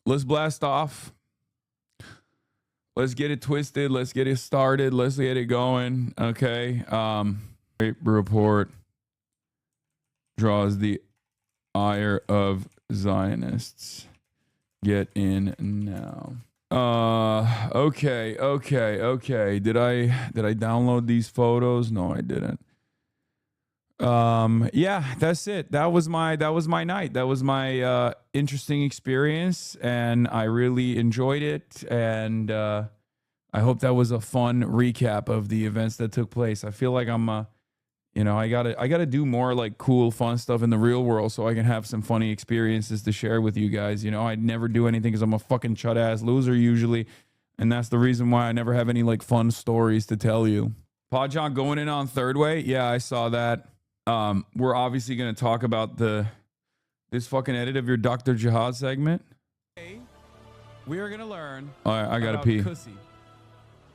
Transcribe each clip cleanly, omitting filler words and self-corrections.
let's blast off. Let's get it twisted. Let's get it started. Let's get it going. Okay. Great report draws the ire of Zionists. Get in now. Okay. Did I download these photos? No, I didn't. Yeah, that's it. That was my night. That was my interesting experience, and I really enjoyed it. And I hope that was a fun recap of the events that took place. I feel like I'm I gotta do more like cool, fun stuff in the real world so I can have some funny experiences to share with you guys. I never do anything because I'm a fucking chud ass loser usually, and that's the reason why I never have any like fun stories to tell you. Pajon going in on third way. Yeah, I saw that. We're obviously going to talk about this fucking edit of your Dr. Jihad segment. Today, we are going to learn. All right, I got to pee. Pussy.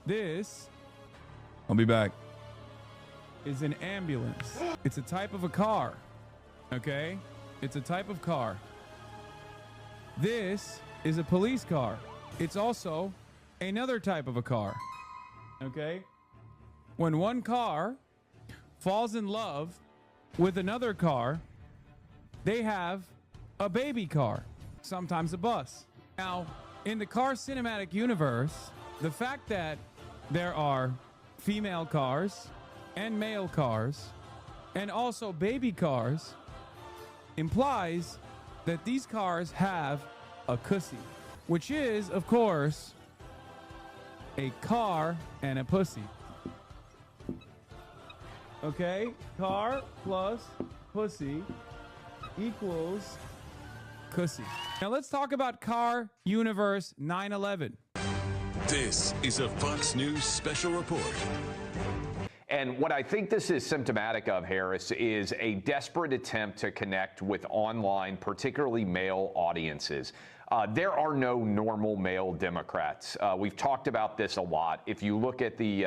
This, I'll be back, is an ambulance. It's a type of a car. Okay? It's a type of car. This is a police car. It's also another type of a car. Okay? When one car falls in love with another car, they have a baby car, sometimes a bus. Now, in the car cinematic universe, the fact that there are female cars and male cars and also baby cars implies that these cars have a cussy, which is, of course, a car and a pussy. Okay, car plus pussy equals cussy. Now let's talk about Car Universe 9/11. This is a Fox News special report. And what I think this is symptomatic of, Harris, is a desperate attempt to connect with online, particularly male audiences. There are no normal male Democrats. We've talked about this a lot. If you look at the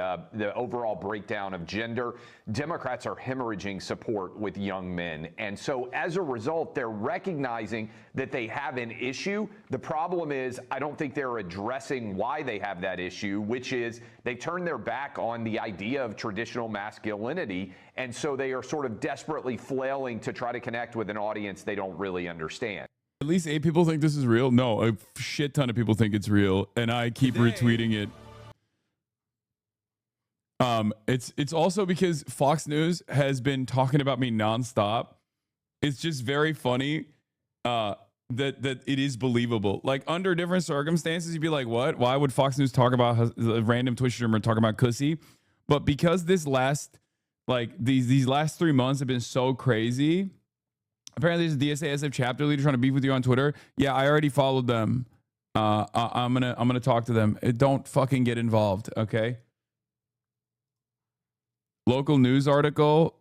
overall breakdown of gender, Democrats are hemorrhaging support with young men. And so as a result, they're recognizing that they have an issue. The problem is, I don't think they're addressing why they have that issue, which is they turn their back on the idea of traditional masculinity. And so they are sort of desperately flailing to try to connect with an audience they don't really understand. At least 8 people think this is real. No, a shit ton of people think it's real, and I keep retweeting it. It's also because Fox News has been talking about me nonstop. It's just very funny that it is believable. Like under different circumstances, you'd be like, "What? Why would Fox News talk about a random Twitch streamer talking about cussy?" But because these last 3 months have been so crazy. Apparently, there's a DSA-SF chapter leader trying to beef with you on Twitter. Yeah, I already followed them. I'm gonna talk to them. Don't fucking get involved, okay? Local news article.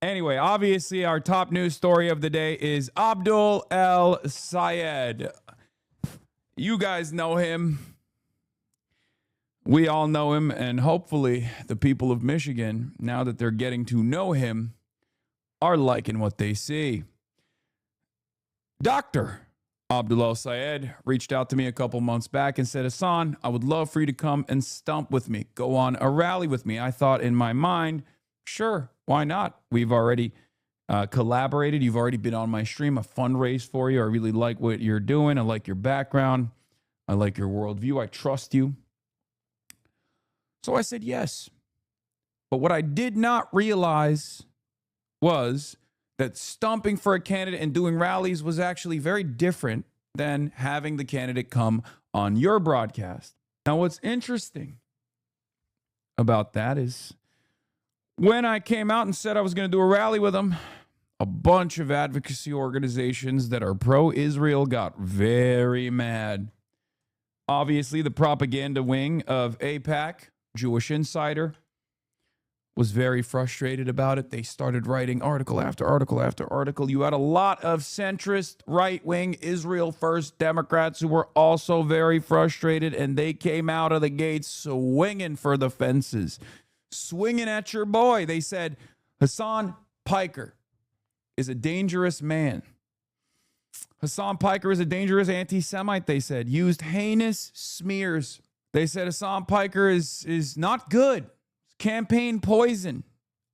Anyway, obviously, our top news story of the day is Abdul El Sayed. You guys know him. We all know him, and hopefully the people of Michigan, now that they're getting to know him, are liking what they see. Dr. Abdul Sayed reached out to me a couple months back and said, Hassan, I would love for you to come and stump with me, go on a rally with me. I thought in my mind, sure, why not? We've already collaborated. You've already been on my stream, a fundraise for you. I really like what you're doing. I like your background. I like your worldview. I trust you. So I said yes. But what I did not realize was that stumping for a candidate and doing rallies was actually very different than having the candidate come on your broadcast. Now, what's interesting about that is when I came out and said I was going to do a rally with him, a bunch of advocacy organizations that are pro-Israel got very mad. Obviously, the propaganda wing of AIPAC, Jewish Insider, was very frustrated about it. They started writing article after article after article. You had a lot of centrist, right-wing, Israel-first Democrats who were also very frustrated, and they came out of the gates swinging for the fences, swinging at your boy. They said, Hassan Piker is a dangerous man. Hassan Piker is a dangerous anti-Semite, they said. Used heinous smears. They said Hassan Piker is not good. Campaign poison.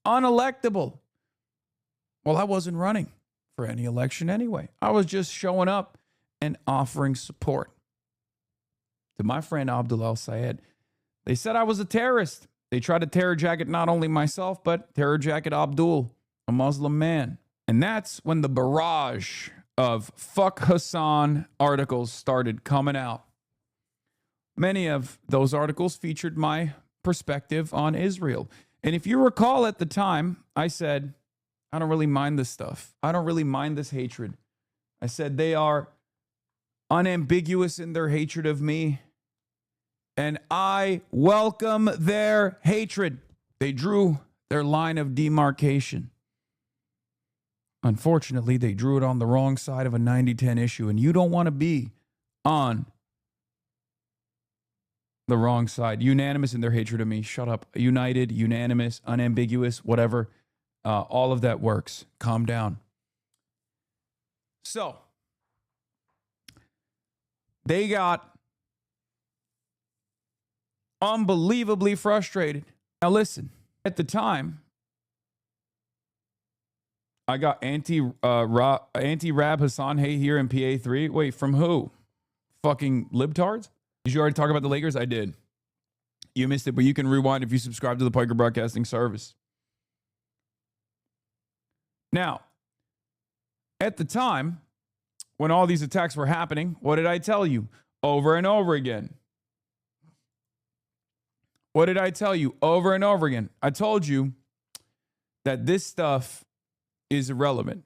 Unelectable. Well, I wasn't running for any election anyway. I was just showing up and offering support to my friend Abdul El-Sayed. They said I was a terrorist. They tried to terror jacket not only myself, but terror jacket Abdul, a Muslim man. And that's when the barrage of fuck Hassan articles started coming out. Many of those articles featured my perspective on Israel. And if you recall at the time, I said, I don't really mind this stuff. I don't really mind this hatred. I said they are unambiguous in their hatred of me, and I welcome their hatred. They drew their line of demarcation. Unfortunately, they drew it on the wrong side of a 90-10 issue, and you don't want to be on the wrong side. Unanimous in their hatred of me. Shut up. United, unanimous, unambiguous, whatever. All of that works. Calm down. So, they got unbelievably frustrated. Now listen, at the time, I got anti-Rab Hassan Hay here in PA3. Wait, from who? Fucking libtards? Did you already talk about the Lakers? I did. You missed it, but you can rewind if you subscribe to the Piker Broadcasting Service. Now, at the time, when all these attacks were happening, what did I tell you over and over again? What did I tell you over and over again? I told you that this stuff is irrelevant.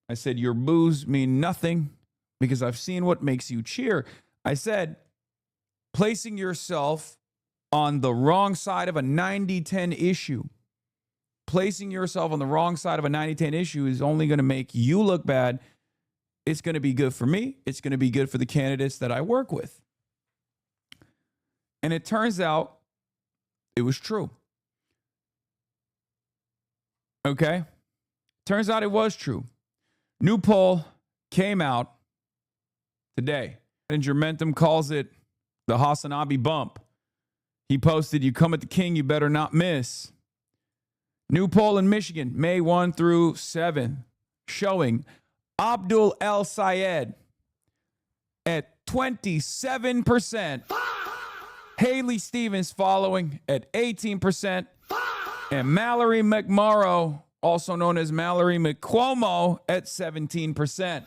I said, your boos mean nothing because I've seen what makes you cheer. I said, placing yourself on the wrong side of a 90-10 issue, placing yourself on the wrong side of a 90-10 issue is only going to make you look bad. It's going to be good for me. It's going to be good for the candidates that I work with. And it turns out it was true. Okay? Turns out it was true. New poll came out today. And Germentum calls it the Hasanabi bump. He posted, you come at the king, you better not miss. New poll in Michigan, May 1 through 7, showing Abdul El-Sayed at 27%. Haley Stevens following at 18%. And Mallory McMorrow, also known as Mallory McCuomo, at 17%.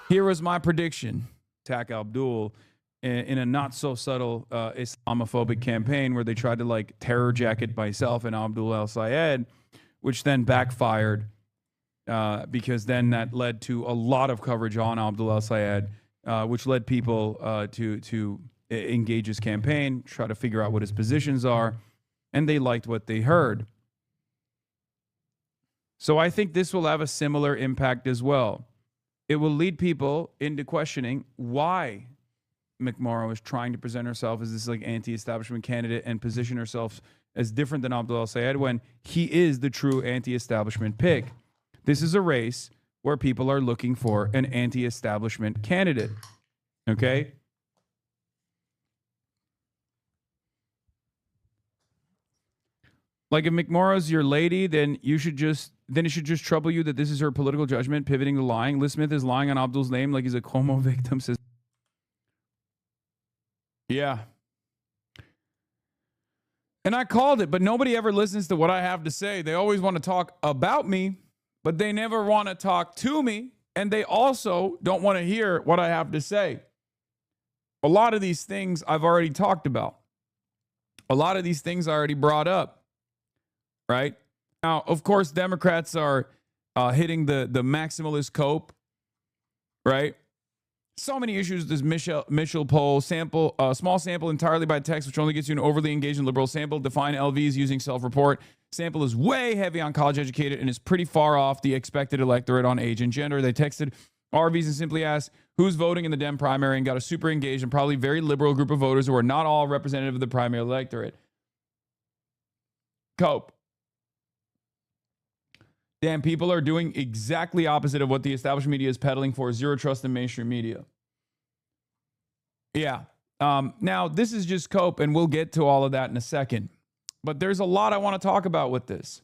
Here was my prediction. Attack Abdul in a not so subtle Islamophobic campaign where they tried to like terror jacket myself and Abdul El-Sayed, which then backfired because then that led to a lot of coverage on Abdul El-Sayed, which led people to engage his campaign, try to figure out what his positions are, and they liked what they heard. So I think this will have a similar impact as well. It will lead people into questioning why McMorrow is trying to present herself as this like anti-establishment candidate and position herself as different than Abdul El-Sayed when he is the true anti-establishment pick. This is a race where people are looking for an anti-establishment candidate. Okay? Like if McMorrow's your lady, then it should just trouble you that this is her political judgment pivoting to lying. Liz Smith is lying on Abdul's name like he's a Como victim. Says, yeah. And I called it, but nobody ever listens to what I have to say. They always want to talk about me, but they never want to talk to me. And they also don't want to hear what I have to say. A lot of these things I've already talked about. A lot of these things I already brought up. Right? Now, of course, Democrats are hitting the maximalist cope, right? So many issues. This Mitchell poll sample, small sample entirely by text, which only gets you an overly engaged and liberal sample. Define LVs using self-report. Sample is way heavy on college educated and is pretty far off the expected electorate on age and gender. They texted RVs and simply asked who's voting in the Dem primary and got a super engaged and probably very liberal group of voters who are not all representative of the primary electorate. Cope. Damn, people are doing exactly opposite of what the establishment media is peddling for, zero trust in mainstream media. Yeah. Now, this is just cope, and we'll get to all of that in a second. But there's a lot I want to talk about with this.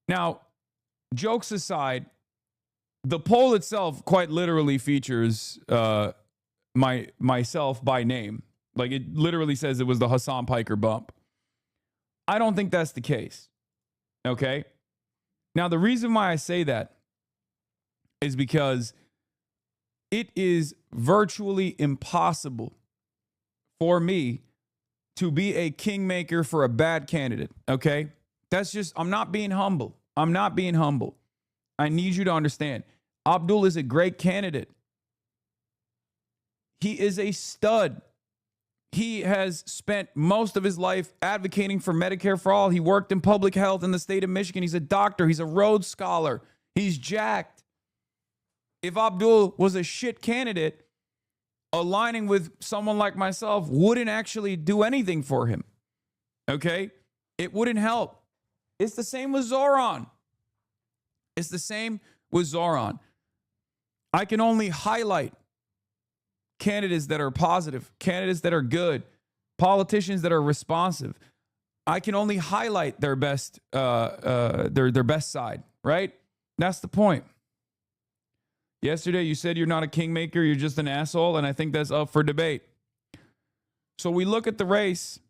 Now, jokes aside, the poll itself quite literally features myself by name. Like, it literally says it was the Hassan Piker bump. I don't think that's the case. Okay? Now, the reason why I say that is because it is virtually impossible for me to be a kingmaker for a bad candidate. Okay? That's just, I'm not being humble. I'm not being humble. I need you to understand. Abdul is a great candidate. He is a stud. He has spent most of his life advocating for Medicare for all. He worked in public health in the state of Michigan. He's a doctor. He's a Rhodes Scholar. He's jacked. If Abdul was a shit candidate, aligning with someone like myself wouldn't actually do anything for him. Okay? It wouldn't help. It's the same with Zoran. It's the same with Zoran. I can only highlight candidates that are positive, candidates that are good, politicians that are responsive. I can only highlight their best, their best side, right? That's the point. Yesterday, you said you're not a kingmaker, you're just an asshole, and I think that's up for debate. So we look at the race.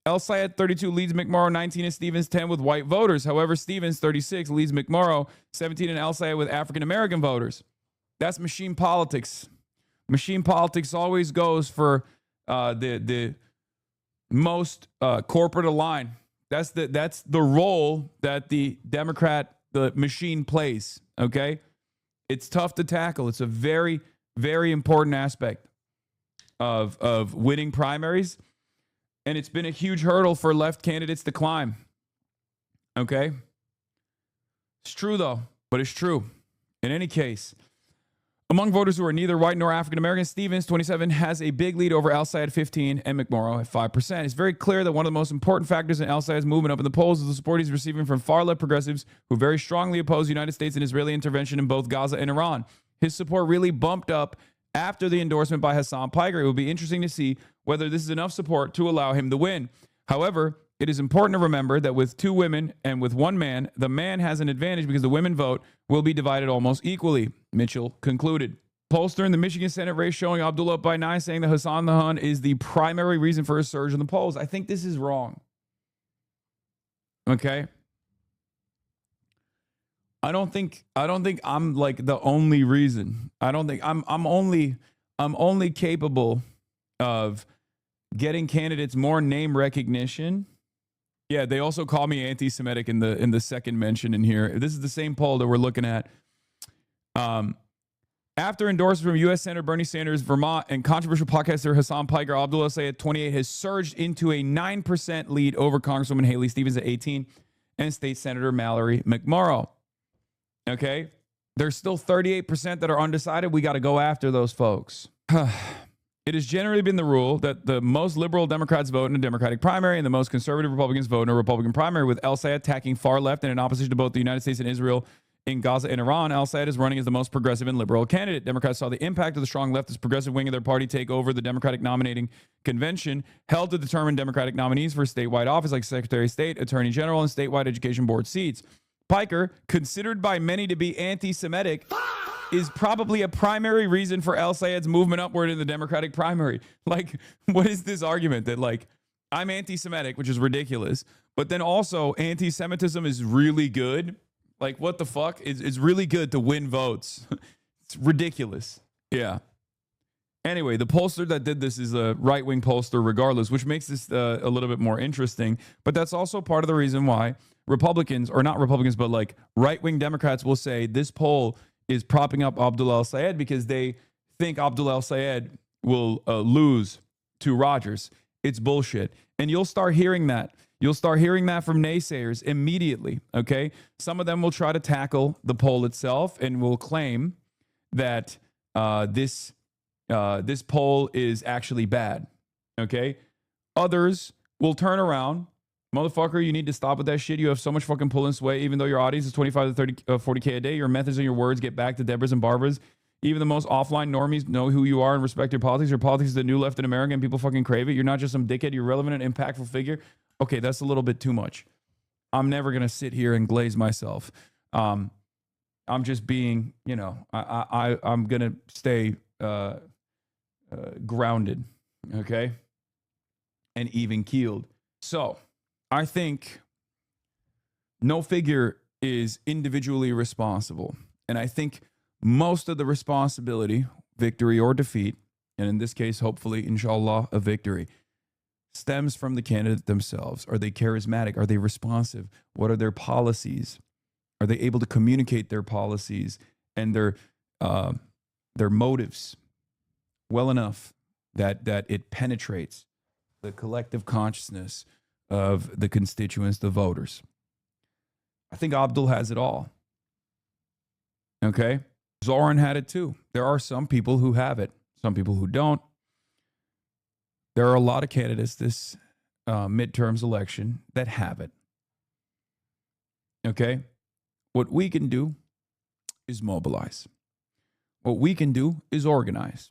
El Sayed, 32, leads McMorrow, 19, and Stevens, 10 with white voters. However, Stevens, 36, leads McMorrow, 17, and El Sayed with African-American voters. That's machine politics. Machine politics always goes for the most corporate aligned. That's the role that the machine plays. Okay, it's tough to tackle. It's a very, very important aspect of winning primaries, and it's been a huge hurdle for left candidates to climb. Okay, it's true though, but it's true. In any case, among voters who are neither white nor African-American, Stevens, 27, has a big lead over El Sayed, 15, and McMorrow at 5%. It's very clear that one of the most important factors in El Sayed's movement up in the polls is the support he's receiving from far-left progressives who very strongly oppose United States and Israeli intervention in both Gaza and Iran. His support really bumped up after the endorsement by Hassan Piker. It will be interesting to see whether this is enough support to allow him to win. However, it is important to remember that with two women and with one man, the man has an advantage because the women vote will be divided almost equally, Mitchell concluded. Pollster in the Michigan Senate race showing Abdullah up by 9, saying that Hassan the Hun is the primary reason for his surge in the polls. I think this is wrong. Okay? I don't think I'm like the only reason. I don't think I'm only capable of getting candidates more name recognition. Yeah, they also call me anti-Semitic in the second mention in here. This is the same poll that we're looking at. After endorsement from U.S. Senator Bernie Sanders, Vermont, and controversial podcaster Hassan Piker, Abdullah Sayed, 28, has surged into a 9% lead over Congresswoman Haley Stevens at 18 and State Senator Mallory McMorrow. Okay? There's still 38% that are undecided. We got to go after those folks. It has generally been the rule that the most liberal Democrats vote in a Democratic primary and the most conservative Republicans vote in a Republican primary, with El Sayed attacking far left and in opposition to both the United States and Israel in Gaza and Iran. El Sayed is running as the most progressive and liberal candidate. Democrats saw the impact of the strong leftist progressive wing of their party take over the Democratic nominating convention held to determine Democratic nominees for statewide office like Secretary of State, Attorney General, and statewide education board seats. Piker, considered by many to be anti-Semitic, is probably a primary reason for El Sayed's movement upward in the Democratic primary. Like, what is this argument that, like, I'm anti-Semitic, which is ridiculous, but then also anti-Semitism is really good? Like, what the fuck? It's really good to win votes. It's ridiculous. Yeah. Anyway, the pollster that did this is a right-wing pollster regardless, which makes this a little bit more interesting. But that's also part of the reason why Republicans, or not Republicans, but like right-wing Democrats will say this poll is propping up Abdullah El Sayed because they think Abdullah El Sayed will lose to Rogers. It's bullshit. And you'll start hearing that. You'll start hearing that from naysayers immediately, okay? Some of them will try to tackle the poll itself and will claim that this poll is actually bad, okay? Others will turn around Motherfucker, you need to stop with that shit. You have so much fucking pull and sway. Even though your audience is 25 to 30, 40K a day, your methods and your words get back to Debras and Barbras. Even the most offline normies know who you are and respect your politics. Your politics is the new left in America and people fucking crave it. You're not just some dickhead. You're relevant and impactful figure. Okay, that's a little bit too much. I'm never going to sit here and glaze myself. I'm just being, you know, I'm going to stay grounded, okay? And even keeled. So I think no figure is individually responsible. And I think most of the responsibility, victory or defeat, and in this case, hopefully, inshallah, a victory, stems from the candidate themselves. Are they charismatic? Are they responsive? What are their policies? Are they able to communicate their policies and their motives well enough that it penetrates the collective consciousness of the constituents, the voters? I think Abdul has it all. Okay? Zoran had it too. There are some people who have it, some people who don't. There are a lot of candidates this midterms election that have it. Okay? What we can do is mobilize. What we can do is organize.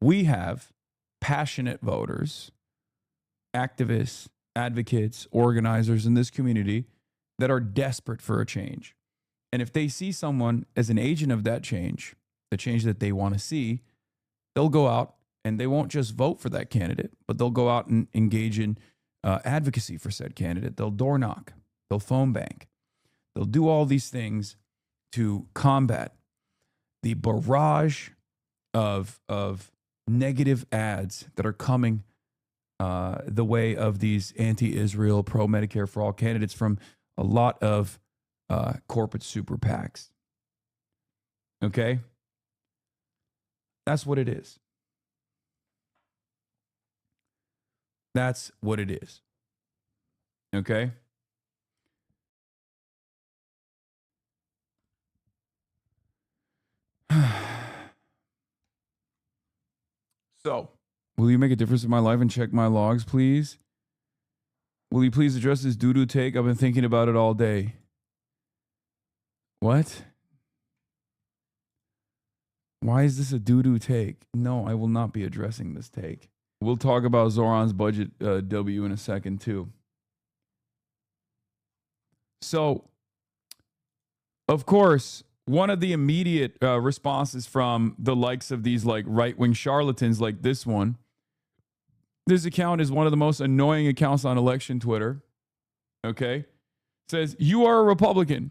We have passionate voters, activists, advocates, organizers in this community that are desperate for a change. And if they see someone as an agent of that change, the change that they want to see, they'll go out and they won't just vote for that candidate, but they'll go out and engage in advocacy for said candidate. They'll door knock. They'll phone bank. They'll do all these things to combat the barrage of negative ads that are coming the way of these anti-Israel, pro-Medicare for all candidates from a lot of corporate super PACs. Okay? That's what it is. That's what it is. Okay? So, will you make a difference in my life and check my logs, please? Will you please address this doo-doo take? I've been thinking about it all day. What? Why is this a doo-doo take? No, I will not be addressing this take. We'll talk about Zoran's budget W in a second, too. So, of course, one of the immediate responses from the likes of these like right-wing charlatans like this one, this account is one of the most annoying accounts on election Twitter, okay? Says, you are a Republican.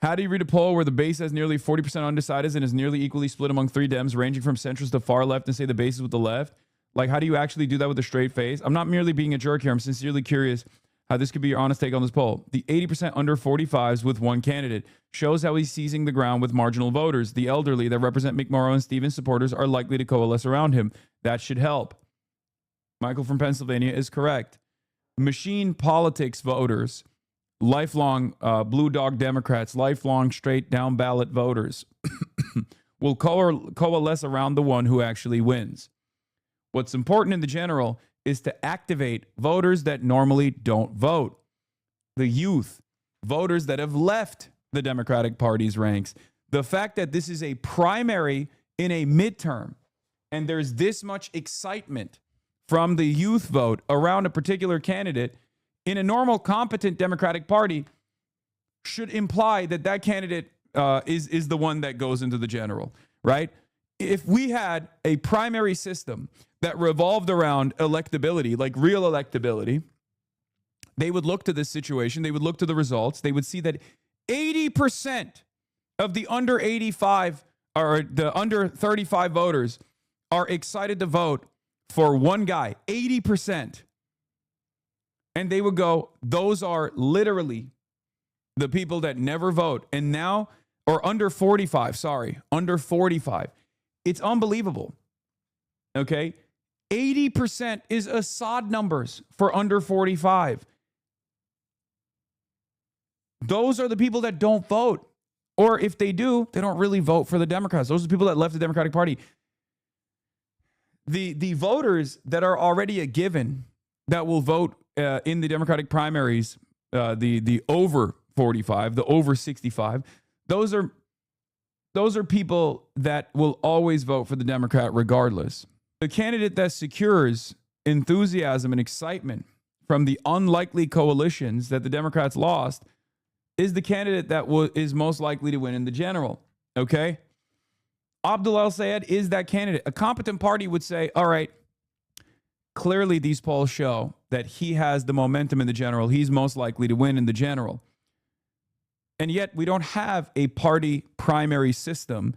How do you read a poll where the base has nearly 40% undecided and is nearly equally split among three Dems, ranging from centrist to far left, and say the base is with the left? Like, how do you actually do that with a straight face? I'm not merely being a jerk here. I'm sincerely curious how this could be your honest take on this poll. The 80% under 45s with one candidate shows how he's seizing the ground with marginal voters. The elderly that represent McMorrow and Stevens supporters are likely to coalesce around him. That should help. Michael from Pennsylvania is correct. Machine politics voters, lifelong blue dog Democrats, lifelong straight down ballot voters will coalesce around the one who actually wins. What's important in the general is to activate voters that normally don't vote. The youth, voters that have left the Democratic Party's ranks. The fact that this is a primary in a midterm and there's this much excitement from the youth vote around a particular candidate in a normal, competent Democratic Party should imply that that candidate is the one that goes into the general, right? If we had a primary system that revolved around electability, like real electability, they would look to this situation, they would look to the results, they would see that 80% of the under 85 or the under 35 voters are excited to vote for one guy, 80%. And they would go, those are literally the people that never vote. And now, or under 45, under 45. It's unbelievable. Okay? 80% is Assad numbers for under 45. Those are the people that don't vote. Or if they do, they don't really vote for the Democrats. Those are the people that left the Democratic Party. The voters that are already a given that will vote in the Democratic primaries, the over 45, the over 65, those are people that will always vote for the Democrat regardless. The candidate that secures enthusiasm and excitement from the unlikely coalitions that the Democrats lost is the candidate that is most likely to win in the general. Okay? Abdul El-Sayed is that candidate. A competent party would say, all right, clearly these polls show that he has the momentum in the general. He's most likely to win in the general. And yet we don't have a party primary system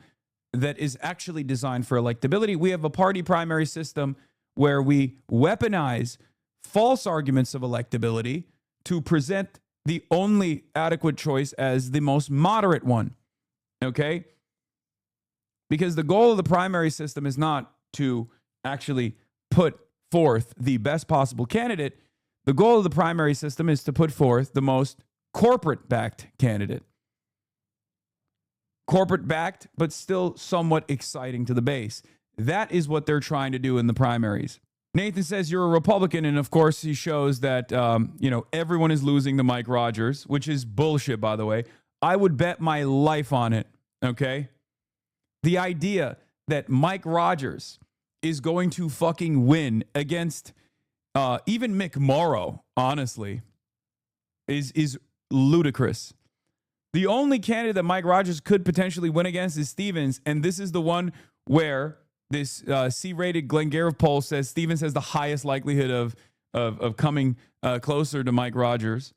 that is actually designed for electability. We have a party primary system where we weaponize false arguments of electability to present the only adequate choice as the most moderate one. Okay? Because the goal of the primary system is not to actually put forth the best possible candidate. The goal of the primary system is to put forth the most corporate-backed candidate. Corporate-backed, but still somewhat exciting to the base. That is what they're trying to do in the primaries. Nathan says you're a Republican, and of course he shows that everyone is losing to Mike Rogers, which is bullshit, by the way. I would bet my life on it, okay? The idea that Mike Rogers is going to fucking win against even Mick Morrow, honestly, is ludicrous. The only candidate that Mike Rogers could potentially win against is Stevens, and this is the one where this C-rated Glengarriff poll says Stevens has the highest likelihood of coming closer to Mike Rogers.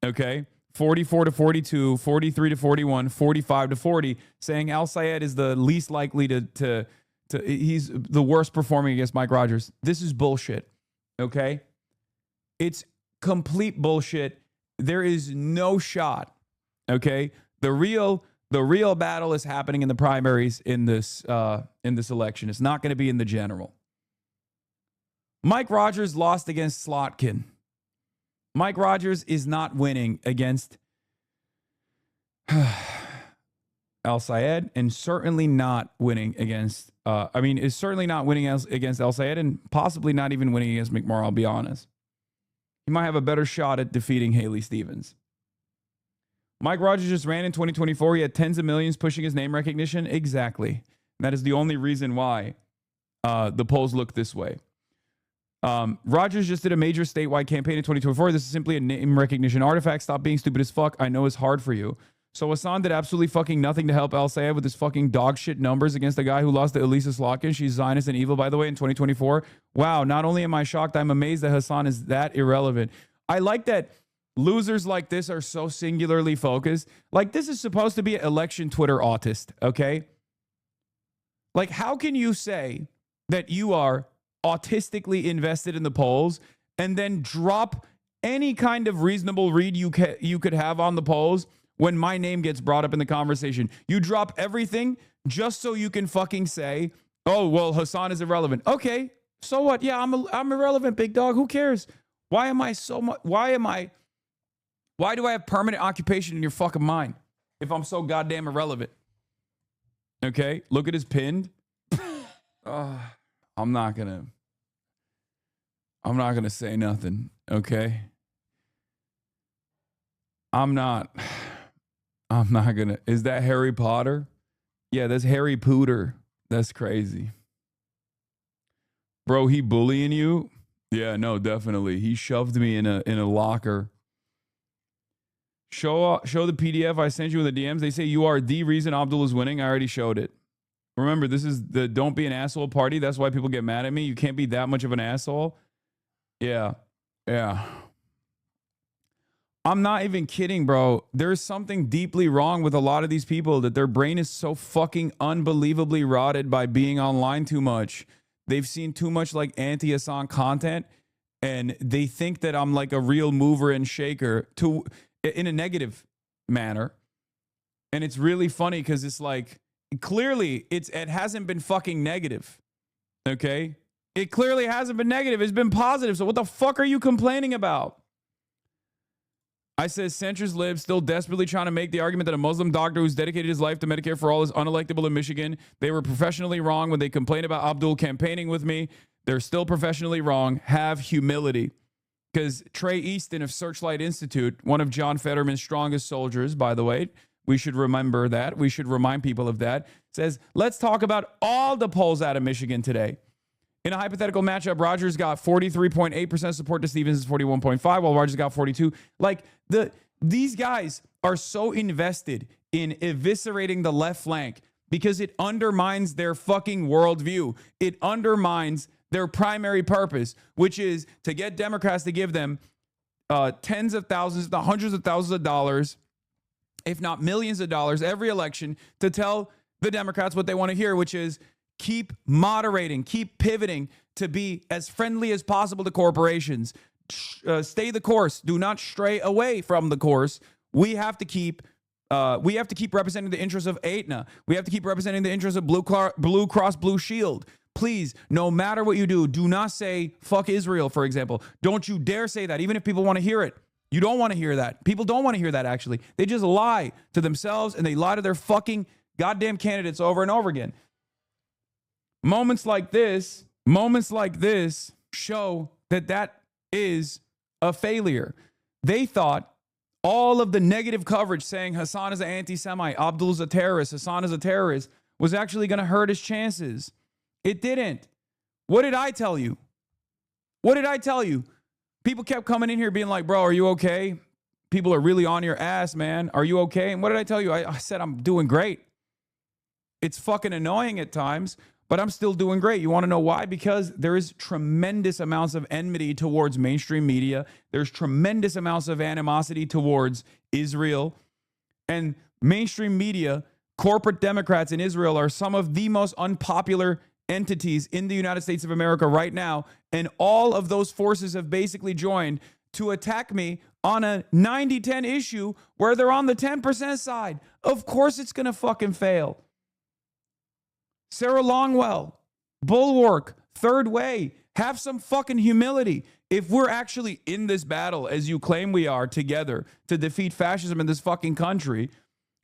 Okay, 44 to 42, 43 to 41, 45 to 40, saying El-Sayed is the least likely to he's the worst performing against Mike Rogers. This is bullshit. Okay, it's complete bullshit. There is no shot. Okay, the real battle is happening in the primaries in this election. It's not going to be in the general. Mike Rogers lost against Slotkin. Mike Rogers is not winning against El-Sayed, and certainly not winning against. Is certainly not winning against El-Sayed, and possibly not even winning against McMorrow. I'll be honest. He might have a better shot at defeating Haley Stevens. Mike Rogers just ran in 2024. He had tens of millions pushing his name recognition. Exactly. And that is the only reason why the polls look this way. Rogers just did a major statewide campaign in 2024. This is simply a name recognition artifact. Stop being stupid as fuck. I know it's hard for you. So Hassan did absolutely fucking nothing to help El-Sayed with his fucking dog shit numbers against a guy who lost to Elisa Slotkin. She's Zionist and evil, by the way, in 2024. Wow, not only am I shocked, I'm amazed that Hassan is that irrelevant. I like that losers like this are so singularly focused. Like, this is supposed to be an election Twitter autist, okay? Like, how can you say that you are autistically invested in the polls and then drop any kind of reasonable read you could have on the polls when my name gets brought up in the conversation? You drop everything just so you can fucking say, oh, well, Hassan is irrelevant. Okay, so what? Yeah, I'm irrelevant, big dog. Who cares? Why do I have permanent occupation in your fucking mind if I'm so goddamn irrelevant? Okay, look at his pinned. I'm not gonna say nothing, okay? I'm not gonna. Is that Harry Potter? Yeah, that's Harry Pooter. That's crazy. Bro, he bullying you? Yeah, no, definitely. He shoved me in a locker. Show the PDF I sent you in the DMs. They say you are the reason Abdul is winning. I already showed it. Remember, this is the don't be an asshole party. That's why people get mad at me. You can't be that much of an asshole. Yeah. I'm not even kidding, bro. There's something deeply wrong with a lot of these people, that their brain is so fucking unbelievably rotted by being online too much. They've seen too much like anti-Hassan content, and they think that I'm like a real mover and shaker in a negative manner. And it's really funny because it's like, clearly it hasn't been fucking negative. Okay? It clearly hasn't been negative. It's been positive. So what the fuck are you complaining about? I said centrist libs still desperately trying to make the argument that a Muslim doctor who's dedicated his life to Medicare for all is unelectable in Michigan. They were professionally wrong when they complained about Abdul campaigning with me. They're still professionally wrong. Have humility. Because Trey Easton of Searchlight Institute, one of John Fetterman's strongest soldiers, by the way, we should remember that. We should remind people of that. Says, let's talk about all the polls out of Michigan today. In a hypothetical matchup, Rogers got 43.8% support to Stevens' 41.5%, while Rogers got 42%. Like, these guys are so invested in eviscerating the left flank because it undermines their fucking worldview. It undermines their primary purpose, which is to get Democrats to give them tens of thousands, the hundreds of thousands of dollars, if not millions of dollars every election to tell the Democrats what they want to hear, which is keep moderating, keep pivoting to be as friendly as possible to corporations. Stay the course. Do not stray away from the course. We have to keep representing the interests of Aetna. We have to keep representing the interests of Blue Cross Blue Shield. Please, no matter what you do not say fuck Israel, for example. Don't you dare say that, even if people want to hear it. You don't want to hear that. People don't want to hear that, actually. They just lie to themselves and they lie to their fucking goddamn candidates over and over again. Moments like this show that is a failure. They thought all of the negative coverage saying Hassan is an anti-Semite, Abdul's a terrorist, Hassan is a terrorist, was actually going to hurt his chances. It didn't. What did I tell you? People kept coming in here being like, bro, are you okay? People are really on your ass, man. Are you okay? And what did I tell you? I said I'm doing great. It's fucking annoying at times, but I'm still doing great. You want to know why? Because there is tremendous amounts of enmity towards mainstream media. There's tremendous amounts of animosity towards Israel. And mainstream media, corporate Democrats in Israel are some of the most unpopular entities in the United States of America right now. And all of those forces have basically joined to attack me on a 90-10 issue where they're on the 10% side. Of course it's going to fucking fail. Sarah Longwell, Bulwark, Third Way, have some fucking humility. If we're actually in this battle, as you claim we are, together to defeat fascism in this fucking country,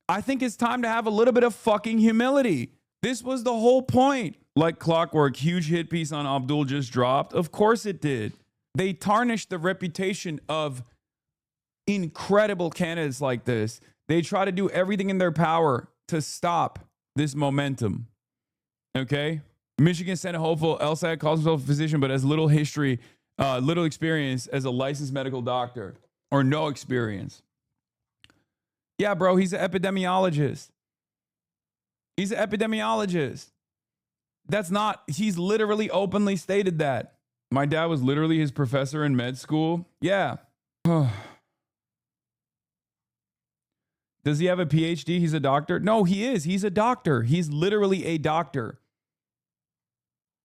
I think it's time to have a little bit of fucking humility. This was the whole point. Like clockwork, huge hit piece on Abdul just dropped. Of course it did. They tarnished the reputation of incredible candidates like this. They try to do everything in their power to stop this momentum. Okay? Michigan Senate hopeful El Sayed calls himself a physician, but has little history, little experience as a licensed medical doctor, or no experience. Yeah, bro, he's an epidemiologist. He's literally openly stated that. My dad was literally his professor in med school. Yeah. Does he have a PhD? He's a doctor? No, he is. He's a doctor. He's literally a doctor.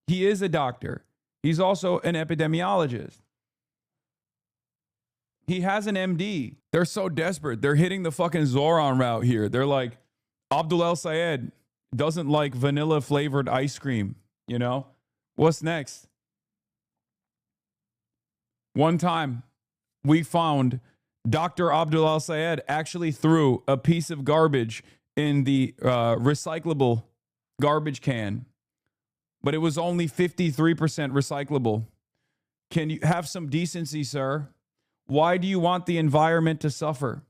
He is a doctor. He's also an epidemiologist. He has an MD. They're so desperate. They're hitting the fucking Zoran route here. They're like, Abdul El Sayed doesn't like vanilla flavored ice cream. You know? What's next? One time we found Dr. Abdul El Sayed actually threw a piece of garbage in the recyclable garbage can, but it was only 53% recyclable. Can you have some decency, sir? Why do you want the environment to suffer?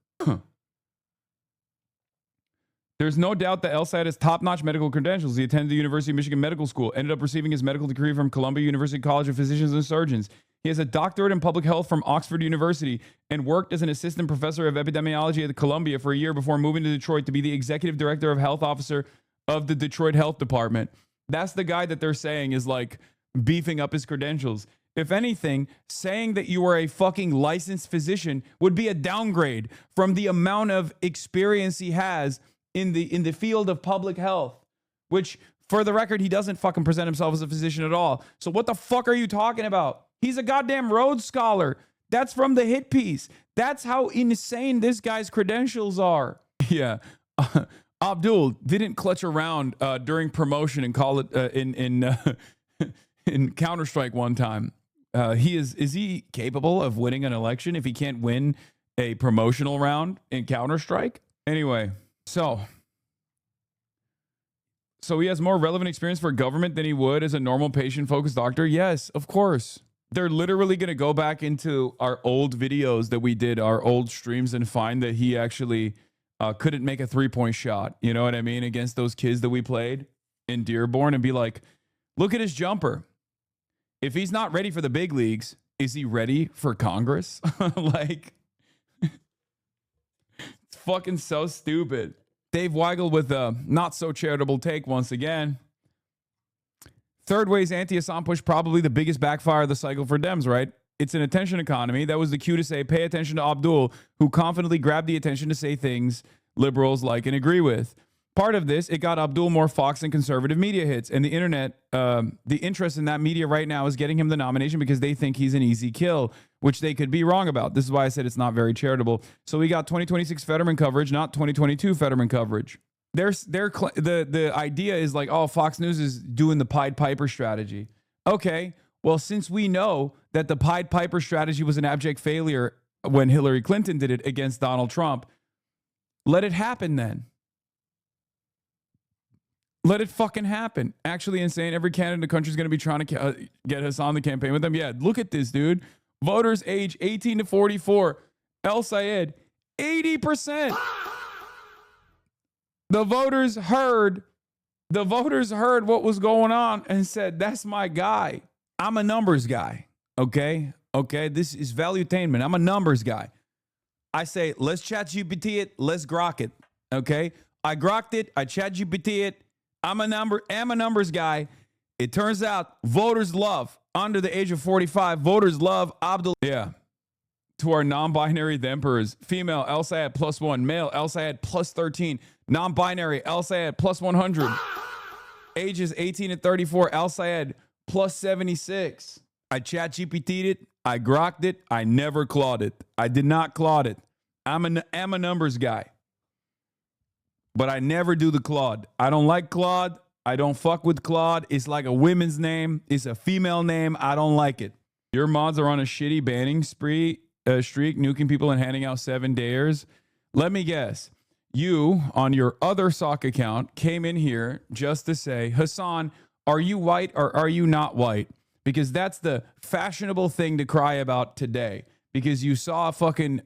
There's no doubt that El Sayed has top-notch medical credentials. He attended the University of Michigan Medical School, ended up receiving his medical degree from Columbia University College of Physicians and Surgeons. He has a doctorate in public health from Oxford University and worked as an assistant professor of epidemiology at Columbia for a year before moving to Detroit to be the executive director of health officer of the Detroit Health Department. That's the guy that they're saying is like beefing up his credentials. If anything, saying that you are a fucking licensed physician would be a downgrade from the amount of experience he has in the field of public health, which, for the record, he doesn't fucking present himself as a physician at all. So what the fuck are you talking about? He's a goddamn Rhodes Scholar. That's from the hit piece. That's how insane this guy's credentials are. Yeah. Abdul didn't clutch around during promotion and call it in Counter-Strike one time. Is he capable of winning an election if he can't win a promotional round in Counter-Strike? Anyway, so he has more relevant experience for government than he would as a normal patient-focused doctor? Yes, of course. They're literally going to go back into our old videos that we did, our old streams, and find that he actually couldn't make a 3-point shot. You know what I mean? Against those kids that we played in Dearborn, and be like, look at his jumper. If he's not ready for the big leagues, is he ready for Congress? Like, it's fucking so stupid. Dave Weigel with a not so charitable take once again. Third way's anti-Assam push, probably the biggest backfire of the cycle for Dems, right? It's an attention economy. That was the cue to say, pay attention to Abdul, who confidently grabbed the attention to say things liberals like and agree with. Part of this, it got Abdul more Fox and conservative media hits. And the internet, the interest in that media right now is getting him the nomination because they think he's an easy kill, which they could be wrong about. This is why I said it's not very charitable. So we got 2026 Fetterman coverage, not 2022 Fetterman coverage. The idea is like, oh, Fox News is doing the Pied Piper strategy. Okay, well, since we know that the Pied Piper strategy was an abject failure when Hillary Clinton did it against Donald Trump, let it happen then. Let it fucking happen. Actually insane. Every candidate in the country is going to be trying to get Hassan the campaign with them. Yeah, look at this, dude. Voters age 18 to 44. El Sayed, 80%. The voters heard what was going on and said, that's my guy. I'm a numbers guy. Okay. This is valuetainment. I'm a numbers guy. I say, let's chat GPT it. Let's grok it. Okay. I grokked it. I chat GPT it. I'm a numbers guy. It turns out voters love, under the age of 45, voters love Abdul. Yeah. To our non-binary emperors, female El Sayed +1, male El Sayed +13, non-binary El Sayed +100, ages 18 and 34, El Sayed +76. I chat GPT'd it, I grokked it, I never clawed it. I did not claw it. I'm a numbers guy. But I never do the Claude. I don't like Claude. I don't fuck with Claude. It's like a women's name. It's a female name. I don't like it. Your mods are on a shitty banning streak, nuking people and handing out 7 dares. Let me guess. You, on your other sock account, came in here just to say, Hassan, are you white or are you not white? Because that's the fashionable thing to cry about today. Because you saw a fucking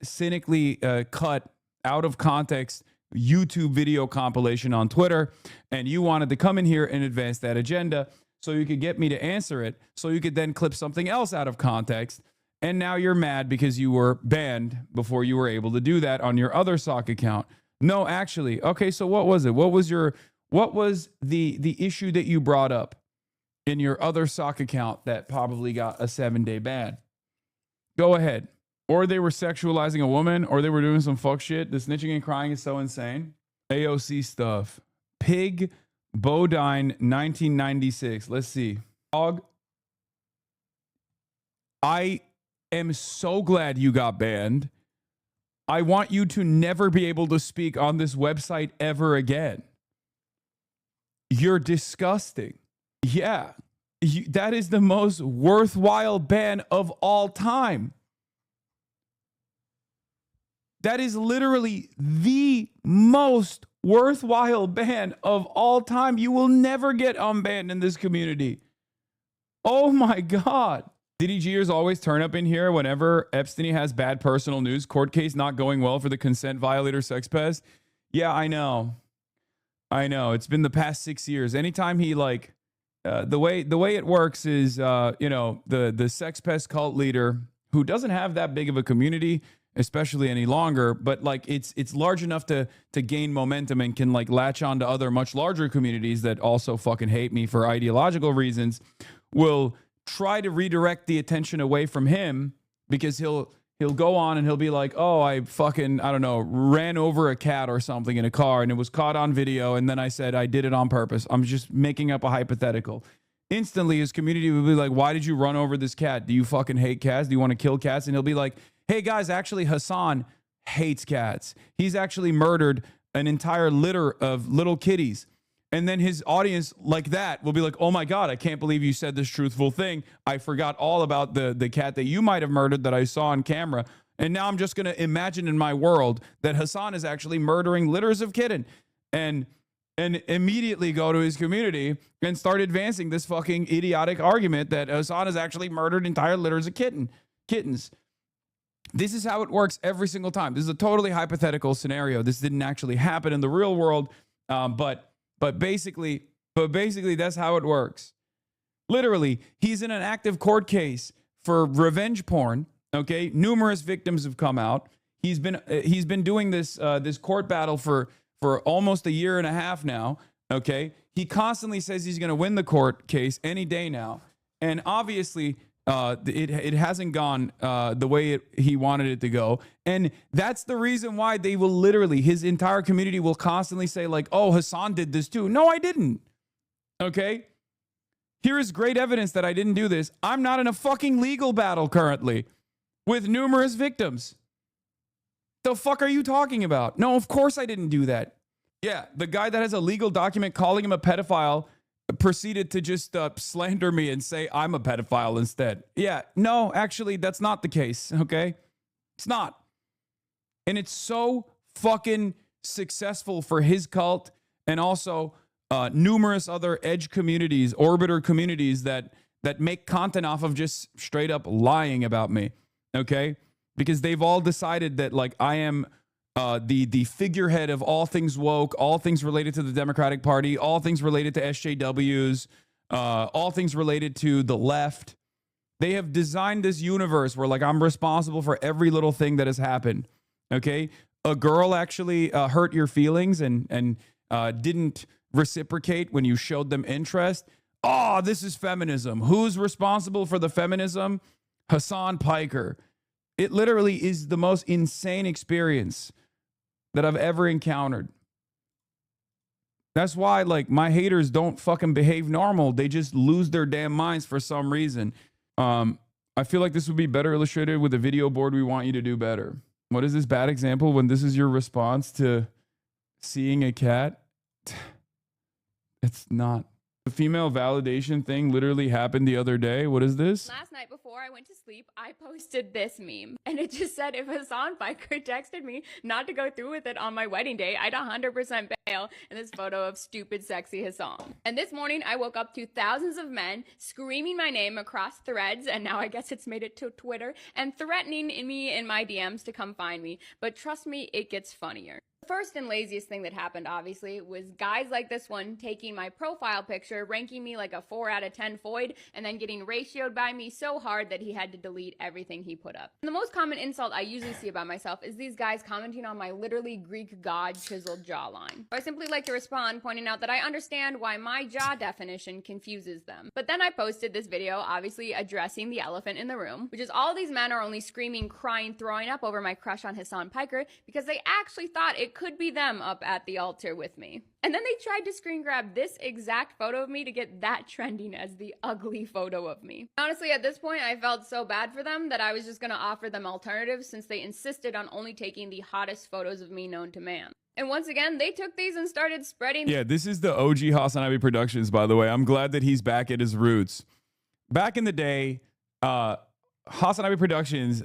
cynically cut, out of context YouTube video compilation on Twitter, and you wanted to come in here and advance that agenda so you could get me to answer it, so you could then clip something else out of context, and now you're mad because you were banned before you were able to do that on your other sock account. No, actually. Okay, so what was it? What was the issue that you brought up in your other sock account that probably got a 7-day ban? Go ahead. Or they were sexualizing a woman, or they were doing some fuck shit. The snitching and crying is so insane. AOC stuff. Pig Bodine 1996. Let's see. Dog. I am so glad you got banned. I want you to never be able to speak on this website ever again. You're disgusting. Yeah. That is the most worthwhile ban of all time. That is literally the most worthwhile ban of all time. You will never get unbanned in this community. Oh my God. DDGers always turn up in here whenever Epstein has bad personal news. Court case not going well for the consent violator sex pest. Yeah, I know. It's been the past 6 years. Anytime he the way it works is, the sex pest cult leader who doesn't have that big of a community, especially any longer, but it's large enough to gain momentum and can latch on to other much larger communities that also fucking hate me for ideological reasons, will try to redirect the attention away from him because he'll go on and he'll be like, oh, I don't know, ran over a cat or something in a car and it was caught on video. And then I said, I did it on purpose. I'm just making up a hypothetical. Instantly, his community will be like, why did you run over this cat? Do you fucking hate cats? Do you want to kill cats? And he'll be like, hey guys, actually Hassan hates cats. He's actually murdered an entire litter of little kitties. And then his audience like that will be like, oh my God, I can't believe you said this truthful thing. I forgot all about the cat that you might have murdered that I saw on camera. And now I'm just going to imagine in my world that Hassan is actually murdering litters of kitten. And and immediately go to his community and start advancing this fucking idiotic argument that Hassan has actually murdered entire litters of kittens. This is how it works every single time. This is a totally hypothetical scenario. This didn't actually happen in the real world, but basically that's how it works. Literally, he's in an active court case for revenge porn. Okay, numerous victims have come out. He's been doing this court battle for almost a year and a half now. Okay, he constantly says he's going to win the court case any day now, and obviously it hasn't gone the way he wanted it to go. And that's the reason why they will literally, his entire community will constantly say like, oh, Hassan did this too. No, I didn't. Okay. Here is great evidence that I didn't do this. I'm not in a fucking legal battle currently with numerous victims. The fuck are you talking about? No, of course I didn't do that. Yeah, the guy that has a legal document calling him a pedophile proceeded to just slander me and say I'm a pedophile instead. Yeah, no, actually, that's not the case, okay? It's not. And it's so fucking successful for his cult and also numerous other edge communities, orbiter communities that make content off of just straight up lying about me, okay? Because they've all decided that like I am the figurehead of all things woke, all things related to the Democratic Party, all things related to SJWs, all things related to the left. They have designed this universe where like I'm responsible for every little thing that has happened. Okay, a girl actually hurt your feelings and didn't reciprocate when you showed them interest. Oh, this is feminism. Who's responsible for the feminism? Hassan Piker. It literally is the most insane experience that I've ever encountered. That's why, like, my haters don't fucking behave normal. They just lose their damn minds for some reason. I feel like this would be better illustrated with a video board. We want you to do better. What is this bad example when this is your response to seeing a cat? It's not. The female validation thing literally happened the other day. What is this? Last night before I went to sleep, I posted this meme. And it just said, if Hassan Piker texted me not to go through with it on my wedding day, I'd 100% bail. And this photo of stupid, sexy Hassan. And this morning, I woke up to thousands of men screaming my name across threads. And now I guess it's made it to Twitter. And threatening me in my DMs to come find me. But trust me, it gets funnier. First and laziest thing that happened, obviously, was guys like this one taking my profile picture, ranking me like a 4 out of 10 void, and then getting ratioed by me so hard that he had to delete everything he put up. And the most common insult I usually see about myself is these guys commenting on my literally Greek god chiseled jawline. I simply like to respond, pointing out that I understand why my jaw definition confuses them. But then I posted this video, obviously addressing the elephant in the room, which is all these men are only screaming, crying, throwing up over my crush on Hassan Piker because they actually thought it could be them up at the altar with me. And then they tried to screen grab this exact photo of me to get that trending as the ugly photo of me. Honestly, at this point, I felt so bad for them that I was just gonna offer them alternatives since they insisted on only taking the hottest photos of me known to man. And once again, they took these and started spreading. Yeah, this is the OG Hasanabi Productions, by the way. I'm glad that he's back at his roots. Back in the day, Hasanabi Productions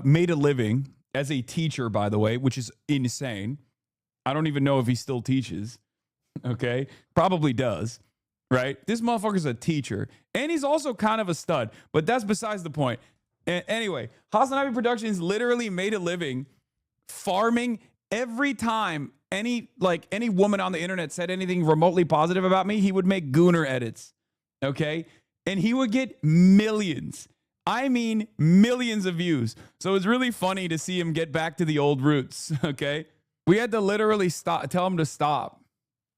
made a living as a teacher, by the way, which is insane. I don't even know if he still teaches. Okay. Probably does. Right. This motherfucker's a teacher and he's also kind of a stud, but that's besides the point. Anyway, Hasanabi Productions literally made a living farming every time any woman on the internet said anything remotely positive about me, he would make gooner edits. Okay. And he would get millions. I mean, millions of views. So it's really funny to see him get back to the old roots. Okay. We had to literally tell him to stop.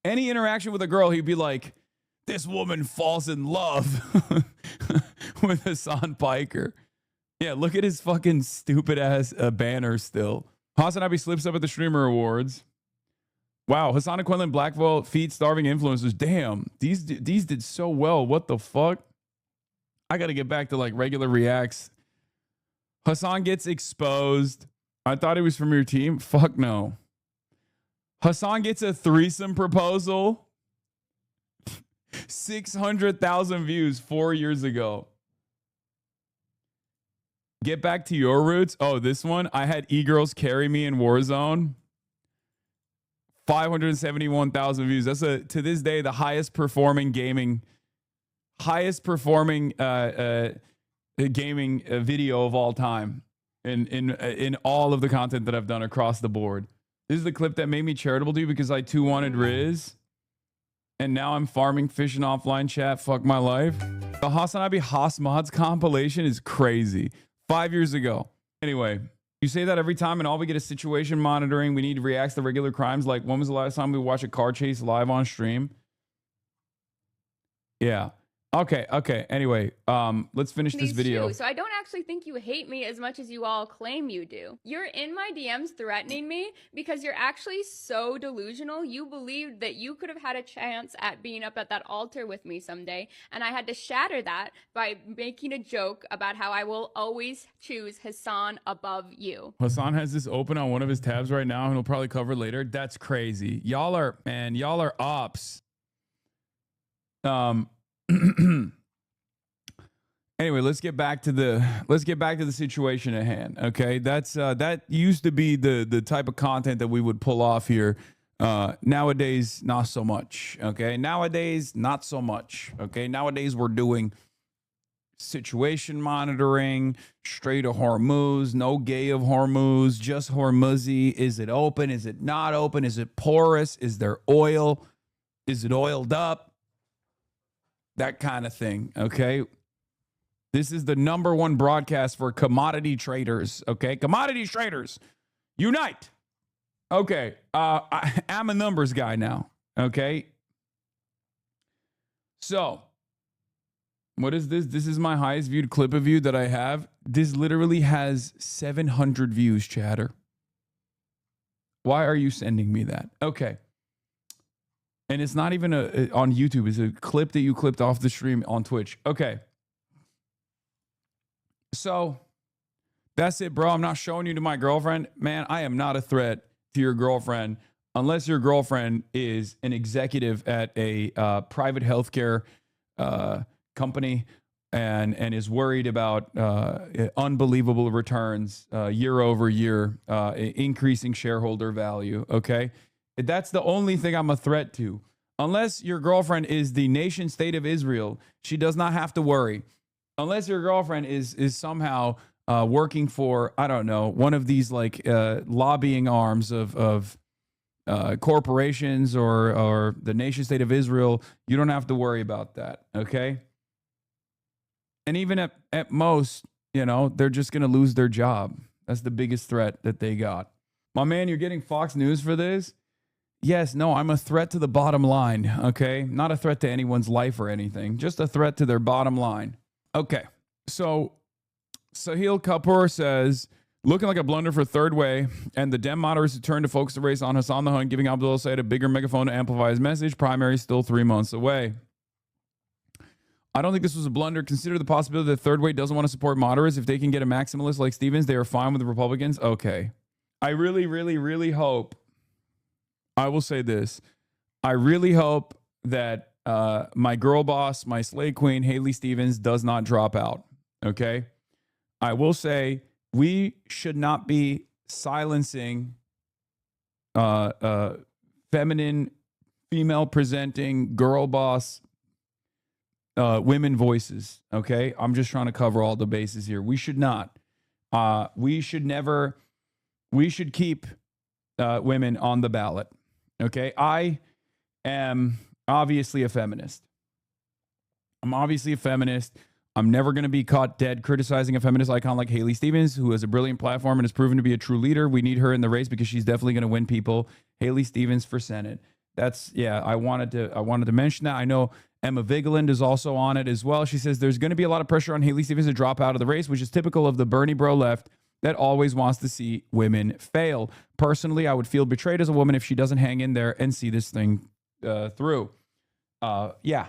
Any interaction with a girl, he'd be like, this woman falls in love with Hassan Piker. Yeah, look at his fucking stupid ass banner still. Hasanabi slips up at the Streamer Awards. Wow, Hassan and Quinlan Blackvolt, feed starving influencers. Damn, these did so well. What the fuck? I got to get back to like regular reacts. Hassan gets exposed. I thought he was from your team. Fuck no. Hassan gets a threesome proposal. 600,000 views 4 years ago. Get back to your roots. Oh, this one. I had e-girls carry me in Warzone. 571,000 views. That's to this day the highest performing gaming video of all time in all of the content that I've done across the board. This is the clip that made me charitable to you because I too wanted Riz. And now I'm farming fish in offline chat. Fuck my life. The Hasanabi Has Mods compilation is crazy. 5 years ago. Anyway, you say that every time and all we get is situation monitoring. We need to react to regular crimes. Like, when was the last time we watched a car chase live on stream? Yeah. Okay. Anyway, let's finish this video. So I don't actually think you hate me as much as you all claim you do. You're in my DMs threatening me because you're actually so delusional. You believed that you could have had a chance at being up at that altar with me someday, and I had to shatter that by making a joke about how I will always choose Hassan above you. Hassan has this open on one of his tabs right now, and he'll probably cover it later. That's crazy. Y'all are ops. Anyway, let's get back to the situation at hand. Okay, that used to be the type of content that we would pull off here. Nowadays, not so much. Okay, nowadays, not so much. Okay, nowadays we're doing situation monitoring, straight of Hormuz, no gay of Hormuz, just Hormuzi. Is it open? Is it not open? Is it porous? Is there oil? Is it oiled up? That kind of thing, okay? This is the #1 broadcast for commodity traders, okay? Commodity traders, unite. Okay, I'm a numbers guy now, okay? So, what is this? This is my highest viewed clip of you that I have. This literally has 700 views, chatter. Why are you sending me that? Okay. And it's not even on YouTube. It's a clip that you clipped off the stream on Twitch. Okay. So that's it, bro. I'm not showing you to my girlfriend. Man, I am not a threat to your girlfriend unless your girlfriend is an executive at a private healthcare company and is worried about unbelievable returns year over year, increasing shareholder value. Okay. That's the only thing I'm a threat to. Unless your girlfriend is the nation state of Israel, she does not have to worry. Unless your girlfriend is somehow working for, I don't know, one of these like lobbying arms of corporations or the nation state of Israel, you don't have to worry about that, okay? And even at most, you know, they're just going to lose their job. That's the biggest threat that they got. My man, you're getting Fox News for this? Yes, no, I'm a threat to the bottom line, okay? Not a threat to anyone's life or anything, just a threat to their bottom line. Okay, so Sahil Kapoor says, looking like a blunder for third way, and the Dem moderates turn to focus the race on Hassan the Hun, giving Abdullah Said a bigger megaphone to amplify his message. Primary still 3 months away. I don't think this was a blunder. Consider the possibility that third way doesn't want to support moderates. If they can get a maximalist like Stevens, they are fine with the Republicans. Okay. I really, really, really hope, I will say this. I really hope that my girl boss, my slay queen, Haley Stevens, does not drop out. Okay. I will say we should not be silencing feminine, female presenting, girl boss, women voices. Okay. I'm just trying to cover all the bases here. We should not. We should keep women on the ballot. Okay. I am obviously a feminist. I'm never going to be caught dead criticizing a feminist icon like Haley Stevens, who has a brilliant platform and has proven to be a true leader. We need her in the race because she's definitely going to win people. Haley Stevens for Senate. That's, yeah, I wanted to mention that. I know Emma Vigeland is also on it as well. She says there's going to be a lot of pressure on Haley Stevens to drop out of the race, which is typical of the Bernie bro left that always wants to see women fail. Personally, I would feel betrayed as a woman if she doesn't hang in there and see this thing through. Yeah.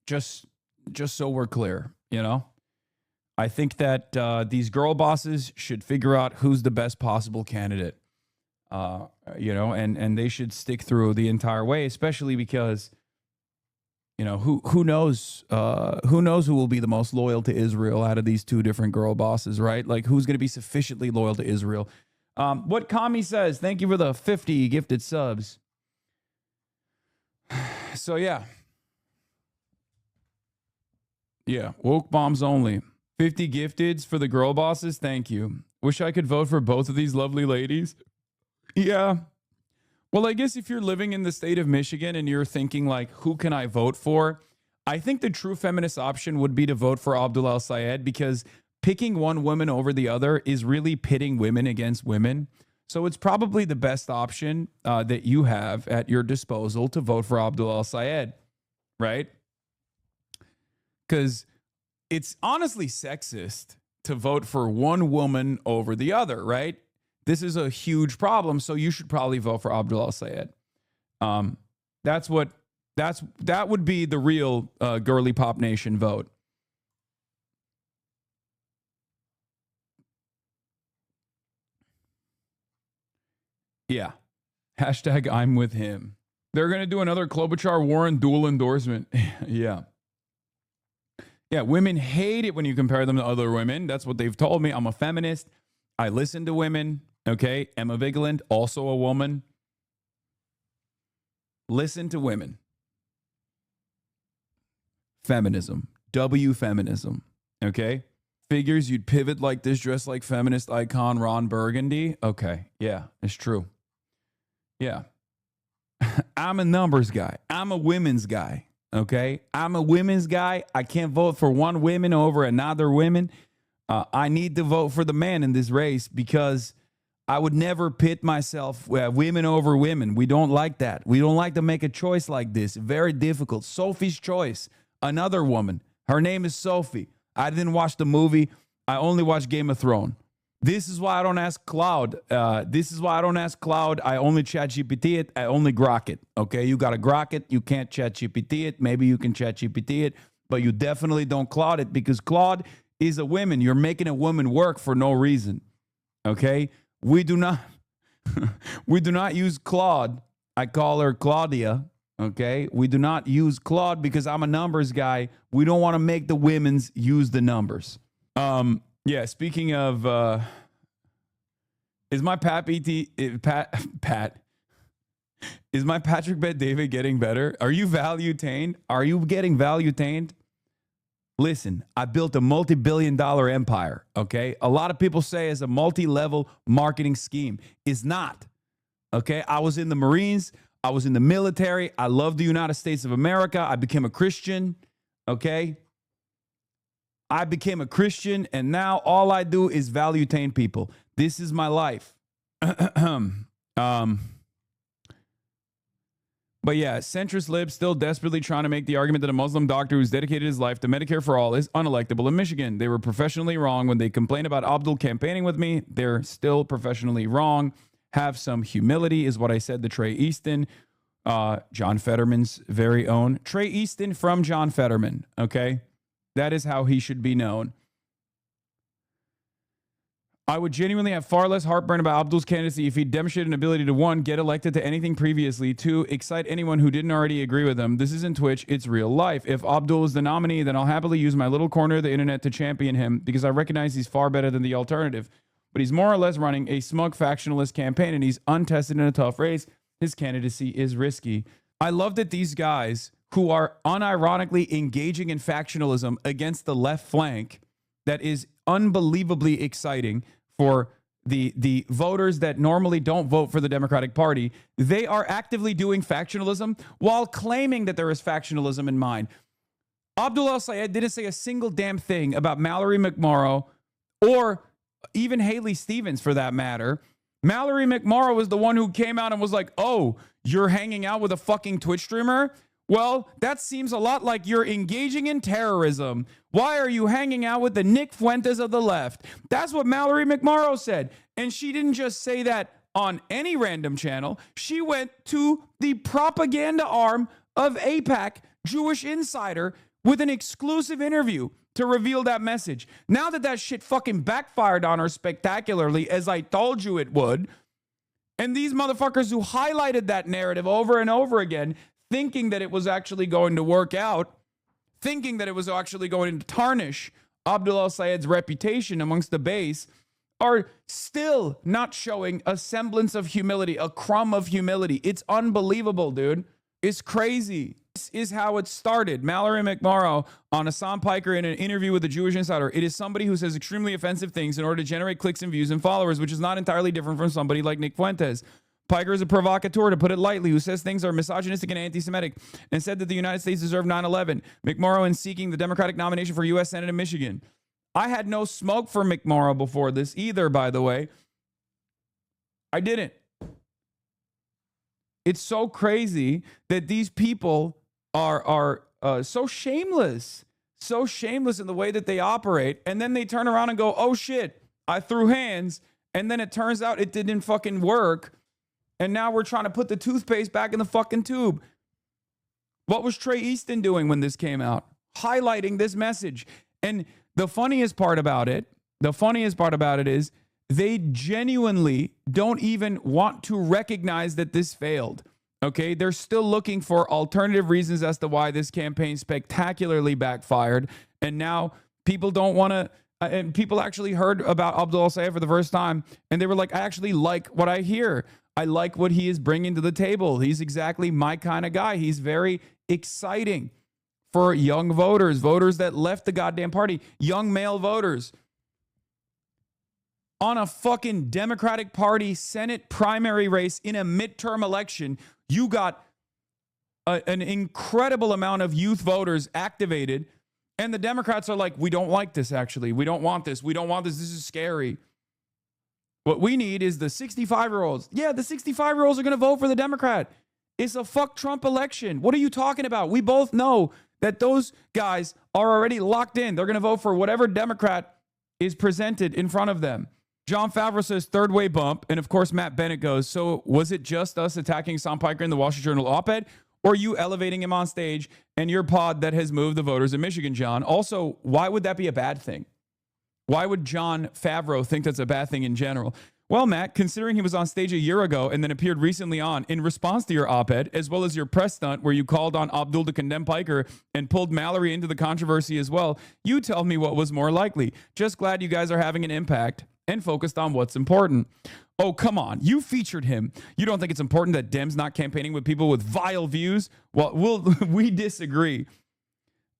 Just so we're clear, you know, I think that these girl bosses should figure out who's the best possible candidate, you know, and they should stick through the entire way, especially because, you know, who knows who will be the most loyal to Israel out of these two different girl bosses, right? Like, who's going to be sufficiently loyal to Israel? What Kami says, thank you for the 50 gifted subs. So, yeah. Yeah, woke bombs only. 50 gifteds for the girl bosses, thank you. Wish I could vote for both of these lovely ladies. Yeah. Well, I guess if you're living in the state of Michigan and you're thinking, like, who can I vote for? I think the true feminist option would be to vote for Abdul El-Sayed, because picking one woman over the other is really pitting women against women. So it's probably the best option that you have at your disposal to vote for Abdul El-Sayed, right? Because it's honestly sexist to vote for one woman over the other, right? This is a huge problem, so you should probably vote for Abdul El-Sayed. That would be the real girly pop nation vote. Yeah. Hashtag I'm with him. They're going to do another Klobuchar Warren dual endorsement. Yeah. Yeah, women hate it when you compare them to other women. That's what they've told me. I'm a feminist. I listen to women. Okay. Emma Vigeland, also a woman. Listen to women. Feminism. W feminism. Okay. Figures you'd pivot like this, dressed like feminist icon Ron Burgundy. Okay. Yeah, it's true. Yeah. I'm a numbers guy. I'm a women's guy. Okay. I'm a women's guy. I can't vote for one woman over another woman. I need to vote for the man in this race because I would never pit myself women over women. We don't like that. We don't like to make a choice like this. Very difficult. Sophie's Choice. Another woman. Her name is Sophie. I didn't watch the movie. I only watched Game of Thrones. This is why I don't ask Cloud. I only chat GPT it. I only grok it. Okay, you got to grok it. You can't chat GPT it. Maybe you can chat GPT it, but you definitely don't Claude it, because Claude is a woman. You're making a woman work for no reason. Okay, we do not use Claude. I call her Claudia. Okay, we do not use Claude because I'm a numbers guy. We don't want to make the women's use the numbers. Yeah, speaking of, is my is my Patrick Bet David getting better? Are you value-tained? Are you getting value-tained? Listen, I built a multi-billion-dollar empire, okay? A lot of people say it's a multi-level marketing scheme. It's not, okay? I was in the Marines. I was in the military. I love the United States of America. I became a Christian, okay? I became a Christian, and now all I do is value-tain people. This is my life. But yeah, centrist libs still desperately trying to make the argument that a Muslim doctor who's dedicated his life to Medicare for all is unelectable in Michigan. They were professionally wrong when they complain about Abdul campaigning with me. They're still professionally wrong. Have some humility is what I said to Trey Easton, John Fetterman's very own. Trey Easton from John Fetterman, okay? That is how he should be known. I would genuinely have far less heartburn about Abdul's candidacy if he demonstrated an ability to, 1, get elected to anything previously, 2, excite anyone who didn't already agree with him. This isn't Twitch, it's real life. If Abdul is the nominee, then I'll happily use my little corner of the internet to champion him because I recognize he's far better than the alternative. But he's more or less running a smug factionalist campaign and he's untested in a tough race. His candidacy is risky. I love that these guys who are unironically engaging in factionalism against the left flank, that is unbelievably exciting for the voters that normally don't vote for the Democratic Party. They are actively doing factionalism while claiming that there is factionalism in mind. Abdul El-Sayed didn't say a single damn thing about Mallory McMorrow or even Haley Stevens for that matter. Mallory McMorrow was the one who came out and was like, oh, you're hanging out with a fucking Twitch streamer? Well, that seems a lot like you're engaging in terrorism. Why are you hanging out with the Nick Fuentes of the left? That's what Mallory McMorrow said. And she didn't just say that on any random channel. She went to the propaganda arm of AIPAC, Jewish Insider, with an exclusive interview to reveal that message. Now that shit fucking backfired on her spectacularly, as I told you it would, and these motherfuckers who highlighted that narrative over and over again, thinking that it was actually going to work out, thinking that it was actually going to tarnish Abdul El-Sayed's reputation amongst the base, are still not showing a semblance of humility, a crumb of humility. It's unbelievable, dude. It's crazy. This is how it started. Mallory McMorrow on Hassan Piker in an interview with the Jewish Insider. It is somebody who says extremely offensive things in order to generate clicks and views and followers, which is not entirely different from somebody like Nick Fuentes. Piker is a provocateur, to put it lightly, who says things are misogynistic and anti-Semitic and said that the United States deserved 9/11. McMorrow in seeking the Democratic nomination for U.S. Senate in Michigan. I had no smoke for McMorrow before this either, by the way. I didn't. It's so crazy that these people are so shameless in the way that they operate, and then they turn around and go, oh shit, I threw hands, and then it turns out it didn't fucking work, and now we're trying to put the toothpaste back in the fucking tube. What was Trey Easton doing when this came out? Highlighting this message. And the funniest part about it is they genuinely don't even want to recognize that this failed. Okay, they're still looking for alternative reasons as to why this campaign spectacularly backfired. And now people don't want to, and people actually heard about Abdul Sayed for the first time, and they were like, I actually like what I hear. I like what he is bringing to the table. He's exactly my kind of guy. He's very exciting for young voters, voters that left the goddamn party, young male voters. On a fucking Democratic Party Senate primary race in a midterm election, you got an incredible amount of youth voters activated, and the Democrats are like, we don't like this, actually. We don't want this. We don't want this. This is scary. What we need is the 65-year-olds. Yeah, the 65-year-olds are going to vote for the Democrat. It's a fuck Trump election. What are you talking about? We both know that those guys are already locked in. They're going to vote for whatever Democrat is presented in front of them. John Favreau says third way bump. And of course, Matt Bennett goes, so was it just us attacking Sam Piker in the Wall Street Journal op-ed, or you elevating him on stage and your pod that has moved the voters in Michigan, John? Also, why would that be a bad thing? Why would John Favreau think that's a bad thing in general? Well, Matt, considering he was on stage a year ago and then appeared recently on in response to your op-ed, as well as your press stunt where you called on Abdul to condemn Piker and pulled Mallory into the controversy as well, you tell me what was more likely. Just glad you guys are having an impact and focused on what's important. Oh, come on. You featured him. You don't think it's important that Dems not campaigning with people with vile views? Well, we disagree.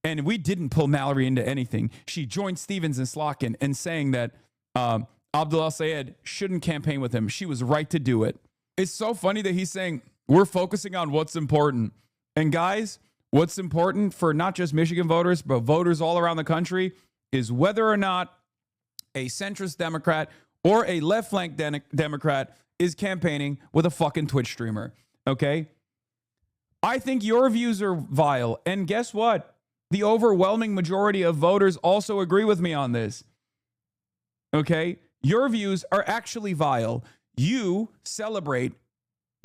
And we didn't pull Mallory into anything. She joined Stevens and Slotkin and saying that Abdullah Sayed shouldn't campaign with him. She was right to do it. It's so funny that he's saying we're focusing on what's important. And guys, what's important for not just Michigan voters, but voters all around the country is whether or not a centrist Democrat or a left flank Democrat is campaigning with a fucking Twitch streamer. Okay? I think your views are vile. And guess what? The overwhelming majority of voters also agree with me on this. Okay? Your views are actually vile. You celebrate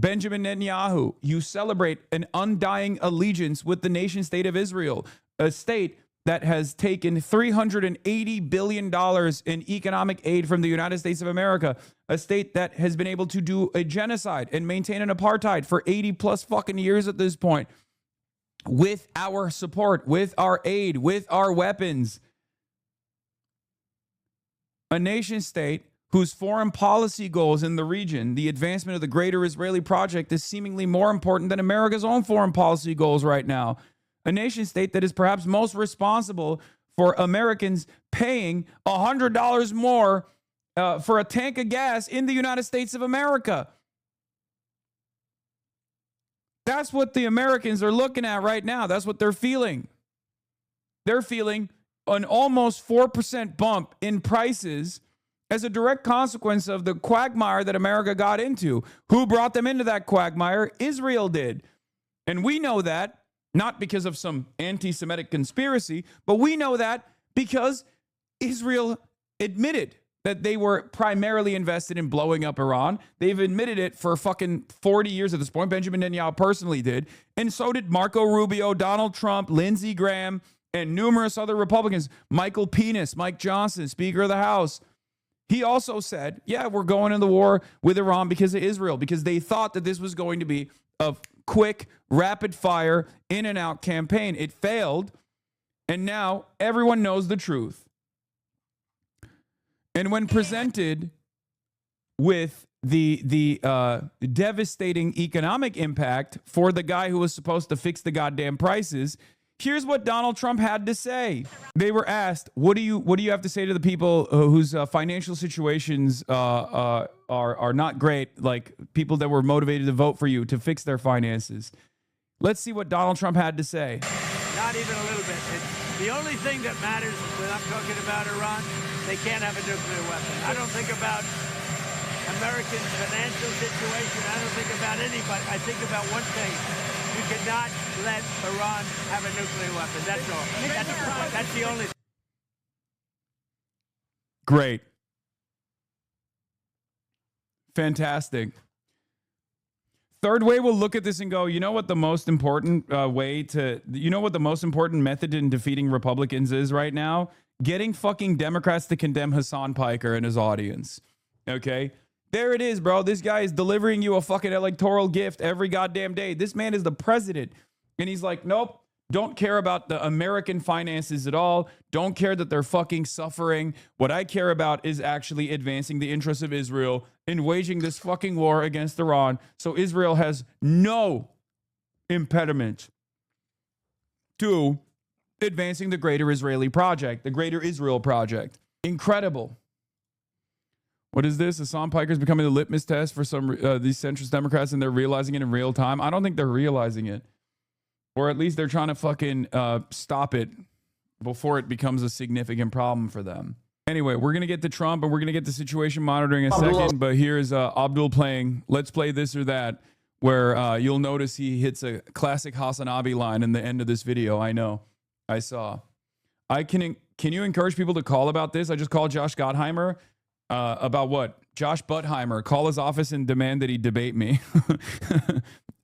Benjamin Netanyahu. You celebrate an undying allegiance with the nation state of Israel, a state that has taken $380 billion in economic aid from the United States of America, a state that has been able to do a genocide and maintain an apartheid for 80 plus fucking years at this point, with our support, with our aid, with our weapons. A nation state whose foreign policy goals in the region, the advancement of the greater Israeli project, is seemingly more important than America's own foreign policy goals right now. A nation state that is perhaps most responsible for Americans paying $100 more for a tank of gas in the United States of America. That's what the Americans are looking at right now. That's what they're feeling. They're feeling an almost 4% bump in prices as a direct consequence of the quagmire that America got into. Who brought them into that quagmire? Israel did. And we know that not because of some anti-Semitic conspiracy, but we know that because Israel admitted that they were primarily invested in blowing up Iran. They've admitted it for fucking 40 years at this point. Benjamin Netanyahu personally did. And so did Marco Rubio, Donald Trump, Lindsey Graham, and numerous other Republicans. Michael Penis, Mike Johnson, Speaker of the House. He also said, yeah, we're going into the war with Iran because of Israel, because they thought that this was going to be a quick, rapid fire, in and out campaign. It failed. And now everyone knows the truth. And when presented with the devastating economic impact for the guy who was supposed to fix the goddamn prices, here's what Donald Trump had to say. They were asked, what do you have to say to the people whose financial situations are not great, like people that were motivated to vote for you to fix their finances? Let's see what Donald Trump had to say. Not even a little bit. The only thing that matters when I'm talking about Iran, they can't have a nuclear weapon. I don't think about American financial situation. I don't think about anybody. I think about one thing. You cannot let Iran have a nuclear weapon. That's all. That's the only thing. Great. Fantastic. Third way, we'll look at this and go, you know what the most important what the most important method in defeating Republicans is right now? Getting fucking Democrats to condemn Hassan Piker and his audience. Okay? There it is, bro. This guy is delivering you a fucking electoral gift every goddamn day. This man is the president. And he's like, nope, don't care about the American finances at all. Don't care that they're fucking suffering. What I care about is actually advancing the interests of Israel and waging this fucking war against Iran. So Israel has no impediment to advancing the greater Israeli project, the greater Israel project. Incredible. What is this? Hassan Piker is becoming the litmus test for some these centrist Democrats, and they're realizing it in real time. I don't think they're realizing it. Or at least they're trying to fucking stop it before it becomes a significant problem for them. Anyway, we're going to get to Trump and we're going to get to situation monitoring in a second. But here's Abdul playing Let's Play This or That, where you'll notice he hits a classic Hasanabi line in the end of this video. I know. I saw. Can you encourage people to call about this? I just called Josh Gottheimer. About what? Josh Buttheimer. Call his office and demand that he debate me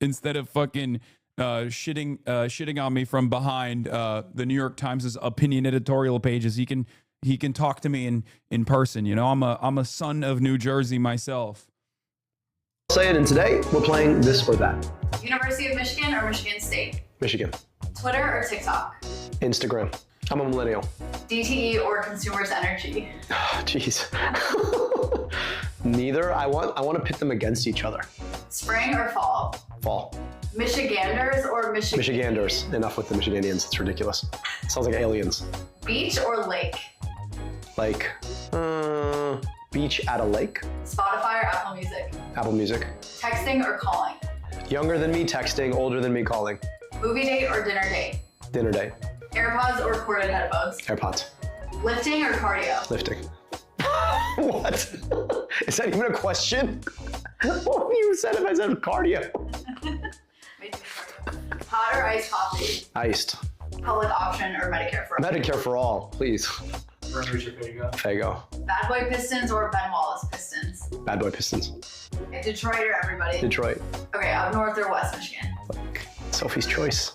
instead of fucking shitting on me from behind the New York Times' opinion editorial pages. He can talk to me in person. You know, I'm a son of New Jersey myself. Say it, and today we're playing This or That. University of Michigan or Michigan State? Michigan. Twitter or TikTok? Instagram. I'm a millennial. DTE or Consumers Energy? Jeez. Neither. I want to pit them against each other. Spring or fall? Fall. Michiganders or Michiganders. Enough with the Michiganians. It's ridiculous. It sounds like aliens. Beach or lake? Like, beach at a lake. Spotify or Apple Music? Apple Music. Texting or calling? Younger than me texting, older than me calling. Movie date or dinner date? Dinner date. AirPods or corded headphones? AirPods. Lifting or cardio? Lifting. What? Is that even a question? What would you said if I said cardio? Hot or iced coffee? Iced. Public option or Medicare for all? Medicare for all, please. Fago. Bad Boy Pistons or Ben Wallace Pistons? Bad Boy Pistons. Detroit or everybody? Detroit. Okay, up north or West Michigan? Sophie's choice.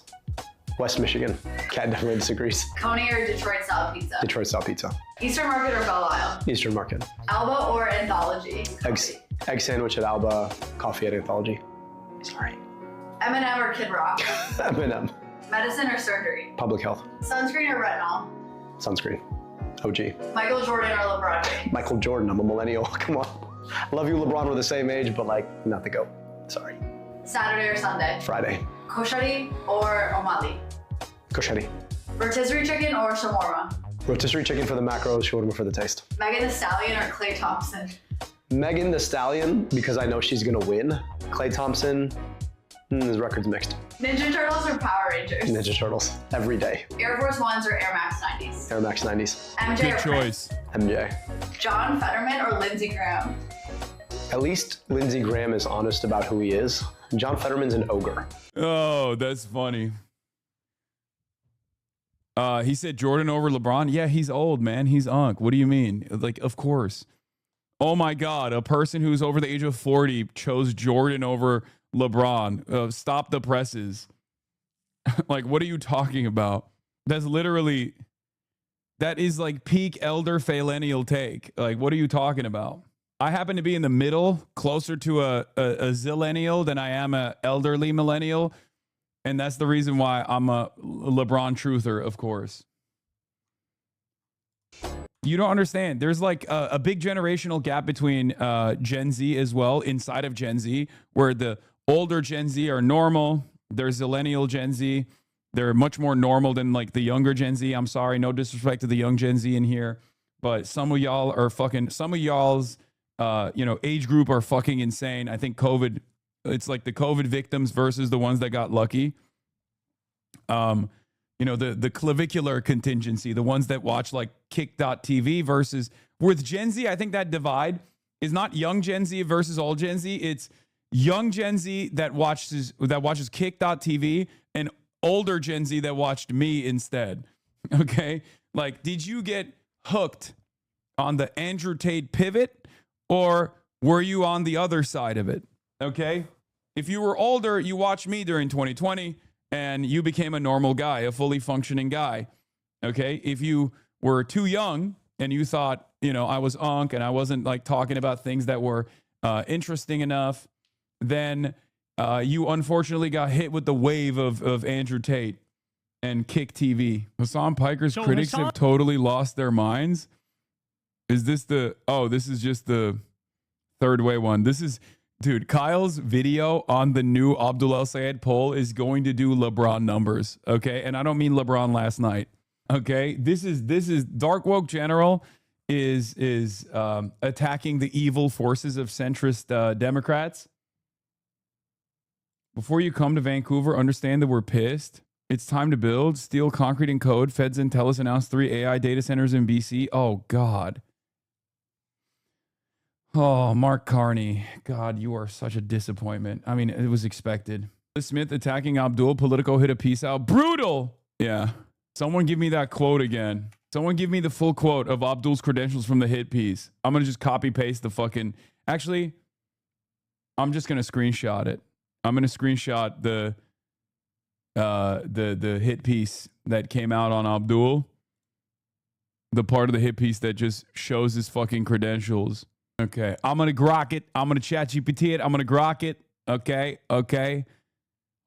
West Michigan. Cat definitely disagrees. Coney or Detroit style pizza? Detroit style pizza. Eastern Market or Belle Isle? Eastern Market. Alba or Anthology? Egg sandwich at Alba, coffee at Anthology. Sorry. Eminem or Kid Rock? Eminem. Medicine or surgery? Public health. Sunscreen or retinol? Sunscreen. OG. Michael Jordan or LeBron James? Michael Jordan. I'm a millennial. Come on. I love you, LeBron. We're the same age, but like, not the GOAT. Sorry. Saturday or Sunday? Friday. Koshari or Omali? Koshari. Rotisserie chicken or shawarma? Rotisserie chicken for the macros, shawarma for the taste. Megan Thee Stallion or Klay Thompson? Megan Thee Stallion, because I know she's gonna win. Klay Thompson, his record's mixed. Ninja Turtles or Power Rangers? Ninja Turtles, every day. Air Force Ones or Air Max 90s? Air Max 90s. MJ Good or choice. MJ. John Fetterman or Lindsey Graham? At least Lindsey Graham is honest about who he is. John Fetterman's an ogre. Oh, that's funny. He said Jordan over LeBron. Yeah, he's old, man. He's unk. What do you mean? Like, of course. Oh my God, a person who's over the age of 40 chose Jordan over LeBron. Stop the presses. Like, what are you talking about? That is like peak elder phillennial take. Like, what are you talking about? I happen to be in the middle, closer to a zillennial than I am a elderly millennial. And that's the reason why I'm a LeBron truther, of course. You don't understand. There's like a big generational gap between Gen Z as well, inside of Gen Z, where the older Gen Z are normal. There's millennial Gen Z. They're much more normal than like the younger Gen Z. I'm sorry, no disrespect to the young Gen Z in here, but some of y'all are fucking, some of y'all's, age group are fucking insane. I think COVID, it's like the COVID victims versus the ones that got lucky. The clavicular contingency, the ones that watch like kick.tv versus with Gen Z. I think that divide is not young Gen Z versus old Gen Z. It's young Gen Z that watches kick.tv and older Gen Z that watched me instead. Okay. Like, did you get hooked on the Andrew Tate pivot or were you on the other side of it? Okay. If you were older, you watched me during 2020. And you became a normal guy, a fully functioning guy, okay? If you were too young and you thought, I was unk and I wasn't like talking about things that were interesting enough, then you unfortunately got hit with the wave of Andrew Tate and Kick TV. Hassan Piker's critics have totally lost their minds. Is this this is just the third way one. Dude, Kyle's video on the new Abdul El Sayed poll is going to do LeBron numbers, okay? And I don't mean LeBron last night, okay? This is Dark Woke General is attacking the evil forces of centrist Democrats. Before you come to Vancouver, understand that we're pissed. It's time to build. Steel, concrete, and code. Feds and TELUS announced 3 AI data centers in BC. Oh, God. Oh, Mark Carney. God, you are such a disappointment. I mean, it was expected. Liz Smith attacking Abdul. Politico hit a piece out. Brutal. Yeah. Someone give me that quote again. Someone give me the full quote of Abdul's credentials from the hit piece. I'm going to just copy paste the fucking... Actually, I'm just going to screenshot it. I'm going to screenshot the hit piece that came out on Abdul. The part of the hit piece that just shows his fucking credentials. Okay, I'm going to grok it. I'm going to chat GPT it. I'm going to grok it. Okay.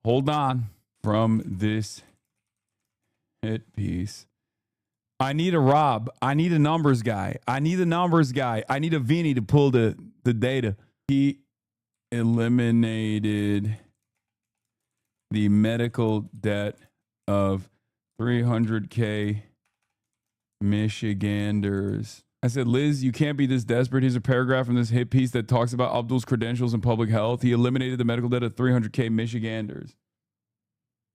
Hold on. From this hit piece. I need a Rob. I need a numbers guy. I need a Vinny to pull the data. He eliminated the medical debt of 300K Michiganders. I said, Liz, you can't be this desperate. Here's a paragraph from this hit piece that talks about Abdul's credentials in public health. He eliminated the medical debt of 300K Michiganders.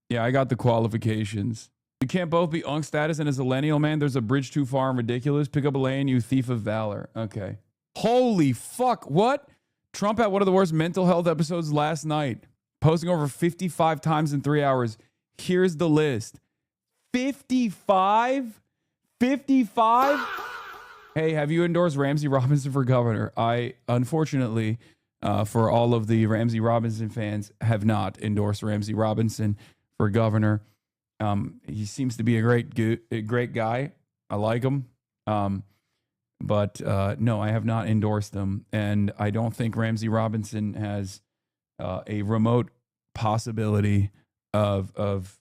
Yeah, I got the qualifications. You can't both be unk status and a zillennial, man. There's a bridge too far and ridiculous. Pick up a lane, you thief of valor. Okay. Holy fuck. What? Trump had one of the worst mental health episodes last night. Posting over 55 times in 3 hours. Here's the list. 55? 55? Hey, have you endorsed Ramsey Robinson for governor? I, unfortunately, for all of the Ramsey Robinson fans, have not endorsed Ramsey Robinson for governor. He seems to be a great guy. I like him. But no, I have not endorsed him. And I don't think Ramsey Robinson has a remote possibility of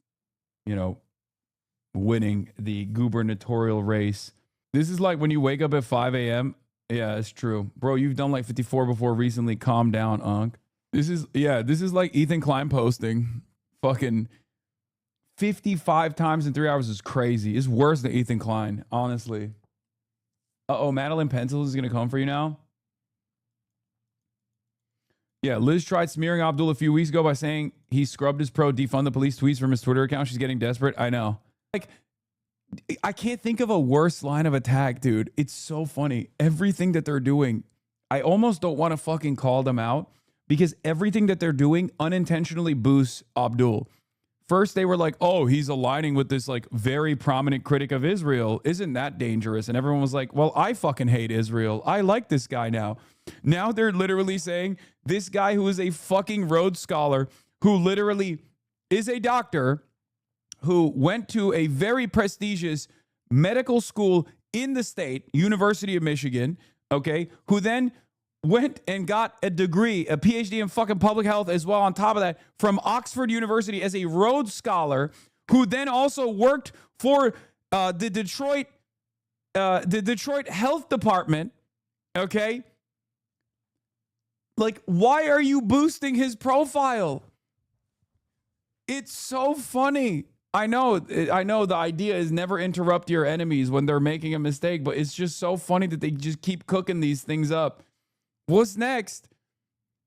winning the gubernatorial race. This is like when you wake up at 5 a.m. Yeah, it's true. Bro, you've done like 54 before recently. Calm down, Unk. This is like Ethan Klein posting. Fucking 55 times in 3 hours is crazy. It's worse than Ethan Klein, honestly. Uh-oh, Madeline Pencils is going to come for you now. Yeah, Liz tried smearing Abdul a few weeks ago by saying he scrubbed his defund the police tweets from his Twitter account. She's getting desperate. I know. Like, I can't think of a worse line of attack, dude. It's so funny. Everything that they're doing, I almost don't want to fucking call them out because everything that they're doing unintentionally boosts Abdul. First, they were like, oh, he's aligning with this like very prominent critic of Israel. Isn't that dangerous? And everyone was like, well, I fucking hate Israel. I like this guy now. Now they're literally saying this guy who is a fucking Rhodes Scholar, who literally is a doctor, who went to a very prestigious medical school in the state, University of Michigan, okay, who then went and got a degree, a PhD in fucking public health as well on top of that from Oxford University as a Rhodes Scholar, who then also worked for the Detroit the Detroit Health Department, okay? Like, why are you boosting his profile? It's so funny. I know the idea is never interrupt your enemies when they're making a mistake, but it's just so funny that they just keep cooking these things up. What's next?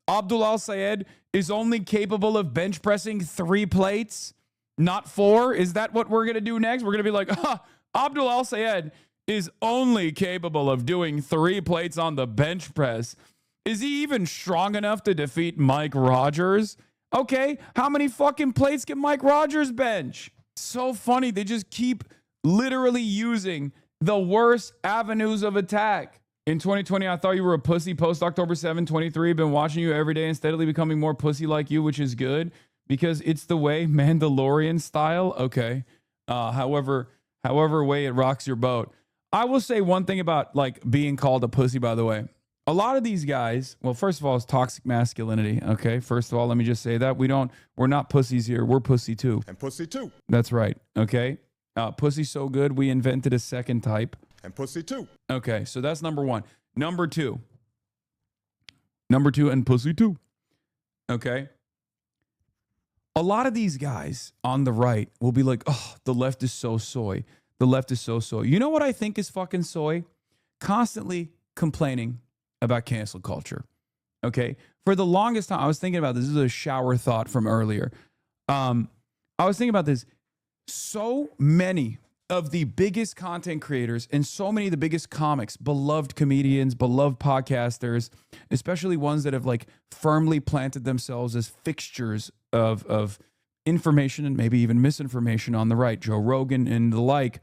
Abdul Al-Sayed is only capable of bench pressing 3 plates, not 4. Is that what we're going to do next? We're going to be like, Abdul Al-Sayed is only capable of doing 3 plates on the bench press. Is he even strong enough to defeat Mike Rogers? Okay, how many fucking plates can Mike Rogers bench? So funny. They just keep literally using the worst avenues of attack. In 2020, I thought you were a pussy. Post October 7, 23, been watching you every day and steadily becoming more pussy like you, which is good because it's the way, Mandalorian style. Okay. However way it rocks your boat. I will say one thing about like being called a pussy, by the way. A lot of these guys, well, first of all, it's toxic masculinity. Okay. First of all, let me just say that we're not pussies here. We're pussy too. And pussy too. That's right. Okay. Pussy's so good, we invented a second type. And pussy too. Okay. So that's number 1. Number two, and pussy too. Okay. A lot of these guys on the right will be like, oh, the left is so soy. The left is so soy. You know what I think is fucking soy? Constantly complaining about cancel culture. Okay. For the longest time, I was thinking about this. This is a shower thought from earlier. I was thinking about this. So many of the biggest content creators and so many of the biggest comics, beloved comedians, beloved podcasters, especially ones that have like firmly planted themselves as fixtures of information and maybe even misinformation on the right, Joe Rogan and the like,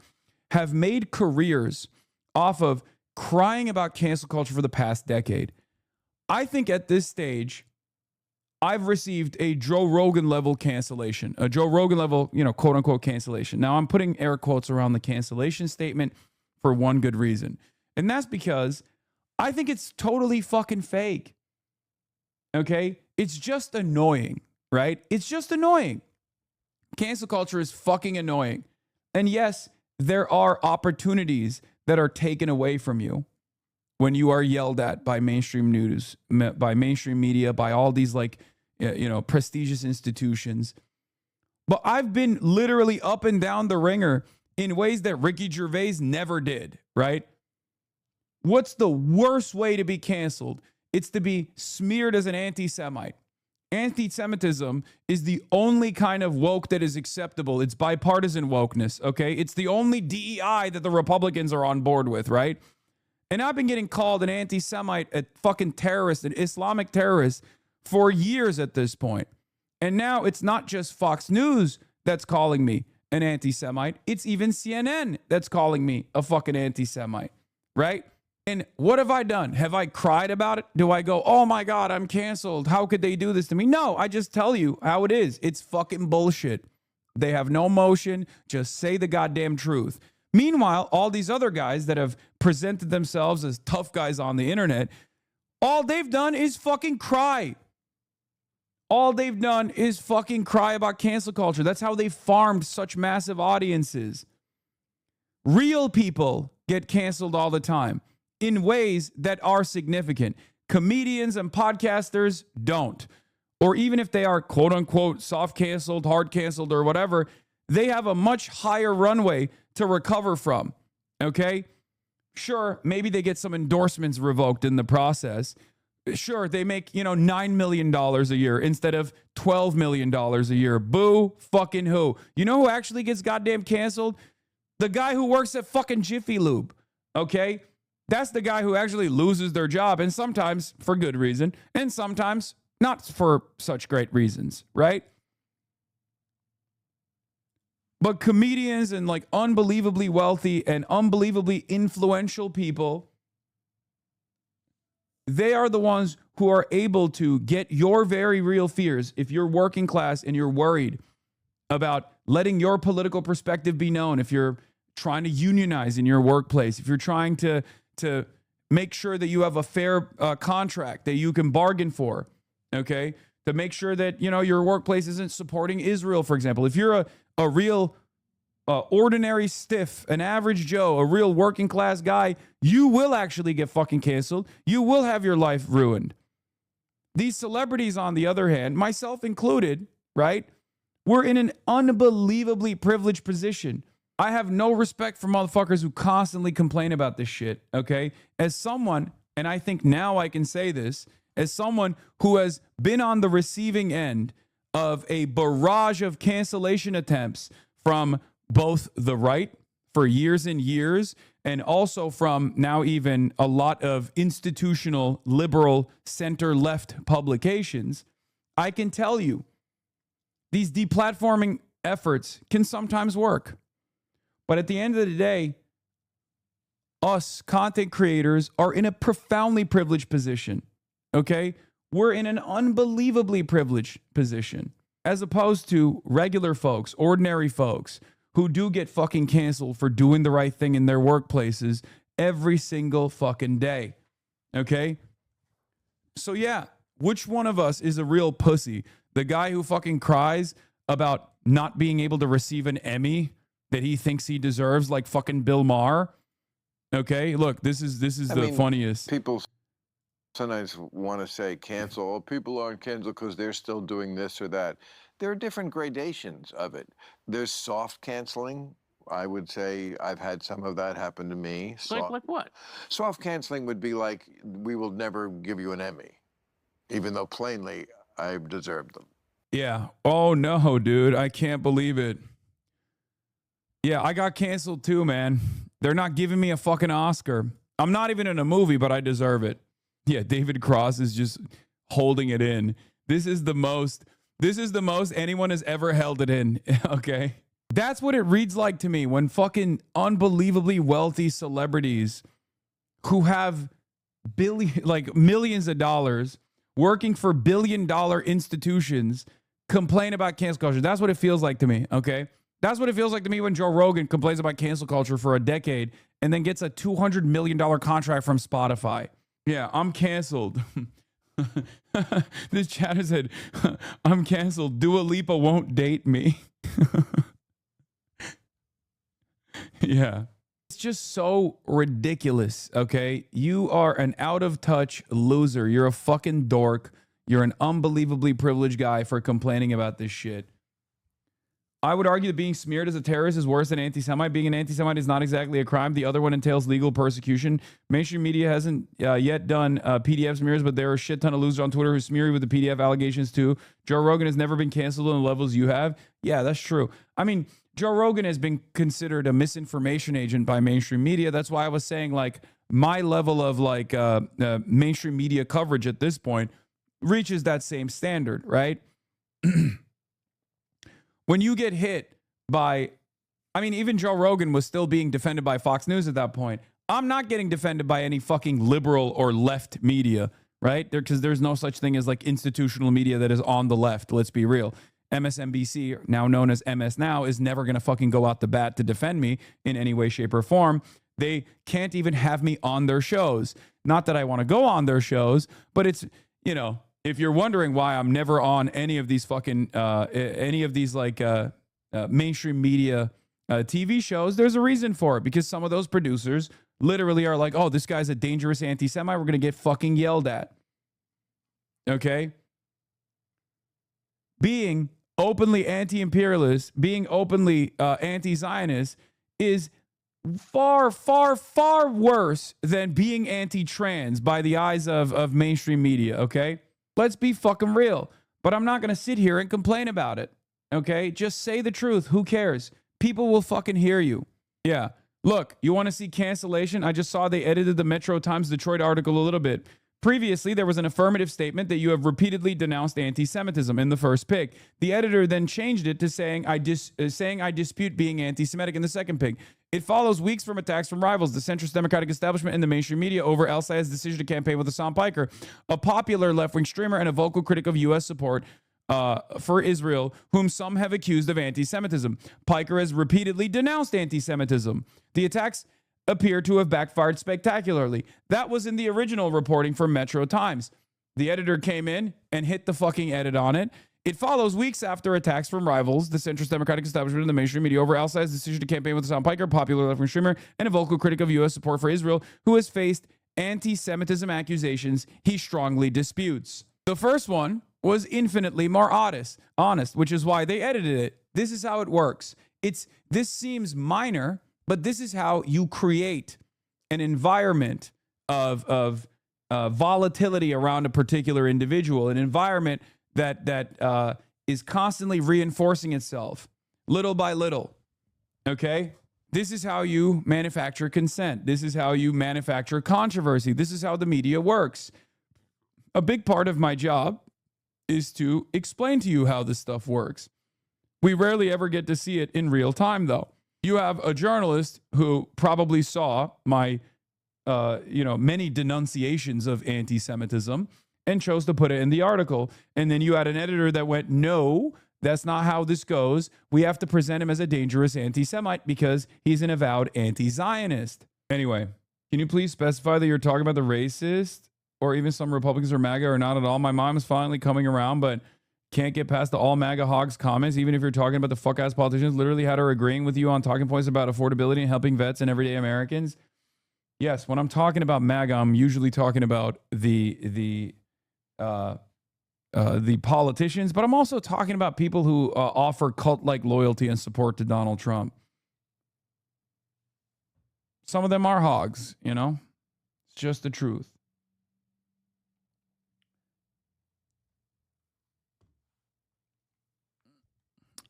have made careers off of crying about cancel culture for the past decade. I think at this stage, I've received a Joe Rogan level cancellation, a Joe Rogan level, quote unquote cancellation. Now I'm putting air quotes around the cancellation statement for one good reason. And that's because I think it's totally fucking fake. Okay. It's just annoying, right? It's just annoying. Cancel culture is fucking annoying. And yes, there are opportunities that are taken away from you when you are yelled at by mainstream news, by mainstream media, by all these prestigious institutions. But I've been literally up and down the ringer in ways that Ricky Gervais never did, right? What's the worst way to be canceled? It's to be smeared as an anti-Semite. Anti-Semitism is the only kind of woke that is acceptable. It's bipartisan wokeness, okay? It's the only DEI that the Republicans are on board with, right? And I've been getting called an anti-Semite, a fucking terrorist, an Islamic terrorist for years at this point. And now it's not just Fox News that's calling me an anti-Semite. It's even CNN that's calling me a fucking anti-Semite, right? And what have I done? Have I cried about it? Do I go, oh my God, I'm canceled. How could they do this to me? No, I just tell you how it is. It's fucking bullshit. They have no emotion. Just say the goddamn truth. Meanwhile, all these other guys that have presented themselves as tough guys on the internet, all they've done is fucking cry. All they've done is fucking cry about cancel culture. That's how they farmed such massive audiences. Real people get canceled all the time in ways that are significant. Comedians and podcasters don't. Or even if they are quote unquote soft canceled, hard canceled, or whatever, they have a much higher runway to recover from. Okay? Sure, maybe they get some endorsements revoked in the process. Sure, they make, $9 million a year instead of $12 million a year. Boo fucking who? You know who actually gets goddamn canceled? The guy who works at fucking Jiffy Lube. Okay? That's the guy who actually loses their job, and sometimes for good reason, and sometimes not for such great reasons, right? But comedians and like unbelievably wealthy and unbelievably influential people, they are the ones who are able to get your very real fears. If you're working class and you're worried about letting your political perspective be known, if you're trying to unionize in your workplace, if you're trying to make sure that you have a fair contract that you can bargain for, okay? To make sure that, your workplace isn't supporting Israel, for example. If you're a real ordinary stiff, an average Joe, a real working class guy, you will actually get fucking canceled. You will have your life ruined. These celebrities, on the other hand, myself included, right? We're in an unbelievably privileged position. I have no respect for motherfuckers who constantly complain about this shit, okay? As someone, and I think now I can say this, as someone who has been on the receiving end of a barrage of cancellation attempts from both the right for years and years, and also from now even a lot of institutional liberal center-left publications, I can tell you these deplatforming efforts can sometimes work. But at the end of the day, us content creators are in a profoundly privileged position, okay? We're in an unbelievably privileged position as opposed to regular folks, ordinary folks who do get fucking canceled for doing the right thing in their workplaces every single fucking day, okay? So yeah, which one of us is a real pussy? The guy who fucking cries about not being able to receive an Emmy that he thinks he deserves, like fucking Bill Maher? Okay, look, this is the funniest. People sometimes want to say cancel. Oh, people aren't canceled because they're still doing this or that. There are different gradations of it. There's soft canceling. I would say I've had some of that happen to me. Like what? Soft canceling would be like, we will never give you an Emmy, even though plainly I deserved them. Yeah. Oh no, dude, I can't believe it. Yeah, I got canceled too, man. They're not giving me a fucking Oscar. I'm not even in a movie, but I deserve it. Yeah, David Cross is just holding it in. This is the most anyone has ever held it in, okay? That's what it reads like to me when fucking unbelievably wealthy celebrities who have millions of dollars working for billion-dollar institutions complain about cancel culture. That's what it feels like to me, okay? That's what it feels like to me when Joe Rogan complains about cancel culture for a decade and then gets a $200 million contract from Spotify. Yeah, I'm canceled. This chatter said, I'm canceled. Dua Lipa won't date me. Yeah. It's just so ridiculous, okay? You are an out-of-touch loser. You're a fucking dork. You're an unbelievably privileged guy for complaining about this shit. I would argue that being smeared as a terrorist is worse than anti-Semite. Being an anti-Semite is not exactly a crime. The other one entails legal persecution. Mainstream media hasn't yet done PDF smears, but there are a shit ton of losers on Twitter who smear you with the PDF allegations too. Joe Rogan has never been canceled on the levels you have. Yeah, that's true. I mean, Joe Rogan has been considered a misinformation agent by mainstream media. That's why I was saying, like, my level of mainstream media coverage at this point reaches that same standard, right? When you get hit by, I mean, even Joe Rogan was still being defended by Fox News at that point. I'm not getting defended by any fucking liberal or left media, right? Because there's no such thing as like institutional media that is on the left. Let's be real. MSNBC, now known as MS Now, is never going to fucking go out the bat to defend me in any way, shape, or form. They can't even have me on their shows. Not that I want to go on their shows, but it's, you know, if you're wondering why I'm never on any of these fucking, mainstream media TV shows, there's a reason for it. Because some of those producers literally are like, oh, this guy's a dangerous anti-Semite. We're going to get fucking yelled at. Okay? Being openly anti-imperialist, being openly anti-Zionist is far, far, far worse than being anti-trans by the eyes of mainstream media, okay? Let's be fucking real. But I'm not going to sit here and complain about it, okay? Just say the truth. Who cares? People will fucking hear you. Yeah. Look, you want to see cancellation? I just saw they edited the Metro Times Detroit article a little bit. Previously, there was an affirmative statement that you have repeatedly denounced anti-Semitism in the first pick. The editor then changed it to saying I dispute being anti-Semitic in the second pick. It follows weeks from attacks from rivals, the centrist Democratic establishment and the mainstream media over El Sayed's decision to campaign with Hassan Piker, a popular left-wing streamer and a vocal critic of U.S. support for Israel, whom some have accused of anti-Semitism. Piker has repeatedly denounced anti-Semitism. The attacks appear to have backfired spectacularly. That was in the original reporting from Metro Times. The editor came in and hit the fucking edit on it. It follows weeks after attacks from rivals, the centrist Democratic establishment and the mainstream media over Al-Assad's decision to campaign with Hassan Piker, a popular left-wing streamer and a vocal critic of U.S. support for Israel, who has faced anti-Semitism accusations he strongly disputes. The first one was infinitely more honest, which is why they edited it. This is how it works. This seems minor, but this is how you create an environment of volatility around a particular individual, an environment that is constantly reinforcing itself little by little. Okay? This is how you manufacture consent. This is how you manufacture controversy. This is how the media works. A big part of my job is to explain to you how this stuff works. We rarely ever get to see it in real time, though. You have a journalist who probably saw my, many denunciations of anti-Semitism and chose to put it in the article. And then you had an editor that went, no, that's not how this goes. We have to present him as a dangerous anti-Semite because he's an avowed anti-Zionist. Anyway, can you please specify that you're talking about the racist or even some Republicans or MAGA or not at all? My mom is finally coming around, but can't get past the all MAGA hogs comments, even if you're talking about the fuck-ass politicians. Literally had her agreeing with you on talking points about affordability and helping vets and everyday Americans. Yes, when I'm talking about MAGA, I'm usually talking about the politicians, but I'm also talking about people who offer cult-like loyalty and support to Donald Trump. Some of them are hogs, It's just the truth.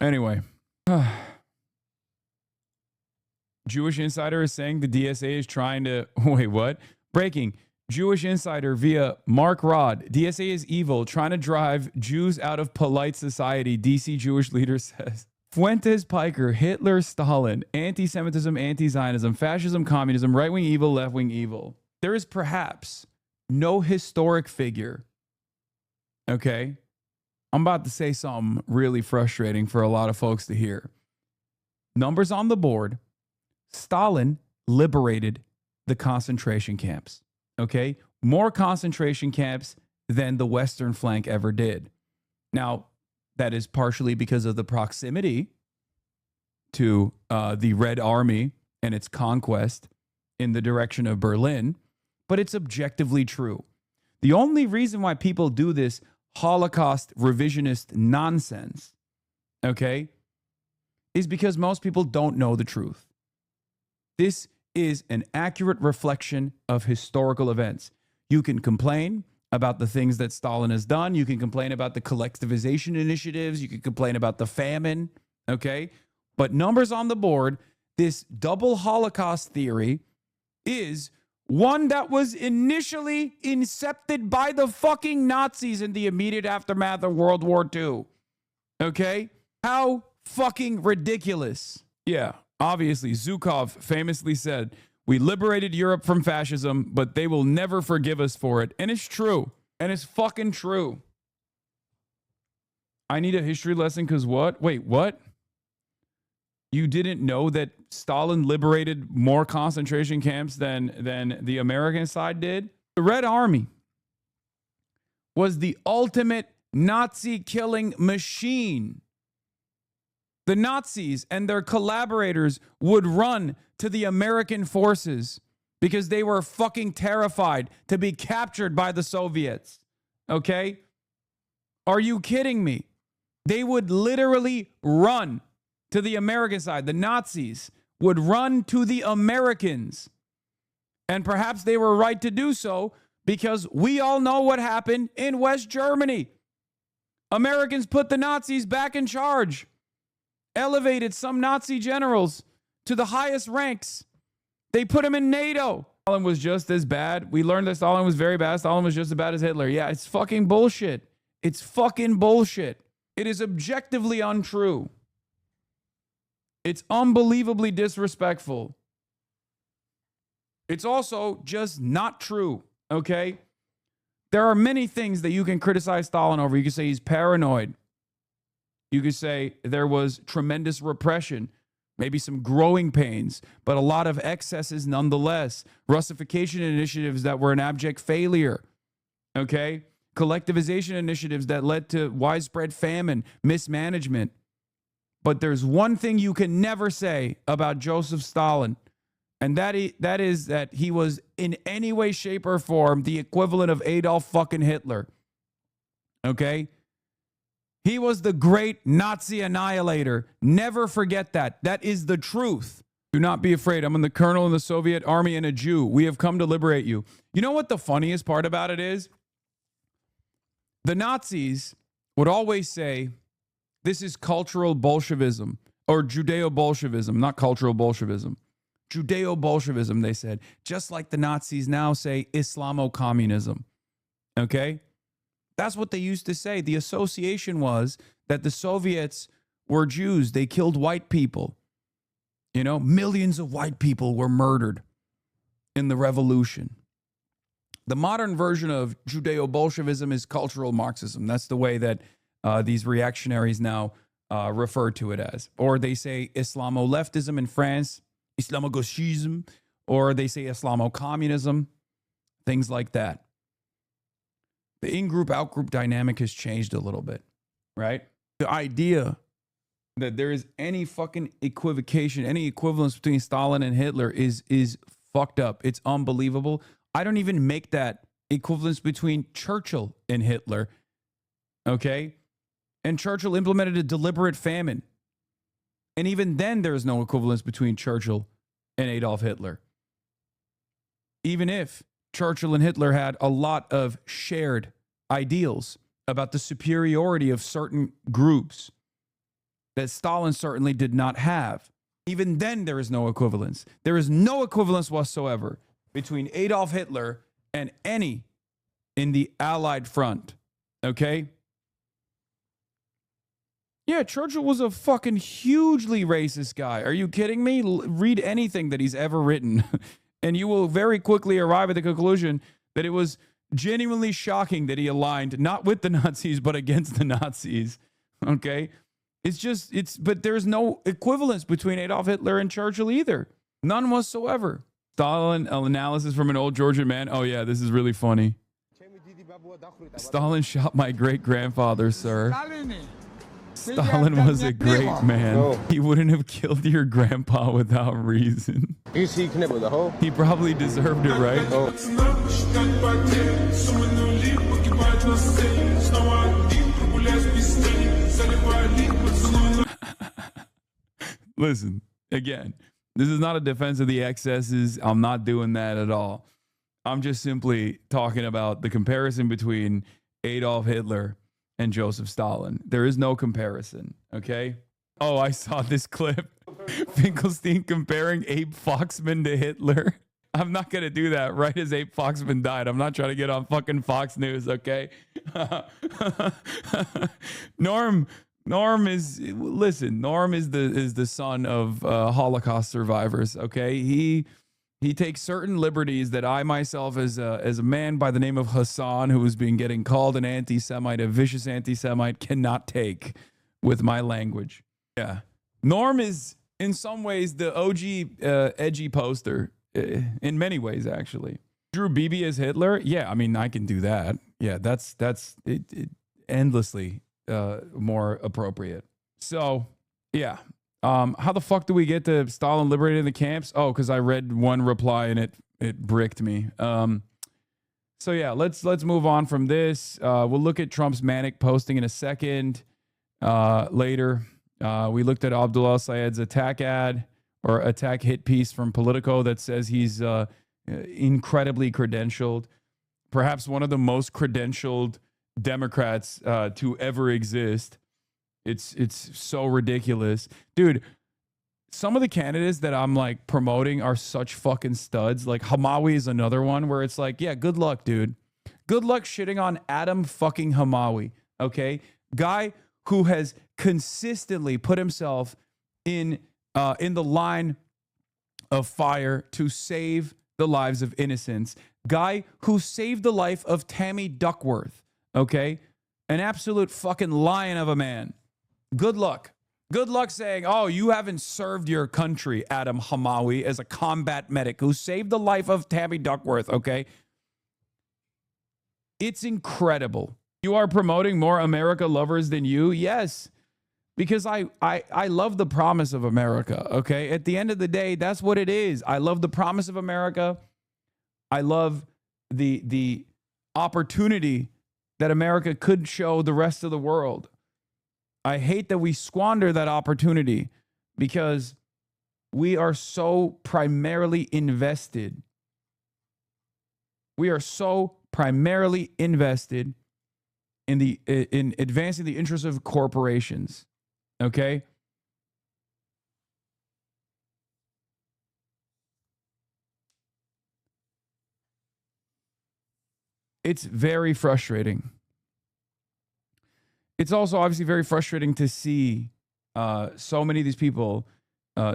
Anyway, Jewish Insider is saying the DSA is trying to... Wait, what? Breaking. Jewish Insider via Mark Rod. DSA is evil, trying to drive Jews out of polite society, DC Jewish leader says. Fuentes Piker, Hitler, Stalin, anti-Semitism, anti-Zionism, fascism, communism, right-wing evil, left-wing evil. There is perhaps no historic figure. Okay? I'm about to say something really frustrating for a lot of folks to hear. Numbers on the board. Stalin liberated the concentration camps. Okay? More concentration camps than the Western flank ever did. Now, that is partially because of the proximity to the Red Army and its conquest in the direction of Berlin, but it's objectively true. The only reason why people do this Holocaust revisionist nonsense, okay, is because most people don't know the truth. This is an accurate reflection of historical events. You can complain about the things that Stalin has done. You can complain about the collectivization initiatives. You can complain about the famine, okay? But numbers on the board, this double Holocaust theory is one that was initially incepted by the fucking Nazis in the immediate aftermath of World War II. Okay? How fucking ridiculous. Yeah, obviously, Zhukov famously said, "We liberated Europe from fascism, but they will never forgive us for it." And it's true. And it's fucking true. I need a history lesson because what? Wait, what? You didn't know that Stalin liberated more concentration camps than the American side did? The Red Army was the ultimate Nazi killing machine. The Nazis and their collaborators would run to the American forces because they were fucking terrified to be captured by the Soviets. Okay? Are you kidding me? They would literally run to the American side. The Nazis would run to the Americans. And perhaps they were right to do so because we all know what happened in West Germany. Americans put the Nazis back in charge, elevated some Nazi generals to the highest ranks. They put him in NATO. Stalin was just as bad. We learned that Stalin was very bad. Stalin was just as bad as Hitler. Yeah, it's fucking bullshit. It's fucking bullshit. It is objectively untrue. It's unbelievably disrespectful. It's also just not true, okay? There are many things that you can criticize Stalin over. You can say he's paranoid. You could say there was tremendous repression, maybe some growing pains, but a lot of excesses nonetheless. Russification initiatives that were an abject failure, okay? collectivization initiatives that led to widespread famine, mismanagement. But there's one thing you can never say about Joseph Stalin, and that is that he was in any way, shape, or form the equivalent of Adolf fucking Hitler. Okay? He was the great Nazi annihilator. Never forget that. That is the truth. Do not be afraid. I'm the colonel in the Soviet army and a Jew. We have come to liberate you. You know what the funniest part about it is? The Nazis would always say, this is cultural Bolshevism or Judeo-Bolshevism, not cultural Bolshevism. Judeo-Bolshevism, they said, just like the Nazis now say Islamo-communism. Okay? That's what they used to say. The association was that the Soviets were Jews. They killed white people. You know, millions of white people were murdered in the revolution. The modern version of Judeo-Bolshevism is cultural Marxism. That's the way that these reactionaries now refer to it as. Or they say Islamo-leftism in France, Islamo-gauchism, or they say Islamo-communism, things like that. The in-group, out-group dynamic has changed a little bit, right? The idea that there is any fucking equivocation, any equivalence between Stalin and Hitler is fucked up. It's unbelievable. I don't even make that equivalence between Churchill and Hitler, okay? And Churchill implemented a deliberate famine. And even then, there is no equivalence between Churchill and Adolf Hitler. Even if Churchill and Hitler had a lot of shared ideals about the superiority of certain groups that Stalin certainly did not have. Even then, there is no equivalence. There is no equivalence whatsoever between Adolf Hitler and any in the Allied front. Okay? Yeah, Churchill was a fucking hugely racist guy. Are you kidding me? Read anything that he's ever written, and you will very quickly arrive at the conclusion that it was genuinely shocking that he aligned not with the Nazis, but against the Nazis. Okay? But there's no equivalence between Adolf Hitler and Churchill either. None whatsoever. Stalin, an analysis from an old Georgian man. Oh, yeah, this is really funny. Stalin shot my great-grandfather, sir. Stalin was a great man. He wouldn't have killed your grandpa without reason. He probably deserved it, right? Listen, again, this is not a defense of the excesses. I'm not doing that at all. I'm just simply talking about the comparison between Adolf Hitler and Joseph Stalin. There is no comparison, okay? Oh, I saw this clip. Finkelstein comparing Abe Foxman to Hitler. I'm not going to do that right as Abe Foxman died. I'm not trying to get on fucking Fox News, okay? Norm is the son of Holocaust survivors, okay? He takes certain liberties that I myself, as a man by the name of Hassan, who has been getting called an anti-Semite, a vicious anti-Semite, cannot take with my language. Yeah. Norm is, in some ways, the OG edgy poster. In many ways, actually. Drew Beebe as Hitler? Yeah, I mean, I can do that. Yeah, that's endlessly more appropriate. So, yeah. How the fuck do we get to Stalin liberating the camps? Oh, because I read one reply and it bricked me. So yeah, let's move on from this. We'll look at Trump's manic posting in a second. Later, we looked at Abdullah Sayed's attack ad or attack hit piece from Politico that says he's incredibly credentialed, perhaps one of the most credentialed Democrats to ever exist. It's so ridiculous. Dude, some of the candidates that I'm like promoting are such fucking studs. Like Hamawi is another one where it's like, yeah, good luck, dude. Good luck shitting on Adam fucking Hamawi, okay? Guy who has consistently put himself in the line of fire to save the lives of innocents. Guy who saved the life of Tammy Duckworth, okay? An absolute fucking lion of a man. Good luck. Good luck saying, oh, you haven't served your country, Adam Hamawi, as a combat medic who saved the life of Tammy Duckworth, okay? It's incredible. You are promoting more America lovers than you? Yes. Because I love the promise of America, okay? At the end of the day, that's what it is. I love the promise of America. I love the opportunity that America could show the rest of the world. I hate that we squander that opportunity because we are so primarily invested. We are so primarily invested in advancing the interests of corporations. Okay? It's very frustrating. It's also obviously very frustrating to see so many of these people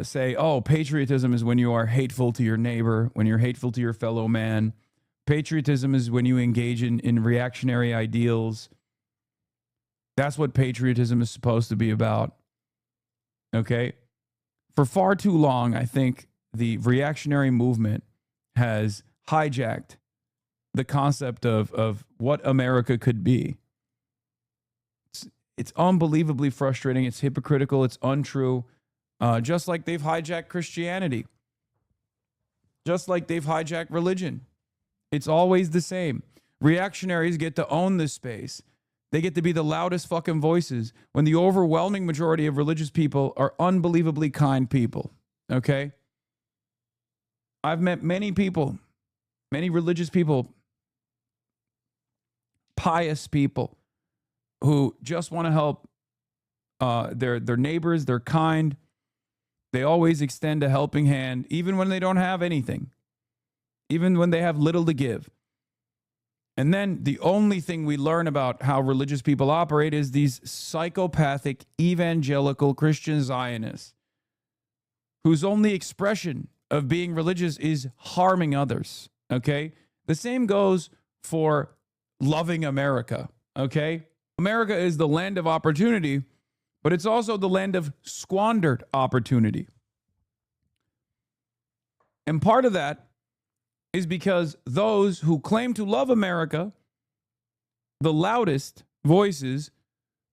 say, oh, patriotism is when you are hateful to your neighbor, when you're hateful to your fellow man. Patriotism is when you engage in reactionary ideals. That's what patriotism is supposed to be about. Okay? For far too long, I think the reactionary movement has hijacked the concept of what America could be. It's unbelievably frustrating. It's hypocritical. It's untrue. Just like they've hijacked Christianity. Just like they've hijacked religion. It's always the same. Reactionaries get to own this space. They get to be the loudest fucking voices when the overwhelming majority of religious people are unbelievably kind people. Okay? I've met many people, many religious people, pious people who just want to help their neighbors. They're kind. They always extend a helping hand, even when they don't have anything, even when they have little to give. And then the only thing we learn about how religious people operate is these psychopathic evangelical Christian Zionists whose only expression of being religious is harming others. Okay? The same goes for loving America. Okay? America is the land of opportunity, but it's also the land of squandered opportunity. And part of that is because those who claim to love America, the loudest voices,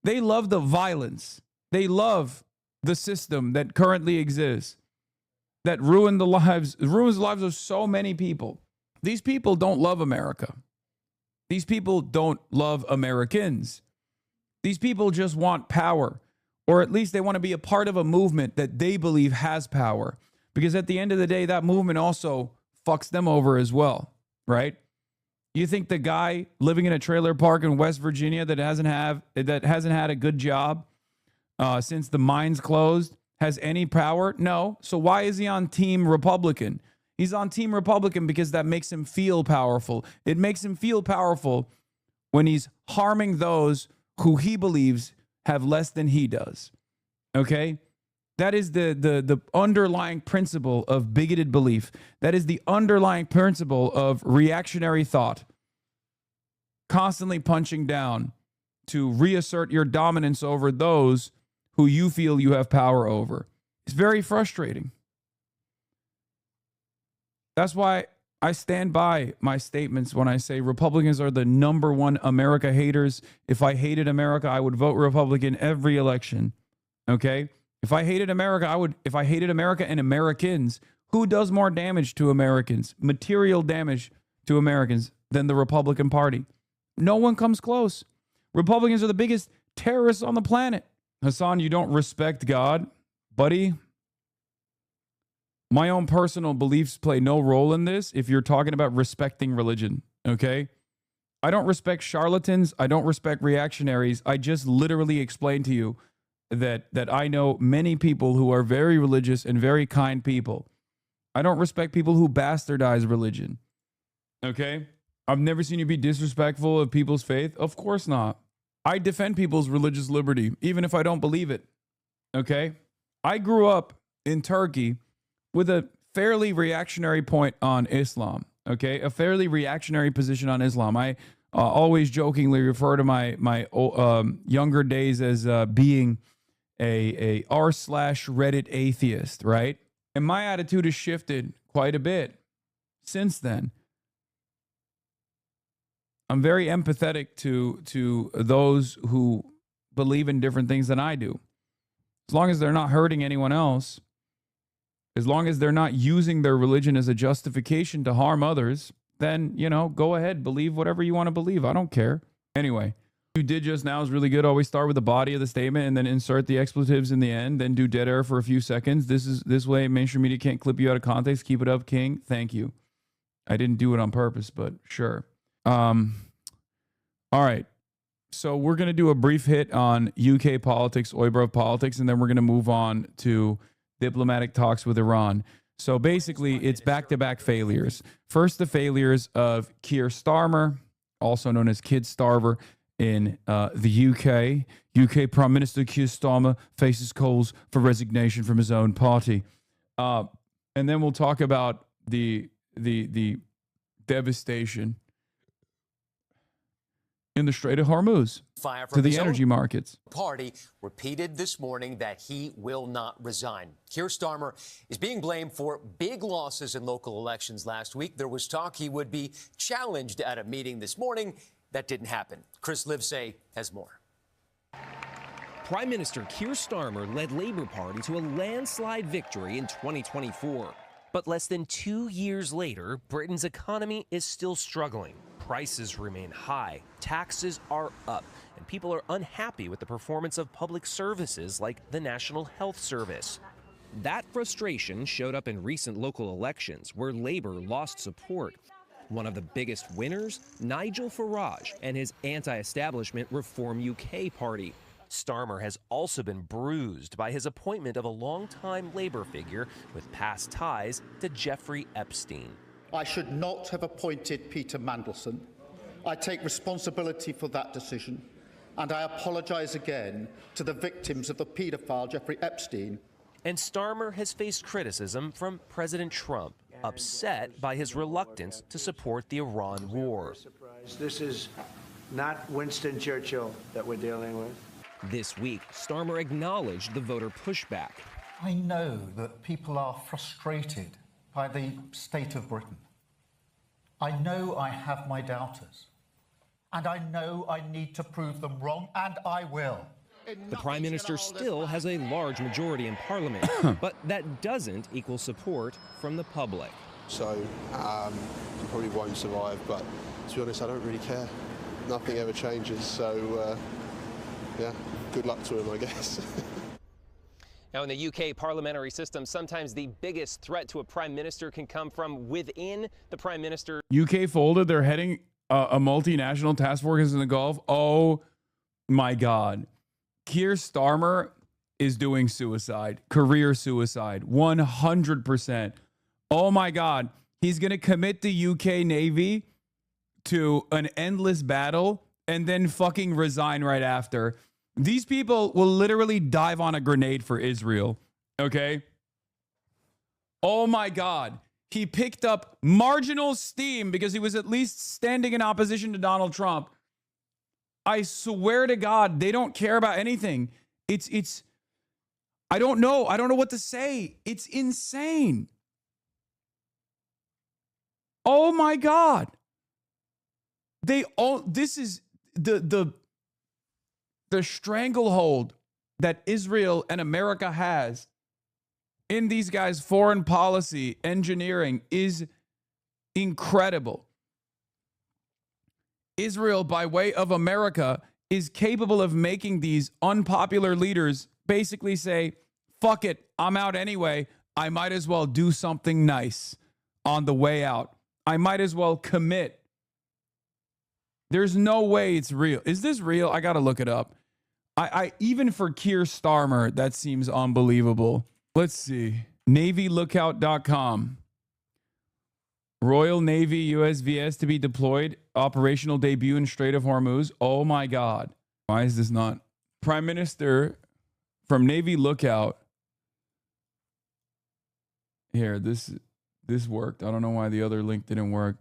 they love the violence. They love the system that currently exists, that ruins the lives of so many people. These people don't love America. These people don't love Americans. These people just want power, or at least they want to be a part of a movement that they believe has power. Because at the end of the day, that movement also fucks them over as well, right? You think the guy living in a trailer park in West Virginia that hasn't had a good job since the mines closed has any power? No. So why is he on Team Republican? He's on Team Republican because that makes him feel powerful. It makes him feel powerful when he's harming those who he believes have less than he does. Okay? That is the underlying principle of bigoted belief. That is the underlying principle of reactionary thought. Constantly punching down to reassert your dominance over those who you feel you have power over. It's very frustrating. That's why I stand by my statements when I say Republicans are the number one America haters. If I hated America, I would vote Republican every election. Okay? If I hated America, if I hated America and Americans, who does more damage to Americans, material damage to Americans, than the Republican Party? No one comes close. Republicans are the biggest terrorists on the planet. Hassan, you don't respect God, buddy. My own personal beliefs play no role in this if you're talking about respecting religion, okay? I don't respect charlatans. I don't respect reactionaries. I just literally explained to you that I know many people who are very religious and very kind people. I don't respect people who bastardize religion, okay? I've never seen you be disrespectful of people's faith. Of course not. I defend people's religious liberty, even if I don't believe it, okay? I grew up in Turkey with a fairly reactionary point on Islam, okay? A fairly reactionary position on Islam. I always jokingly refer to my younger days as being a r/Reddit atheist, right? And my attitude has shifted quite a bit since then. I'm very empathetic to those who believe in different things than I do. As long as they're not hurting anyone else, as long as they're not using their religion as a justification to harm others, then, you know, go ahead, believe whatever you want to believe. I don't care. Anyway, you did just now is really good. Always start with the body of the statement and then insert the expletives in the end, then do dead air for a few seconds. This way mainstream media can't clip you out of context. Keep it up, King. Thank you. I didn't do it on purpose, but sure. All right. So we're going to do a brief hit on UK politics, Oibrov politics, and then we're going to move on to diplomatic talks with Iran. So basically, it's back-to-back failures. First, the failures of Keir Starmer, also known as Kid Starver, in the UK. UK Prime Minister Keir Starmer faces calls for resignation from his own party. And then we'll talk about the devastation in the Strait of Hormuz to the energy markets. Party repeated this morning that he will not resign. Keir Starmer is being blamed for big losses in local elections last week. There was talk he would be challenged at a meeting this morning. That didn't happen. Chris Livesay has more. Prime Minister Keir Starmer led Labour Party to a landslide victory in 2024. But less than 2 years later, Britain's economy is still struggling. Prices remain high, taxes are up, and people are unhappy with the performance of public services like the National Health Service. That frustration showed up in recent local elections where Labour lost support. One of the biggest winners, Nigel Farage and his anti-establishment Reform UK party. Starmer has also been bruised by his appointment of a longtime Labour figure with past ties to Jeffrey Epstein. I should not have appointed Peter Mandelson. I take responsibility for that decision, and I apologise again to the victims of the paedophile Jeffrey Epstein. And Starmer has faced criticism from President Trump, upset by his reluctance to support the Iran war. This is not Winston Churchill that we're dealing with. This week, Starmer acknowledged the voter pushback. I know that people are frustrated by the state of Britain. I know I have my doubters, and I know I need to prove them wrong, and I will. The Prime Minister still has a large majority in Parliament, but that doesn't equal support from the public. So he probably won't survive, but to be honest, I don't really care. Nothing ever changes, so yeah, good luck to him, I guess. Now, in the UK parliamentary system, sometimes the biggest threat to a prime minister can come from within the prime minister. UK folded. They're heading a multinational task force in the Gulf. Oh, my God. Keir Starmer is doing suicide, career suicide, 100%. Oh, my God. He's going to commit the UK Navy to an endless battle and then fucking resign right after. These people will literally dive on a grenade for Israel, okay? Oh my God. He picked up marginal steam because he was at least standing in opposition to Donald Trump. I swear to God, they don't care about anything. It's I don't know. I don't know what to say. It's insane. Oh my God. This is the stranglehold that Israel and America has in these guys' foreign policy engineering is incredible. Israel, by way of America, is capable of making these unpopular leaders basically say, fuck it, I'm out anyway. I might as well do something nice on the way out. I might as well commit. There's no way it's real. Is this real? I got to look it up. I even for Keir Starmer, that seems unbelievable. Let's see. NavyLookout.com. Royal Navy USVS to be deployed. Operational debut in Strait of Hormuz. Oh my God. Why is this not? Prime Minister from Navy Lookout. Here, this worked. I don't know why the other link didn't work.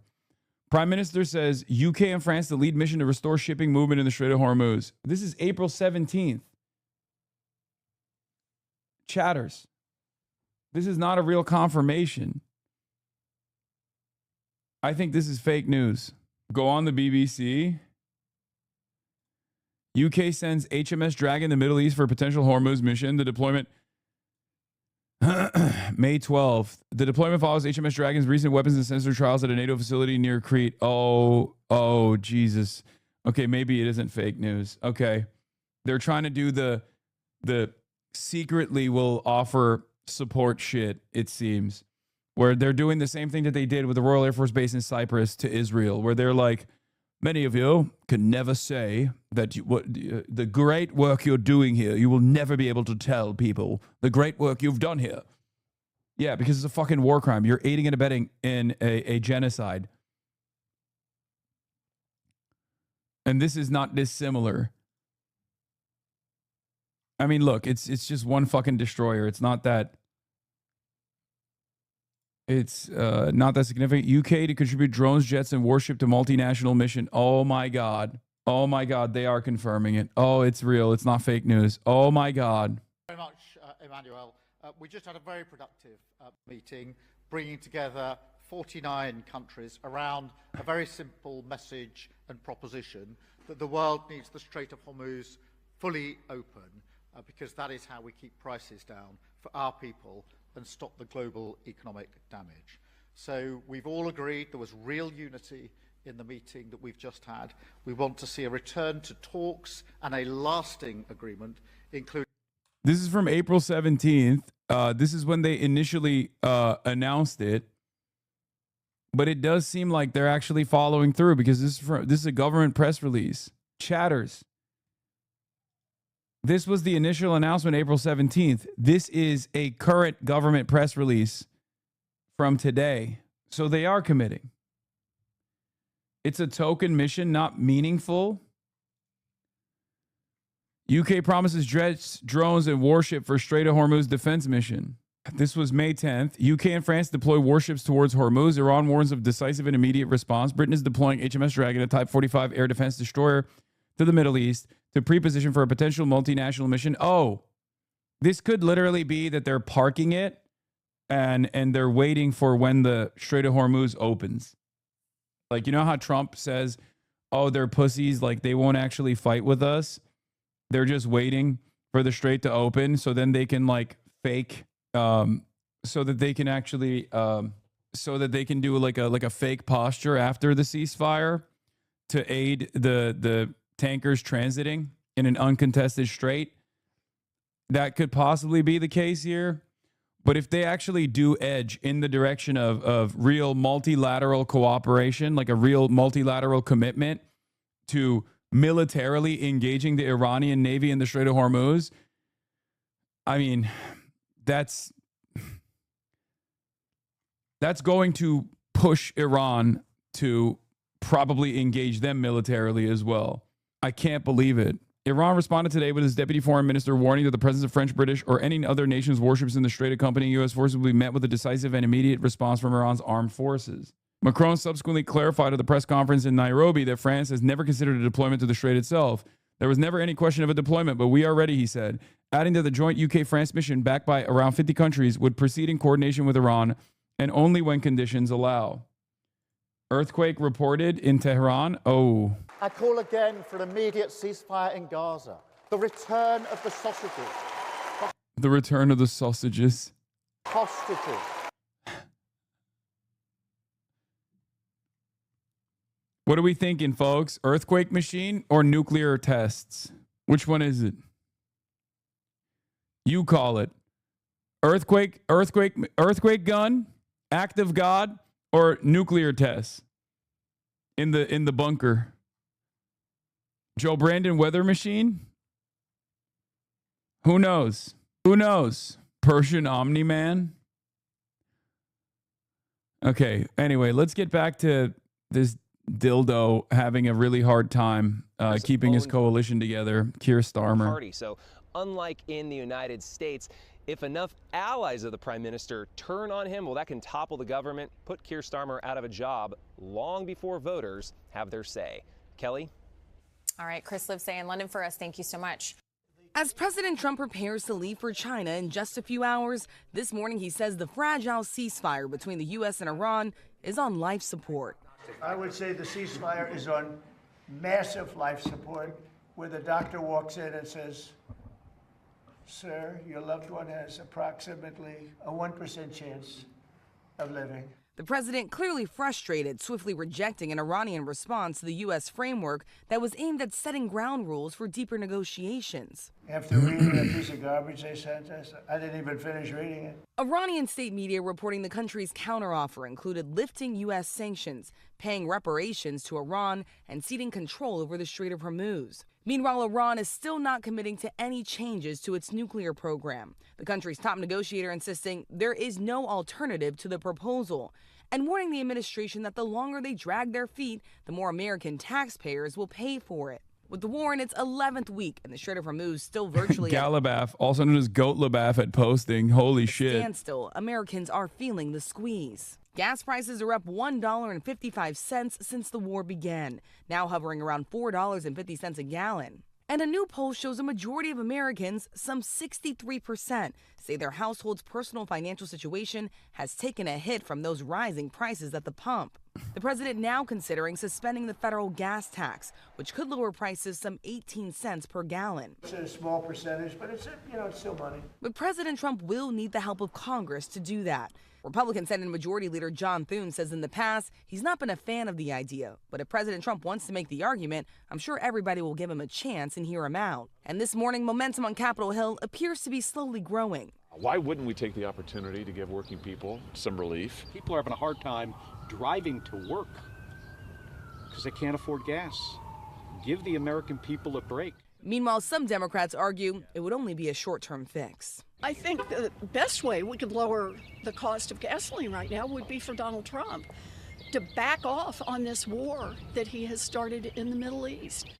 Prime Minister says UK and France to lead mission to restore shipping movement in the Strait of Hormuz. This is April 17th. Chatters. This is not a real confirmation. I think this is fake news. Go on the BBC. UK sends HMS Dragon to the Middle East for a potential Hormuz mission. The deployment May 12th. The deployment follows HMS Dragon's recent weapons and sensor trials at a NATO facility near Crete. Oh, Jesus. Okay, maybe it isn't fake news. Okay. They're trying to do the secretly will offer support shit, it seems, where they're doing the same thing that they did with the Royal Air Force Base in Cyprus to Israel, where they're like, many of you can never say that the great work you're doing here, you will never be able to tell people the great work you've done here. Yeah, because it's a fucking war crime. You're aiding and abetting in a genocide. And this is not dissimilar. I mean, look, it's just one fucking destroyer. It's not that... It's not that significant. UK to contribute drones, jets, and warship to multinational mission. Oh my God. Oh my God. They are confirming it. Oh, it's real. It's not fake news. Oh my God. Very much, Emmanuel. We just had a very productive meeting, bringing together 49 countries around a very simple message and proposition that the world needs the Strait of Hormuz fully open, because that is how we keep prices down for our people and stop the global economic damage. So we've all agreed there was real unity in the meeting that we've just had. We want to see a return to talks and a lasting agreement, including... This is from April 17th. This is when they initially announced it. But it does seem like they're actually following through, because this is a government press release. Chatters. This was the initial announcement, April 17th. This is a current government press release from today. So they are committing. It's a token mission, not meaningful. UK promises jets, drones, and warship for Strait of Hormuz defense mission. This was May 10th. UK and France deploy warships towards Hormuz. Iran warns of decisive and immediate response. Britain is deploying HMS Dragon, a Type 45 air defense destroyer, to the Middle East to pre-position for a potential multinational mission. Oh, this could literally be that they're parking it and they're waiting for when the Strait of Hormuz opens. Like, you know how Trump says, oh, they're pussies, like they won't actually fight with us. They're just waiting for the Strait to open so then they can like fake, so that they can actually, so that they can do like a fake posture after the ceasefire to aid the tankers transiting in an uncontested strait. That could possibly be the case here. But if they actually do edge in the direction of real multilateral cooperation, like a real multilateral commitment to militarily engaging the Iranian Navy in the Strait of Hormuz, I mean, that's going to push Iran to probably engage them militarily as well. I can't believe it. Iran responded today with his deputy foreign minister warning that the presence of French, British, or any other nation's warships in the Strait accompanying U.S. forces will be met with a decisive and immediate response from Iran's armed forces. Macron subsequently clarified at the press conference in Nairobi that France has never considered a deployment to the Strait itself. There was never any question of a deployment, but we are ready, he said, adding that the joint UK-France mission, backed by around 50 countries, would proceed in coordination with Iran and only when conditions allow. Earthquake reported in Tehran. Oh. I call again for an immediate ceasefire in Gaza. The return of the sausages. The return of the sausages. Hostages. What are we thinking, folks? Earthquake machine or nuclear tests? Which one is it? You call it. Earthquake gun, act of God, or nuclear tests in the bunker. Joe Brandon weather machine? Who knows? Who knows? Persian Omni-Man? Okay, anyway, let's get back to this dildo having a really hard time keeping his coalition together, Keir Starmer. Party. So unlike in the United States, if enough allies of the prime minister turn on him, well, that can topple the government, put Keir Starmer out of a job long before voters have their say. Kelly? All right, Chris Livesay in London for us. Thank you so much. As President Trump prepares to leave for China in just a few hours, this morning he says the fragile ceasefire between the U.S. and Iran is on life support. I would say the ceasefire is on massive life support, where the doctor walks in and says, "Sir, your loved one has approximately a 1% chance of living." The president clearly frustrated, swiftly rejecting an Iranian response to the U.S. framework that was aimed at setting ground rules for deeper negotiations. After reading a piece of garbage they sent us, I didn't even finish reading it. Iranian state media reporting the country's counteroffer included lifting U.S. sanctions, paying reparations to Iran, and ceding control over the Strait of Hormuz. Meanwhile, Iran is still not committing to any changes to its nuclear program. The country's top negotiator insisting there is no alternative to the proposal, and warning the administration that the longer they drag their feet, the more American taxpayers will pay for it. With the war in its 11th week and the Strait of Hormuz still virtually Galabaf, also known as Goat Labaf at posting. Holy shit. standstill, Americans are feeling the squeeze. Gas prices are up $1.55 since the war began, now hovering around $4.50 a gallon. And a new poll shows a majority of Americans, some 63%, say their household's personal financial situation has taken a hit from those rising prices at the pump. The president now considering suspending the federal gas tax, which could lower prices some 18 cents per gallon. It's a small percentage, but it's still money. But President Trump will need the help of Congress to do that. Republican Senate Majority Leader John Thune says in the past he's not been a fan of the idea. But if President Trump wants to make the argument, I'm sure everybody will give him a chance and hear him out. And this morning, momentum on Capitol Hill appears to be slowly growing. Why wouldn't we take the opportunity to give working people some relief? People are having a hard time driving to work because they can't afford gas. Give the American people a break. Meanwhile, some Democrats argue it would only be a short-term fix. I think the best way we could lower the cost of gasoline right now would be for Donald Trump to back off on this war that he has started in the Middle East.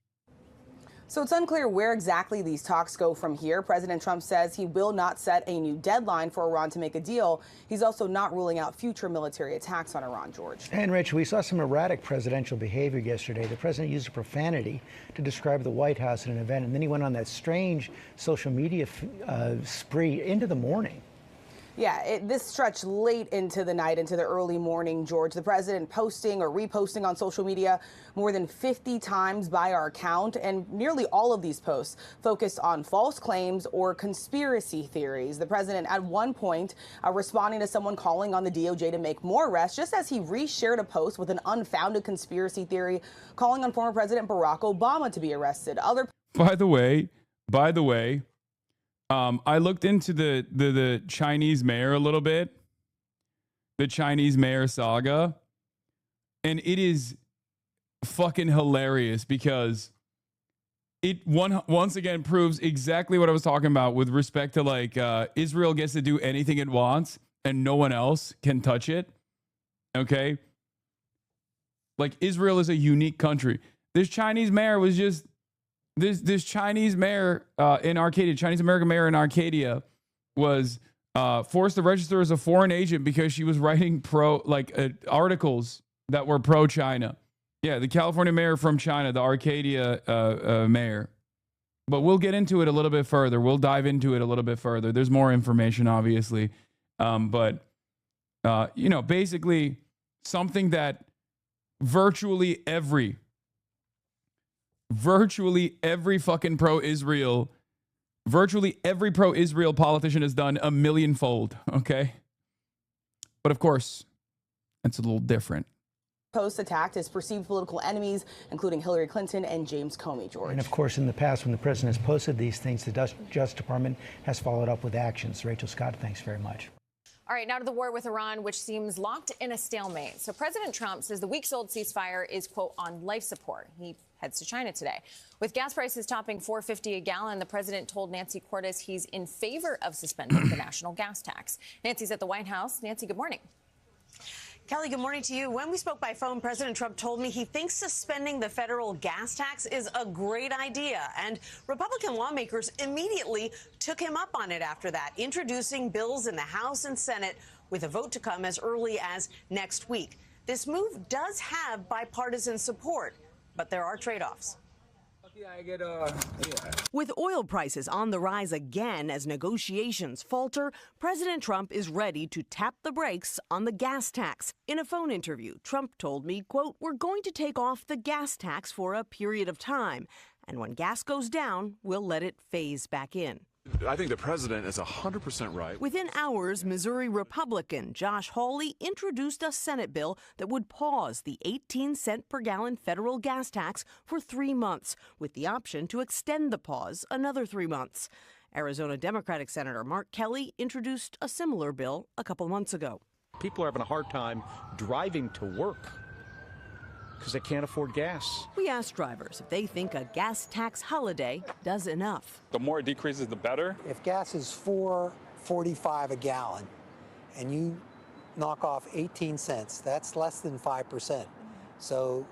So it's unclear where exactly these talks go from here. President Trump says he will not set a new deadline for Iran to make a deal. He's also not ruling out future military attacks on Iran, George. And Rich, we saw some erratic presidential behavior yesterday. The president used a profanity to describe the White House at an event, and then he went on that strange social media spree into the morning. Yeah, this stretched late into the night, into the early morning, George. The president posting or reposting on social media more than 50 times by our count, and nearly all of these posts focused on false claims or conspiracy theories. The president at one point responding to someone calling on the DOJ to make more arrests, just as he reshared a post with an unfounded conspiracy theory calling on former President Barack Obama to be arrested. By the way, I looked into the Chinese mayor a little bit, the Chinese mayor saga, and it is fucking hilarious because it once again proves exactly what I was talking about with respect to like Israel gets to do anything it wants and no one else can touch it. Okay? Like Israel is a unique country. This Chinese mayor was just This Chinese mayor in Arcadia, Chinese American mayor in Arcadia, was forced to register as a foreign agent because she was writing articles that were pro-China. Yeah, the California mayor from China, the Arcadia mayor. But we'll get into it a little bit further. We'll dive into it a little bit further. There's more information, obviously, but basically something that virtually every fucking pro-Israel politician has done a millionfold, okay? But of course, it's a little different. Post attacked his perceived political enemies, including Hillary Clinton and James Comey, George. And of course, in the past, when the president has posted these things, the Justice Department has followed up with actions. Rachel Scott, thanks very much. All right, now to the war with Iran, which seems locked in a stalemate. So President Trump says the weeks-old ceasefire is, quote, on life support. He heads to China today. With gas prices topping $4.50 a gallon, the president told Nancy Cordes he's in favor of suspending the national gas tax. Nancy's at the White House. Nancy, good morning. Kelly, good morning to you. When we spoke by phone, President Trump told me he thinks suspending the federal gas tax is a great idea. And Republican lawmakers immediately took him up on it after that, introducing bills in the House and Senate with a vote to come as early as next week. This move does have bipartisan support, but there are trade-offs. With oil prices on the rise again as negotiations falter, President Trump is ready to tap the brakes on the gas tax. In a phone interview, Trump told me, quote, "We're going to take off the gas tax for a period of time, and when gas goes down, we'll let it phase back in." I think the president is 100% right. Within hours, Missouri Republican Josh Hawley introduced a Senate bill that would pause the 18-cent per gallon federal gas tax for 3 months, with the option to extend the pause another 3 months. Arizona Democratic Senator Mark Kelly introduced a similar bill a couple months ago. People are having a hard time driving to work because they can't afford gas. We asked drivers if they think a gas tax holiday does enough. The more it decreases, the better. If gas is $4.45 a gallon and you knock off 18 cents, that's less than 5%. So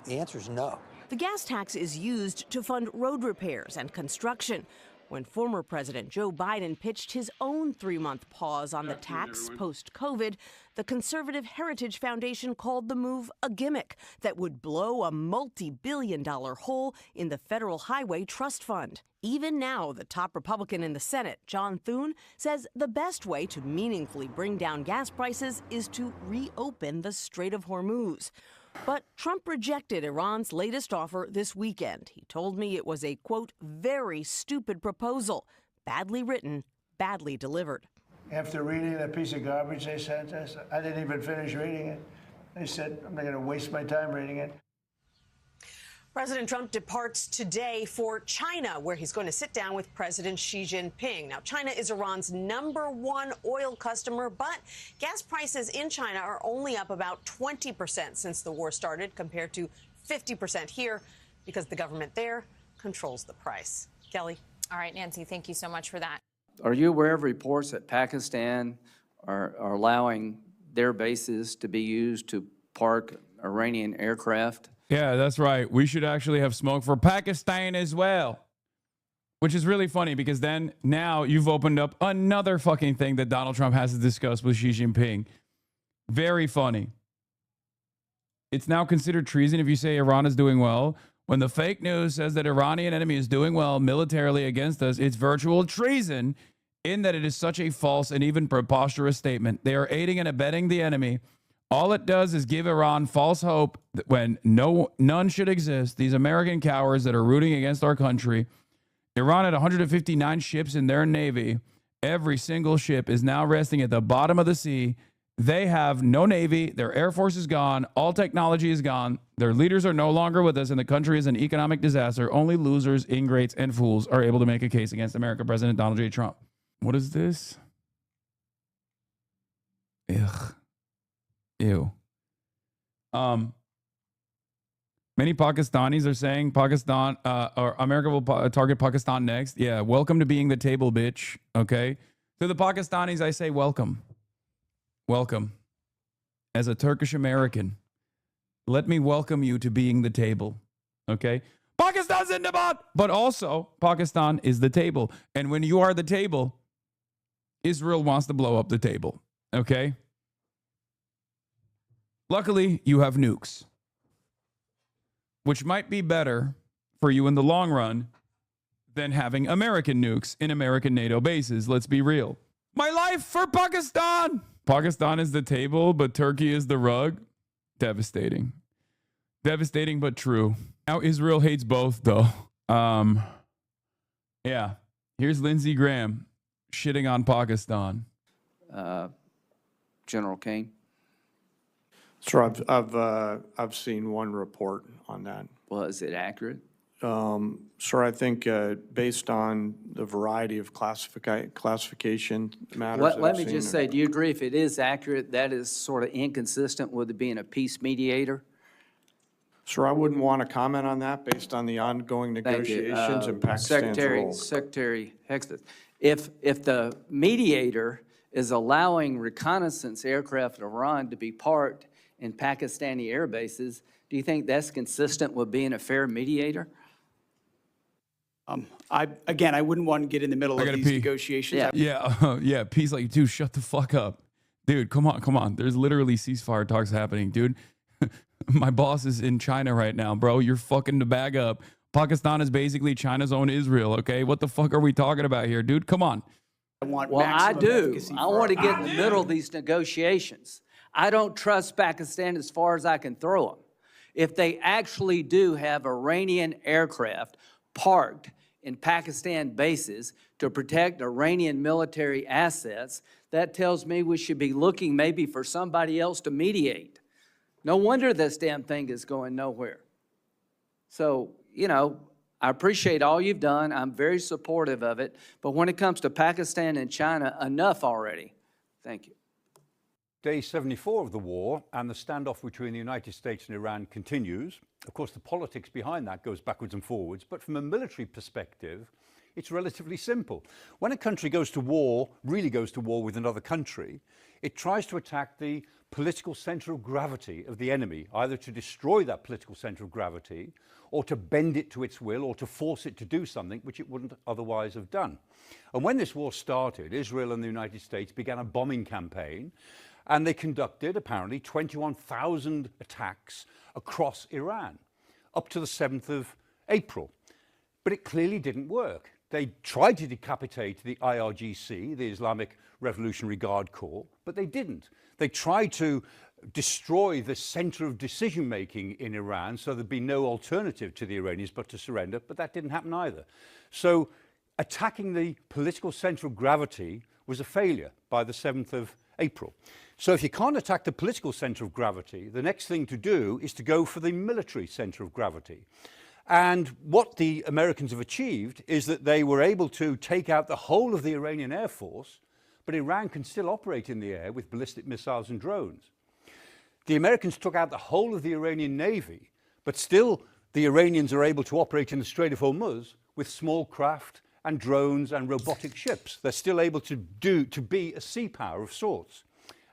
the answer is no. The gas tax is used to fund road repairs and construction. When former President Joe Biden pitched his own 3-month pause on the tax post-COVID, the conservative Heritage Foundation called the move a gimmick that would blow a multi-billion-dollar hole in the Federal Highway Trust Fund. Even now, the top Republican in the Senate, John Thune, says the best way to meaningfully bring down gas prices is to reopen the Strait of Hormuz. But Trump rejected Iran's latest offer this weekend. He told me it was a, quote, very stupid proposal, badly written, badly delivered. After reading that piece of garbage they sent us, I didn't even finish reading it. They said, I'm not going to waste my time reading it. President Trump departs today for China, where he's going to sit down with President Xi Jinping. Now, China is Iran's #1 oil customer, but gas prices in China are only up about 20% since the war started, compared to 50% here, because the government there controls the price. Kelly? All right, Nancy, thank you so much for that. Are you aware of reports that Pakistan are allowing their bases to be used to park Iranian aircraft? Yeah, that's right. We should actually have smoke for Pakistan as well. Which is really funny because then now you've opened up another fucking thing that Donald Trump has to discuss with Xi Jinping. Very funny. It's now considered treason if you say Iran is doing well. When the fake news says that Iranian enemy is doing well militarily against us, it's virtual treason in that it is such a false and even preposterous statement. They are aiding and abetting the enemy. All it does is give Iran false hope that when none should exist. These American cowards that are rooting against our country. Iran had 159 ships in their navy. Every single ship is now resting at the bottom of the sea. They have no navy. Their air force is gone. All technology is gone. Their leaders are no longer with us, and the country is an economic disaster. Only losers, ingrates, and fools are able to make a case against America President Donald J. Trump. What is this? Ugh. Ew. Many Pakistanis are saying Pakistan or America will target Pakistan next. Yeah, welcome to being the table, bitch. Okay. To the Pakistanis, I say welcome. Welcome. As a Turkish American, let me welcome you to being the table. Okay. Pakistan Zindabad! But also, Pakistan is the table. And when you are the table, Israel wants to blow up the table. Okay. Luckily, you have nukes, which might be better for you in the long run than having American nukes in American NATO bases. Let's be real. My life for Pakistan. Pakistan is the table, but Turkey is the rug. Devastating. Devastating, but true. Now Israel hates both, though. Yeah. Here's Lindsey Graham shitting on Pakistan. General Kane. Sir, I've seen one report on that. Well, is it accurate? Sir, I think based on the variety of classification matters. Let me just say, do you agree if it is accurate, that is sort of inconsistent with it being a peace mediator? Sir, I wouldn't want to comment on that based on the ongoing negotiations and Pakistan's role. Secretary Hexton, if the mediator is allowing reconnaissance aircraft in Iran to be parked in Pakistani air bases, do you think that's consistent with being a fair mediator? I wouldn't want to get in the middle of these negotiations. Yeah. Peace, like, dude, shut the fuck up. Dude, come on. There's literally ceasefire talks happening, dude. My boss is in China right now, bro. You're fucking the bag up. Pakistan is basically China's own Israel, okay? What the fuck are we talking about here, dude? Come on. Well, I do. I want to get in the middle of these negotiations. I don't trust Pakistan as far as I can throw them. If they actually do have Iranian aircraft parked in Pakistan bases to protect Iranian military assets, that tells me we should be looking maybe for somebody else to mediate. No wonder this damn thing is going nowhere. So, you know, I appreciate all you've done. I'm very supportive of it. But when it comes to Pakistan and China, enough already. Thank you. Day 74 of the war, and the standoff between the United States and Iran continues. Of course, the politics behind that goes backwards and forwards, but from a military perspective, it's relatively simple. When a country goes to war, really goes to war with another country, it tries to attack the political center of gravity of the enemy, either to destroy that political center of gravity, or to bend it to its will, or to force it to do something which it wouldn't otherwise have done. And when this war started, Israel and the United States began a bombing campaign, and they conducted, apparently, 21,000 attacks across Iran, up to the 7th of April. But it clearly didn't work. They tried to decapitate the IRGC, the Islamic Revolutionary Guard Corps, but they didn't. They tried to destroy the center of decision-making in Iran, so there'd be no alternative to the Iranians but to surrender, but that didn't happen either. So attacking the political center of gravity was a failure by the 7th of April. So if you can't attack the political center of gravity, the next thing to do is to go for the military center of gravity. And what the Americans have achieved is that they were able to take out the whole of the Iranian Air Force, but Iran can still operate in the air with ballistic missiles and drones. The Americans took out the whole of the Iranian Navy, but still the Iranians are able to operate in the Strait of Hormuz with small craft and drones and robotic ships. They're still able to be a sea power of sorts.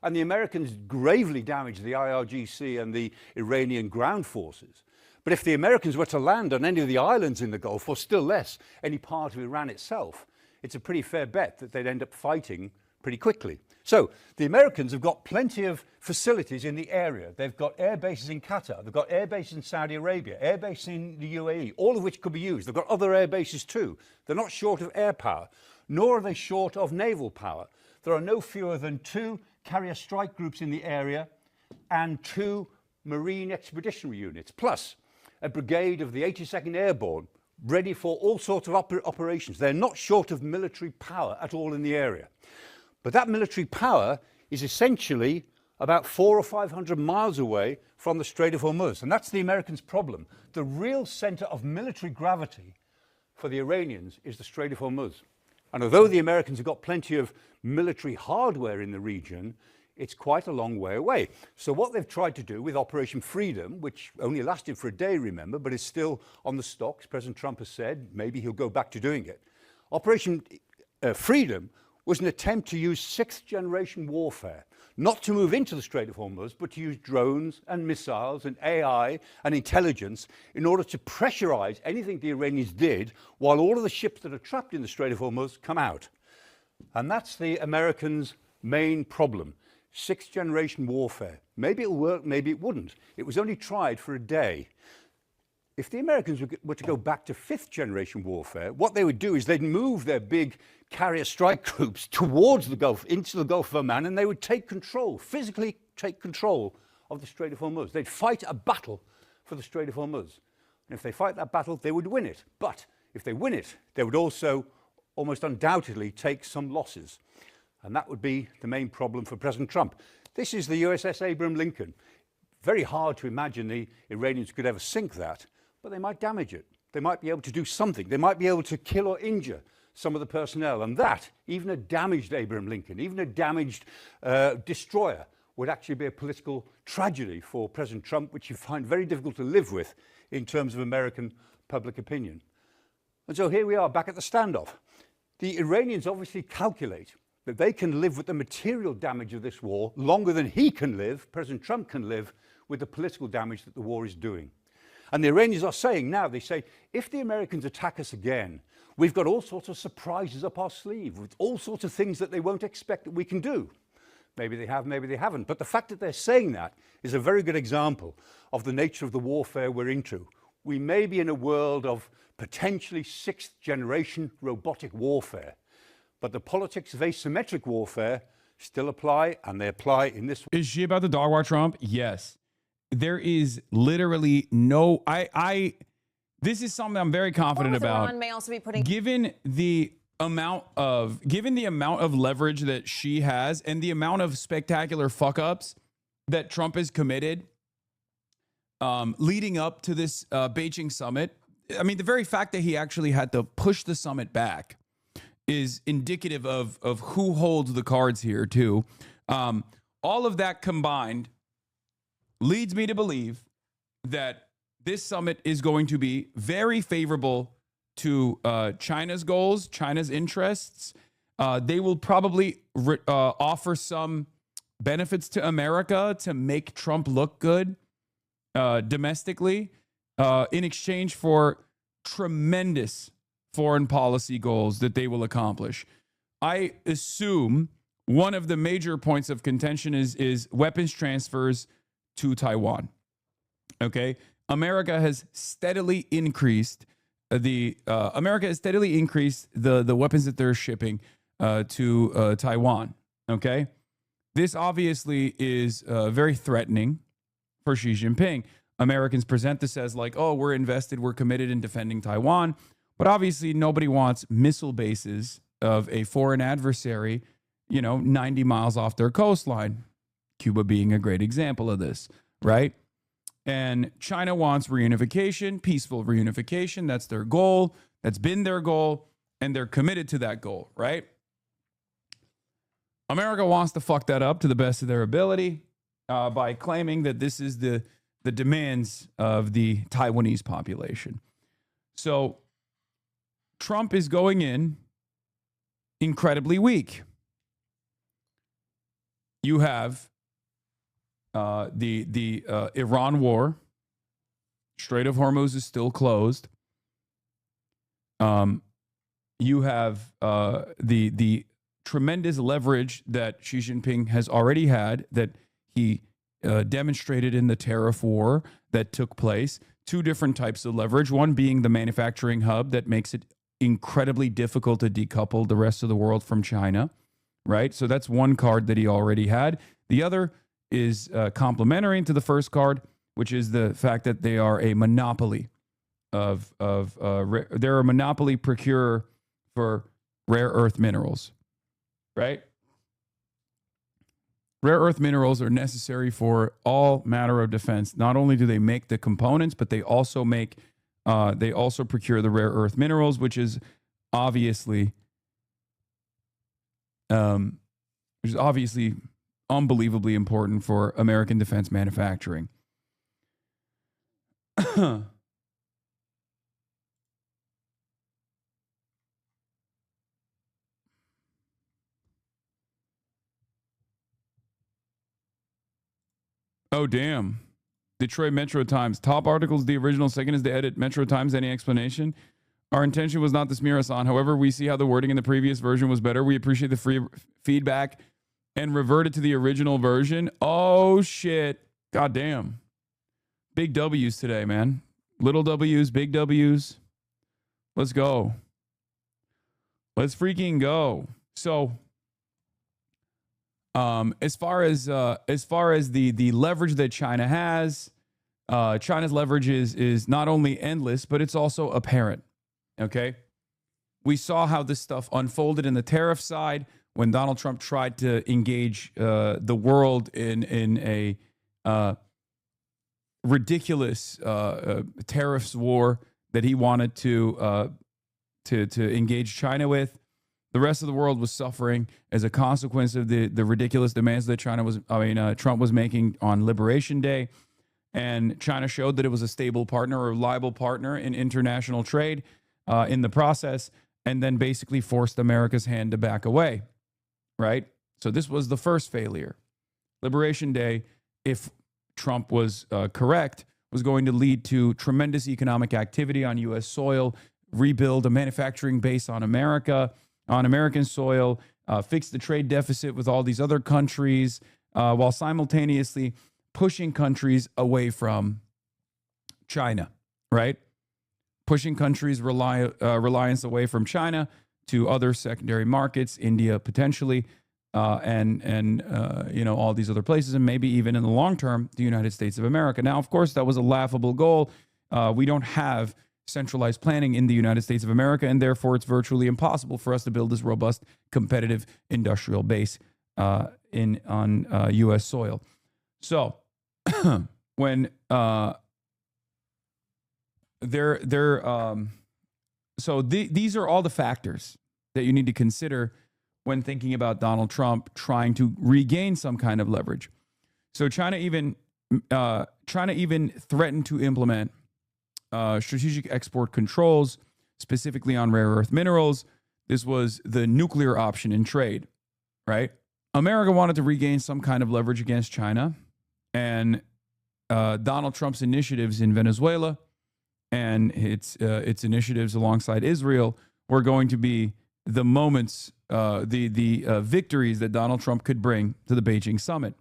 And the Americans gravely damaged the IRGC and the Iranian ground forces. But if the Americans were to land on any of the islands in the Gulf, or still less, any part of Iran itself, it's a pretty fair bet that they'd end up fighting pretty quickly. So the Americans have got plenty of facilities in the area. They've got air bases in Qatar, they've got air bases in Saudi Arabia, air bases in the UAE, all of which could be used. They've got other air bases too. They're not short of air power, nor are they short of naval power. There are no fewer than 2 carrier strike groups in the area and 2 Marine Expeditionary Units, plus a brigade of the 82nd Airborne, ready for all sorts of operations. They're not short of military power at all in the area. But that military power is essentially about 400 or 500 miles away from the Strait of Hormuz. And that's the Americans' problem. The real center of military gravity for the Iranians is the Strait of Hormuz. And although the Americans have got plenty of military hardware in the region, it's quite a long way away. So what they've tried to do with Operation Freedom, which only lasted for a day, remember, but is still on the stocks, President Trump has said maybe he'll go back to doing it. Operation Freedom was an attempt to use 6th-generation warfare, not to move into the Strait of Hormuz, but to use drones and missiles and AI and intelligence in order to pressurize anything the Iranians did while all of the ships that are trapped in the Strait of Hormuz come out. And that's the Americans' main problem. 6th-generation warfare. Maybe it'll work, maybe it wouldn't. It was only tried for a day. If the Americans were to go back to 5th-generation warfare, what they would do is they'd move their big carrier strike groups towards the Gulf, into the Gulf of Oman, and they would take control, physically take control of the Strait of Hormuz. They'd fight a battle for the Strait of Hormuz. And if they fight that battle, they would win it. But if they win it, they would also almost undoubtedly take some losses. And that would be the main problem for President Trump. This is the USS Abraham Lincoln. Very hard to imagine the Iranians could ever sink that, but they might damage it. They might be able to do something. They might be able to kill or injure some of the personnel. And that, even a damaged Abraham Lincoln, even a damaged destroyer, would actually be a political tragedy for President Trump, which you find very difficult to live with in terms of American public opinion. And so here we are back at the standoff. The Iranians obviously calculate that they can live with the material damage of this war longer than he can live, President Trump can live, with the political damage that the war is doing. And the Iranians are saying now, they say, if the Americans attack us again, we've got all sorts of surprises up our sleeve, with all sorts of things that they won't expect that we can do. Maybe they have, maybe they haven't. But the fact that they're saying that is a very good example of the nature of the warfare we're into. we may be in a world of potentially sixth-generation robotic warfare, but the politics of asymmetric warfare still apply, and they apply in this way. Is she about to dog watch Trump? Yes. There is literally no... This is something I'm very confident about. Iran may also be putting... Given the amount of leverage that she has and the amount of spectacular fuck-ups that Trump has committed leading up to this Beijing summit, I mean, the very fact that he actually had to push the summit back is indicative of who holds the cards here, too. All of that combined leads me to believe that this summit is going to be very favorable to China's goals, China's interests. They will probably offer some benefits to America to make Trump look good domestically in exchange for tremendous foreign policy goals that they will accomplish. I assume one of the major points of contention is weapons transfers to Taiwan. Okay, America has steadily increased the weapons that they're shipping to Taiwan. Okay, this obviously is very threatening for Xi Jinping. Americans present this as like, oh, we're invested, we're committed in defending Taiwan. But obviously, nobody wants missile bases of a foreign adversary, 90 miles off their coastline. Cuba being a great example of this, right? And China wants reunification, peaceful reunification. That's their goal. That's been their goal, and they're committed to that goal, right? America wants to fuck that up to the best of their ability by claiming that this is the demands of the Taiwanese population. So Trump is going in incredibly weak. You have the Iran war. Strait of Hormuz is still closed. You have the tremendous leverage that Xi Jinping has already had, that he demonstrated in the tariff war that took place. Two different types of leverage, one being the manufacturing hub that makes it incredibly difficult to decouple the rest of the world from China, right? So that's one card that he already had. The other is complementary to the first card, which is the fact that they are a monopoly they're a monopoly procurer for rare earth minerals, right? Rare earth minerals are necessary for all matter of defense. Not only do they make the components, but they also procure the rare earth minerals, which is obviously unbelievably important for American defense manufacturing. Oh, damn. Detroit Metro Times. Top articles, the original. Second is the edit. Metro Times, any explanation? Our intention was not to smear us on. However, we see how the wording in the previous version was better. We appreciate the free feedback and reverted to the original version. Oh, shit. God damn. Big W's today, man. Little W's, big W's. Let's go. Let's freaking go. So, as far as the leverage that China has, China's leverage is not only endless, but it's also apparent. Okay, we saw how this stuff unfolded in the tariff side when Donald Trump tried to engage the world in a ridiculous tariffs war that he wanted to engage China with. The rest of the world was suffering as a consequence of the ridiculous demands that Trump was making on Liberation Day. And China showed that it was a stable partner, or a reliable partner in international trade in the process, and then basically forced America's hand to back away, right? So this was the first failure. Liberation Day, if Trump was correct, was going to lead to tremendous economic activity on U.S. soil, rebuild a manufacturing base on American soil, fix the trade deficit with all these other countries, while simultaneously pushing countries away from China, right? Pushing countries' reliance away from China to other secondary markets, India potentially, and all these other places, and maybe even in the long term, the United States of America. Now, of course, that was a laughable goal. We don't have centralized planning in the United States of America, and therefore it's virtually impossible for us to build this robust, competitive industrial base on U.S. soil. So when these are all the factors that you need to consider when thinking about Donald Trump trying to regain some kind of leverage. So China even threatened to implement strategic export controls, specifically on rare earth minerals. This was the nuclear option in trade, right? America wanted to regain some kind of leverage against China, and Donald Trump's initiatives in Venezuela and its initiatives alongside Israel were going to be the moments, the victories that Donald Trump could bring to the Beijing summit.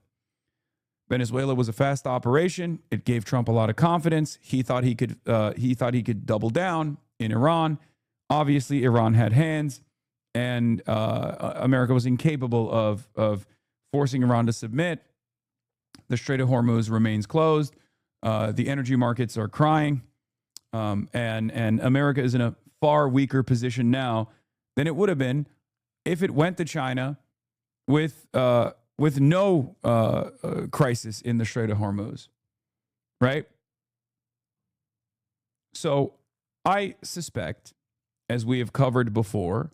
Venezuela was a fast operation. It gave Trump a lot of confidence. He thought he could double down in Iran. Obviously, Iran had hands, and America was incapable of forcing Iran to submit. The Strait of Hormuz remains closed. The energy markets are crying, and America is in a far weaker position now than it would have been if it went to China with no crisis in the Strait of Hormuz, right? So I suspect, as we have covered before,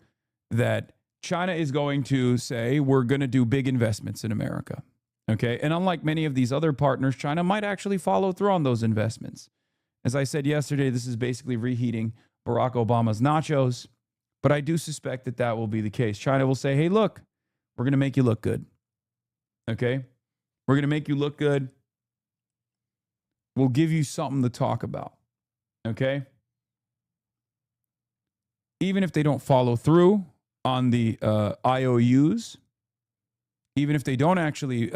that China is going to say, we're going to do big investments in America, okay? And unlike many of these other partners, China might actually follow through on those investments. As I said yesterday, this is basically reheating Barack Obama's nachos, but I do suspect that that will be the case. China will say, hey, look, we're going to make you look good. Okay? We're going to make you look good. We'll give you something to talk about. Okay? Even if they don't follow through on the IOUs, even if they don't actually,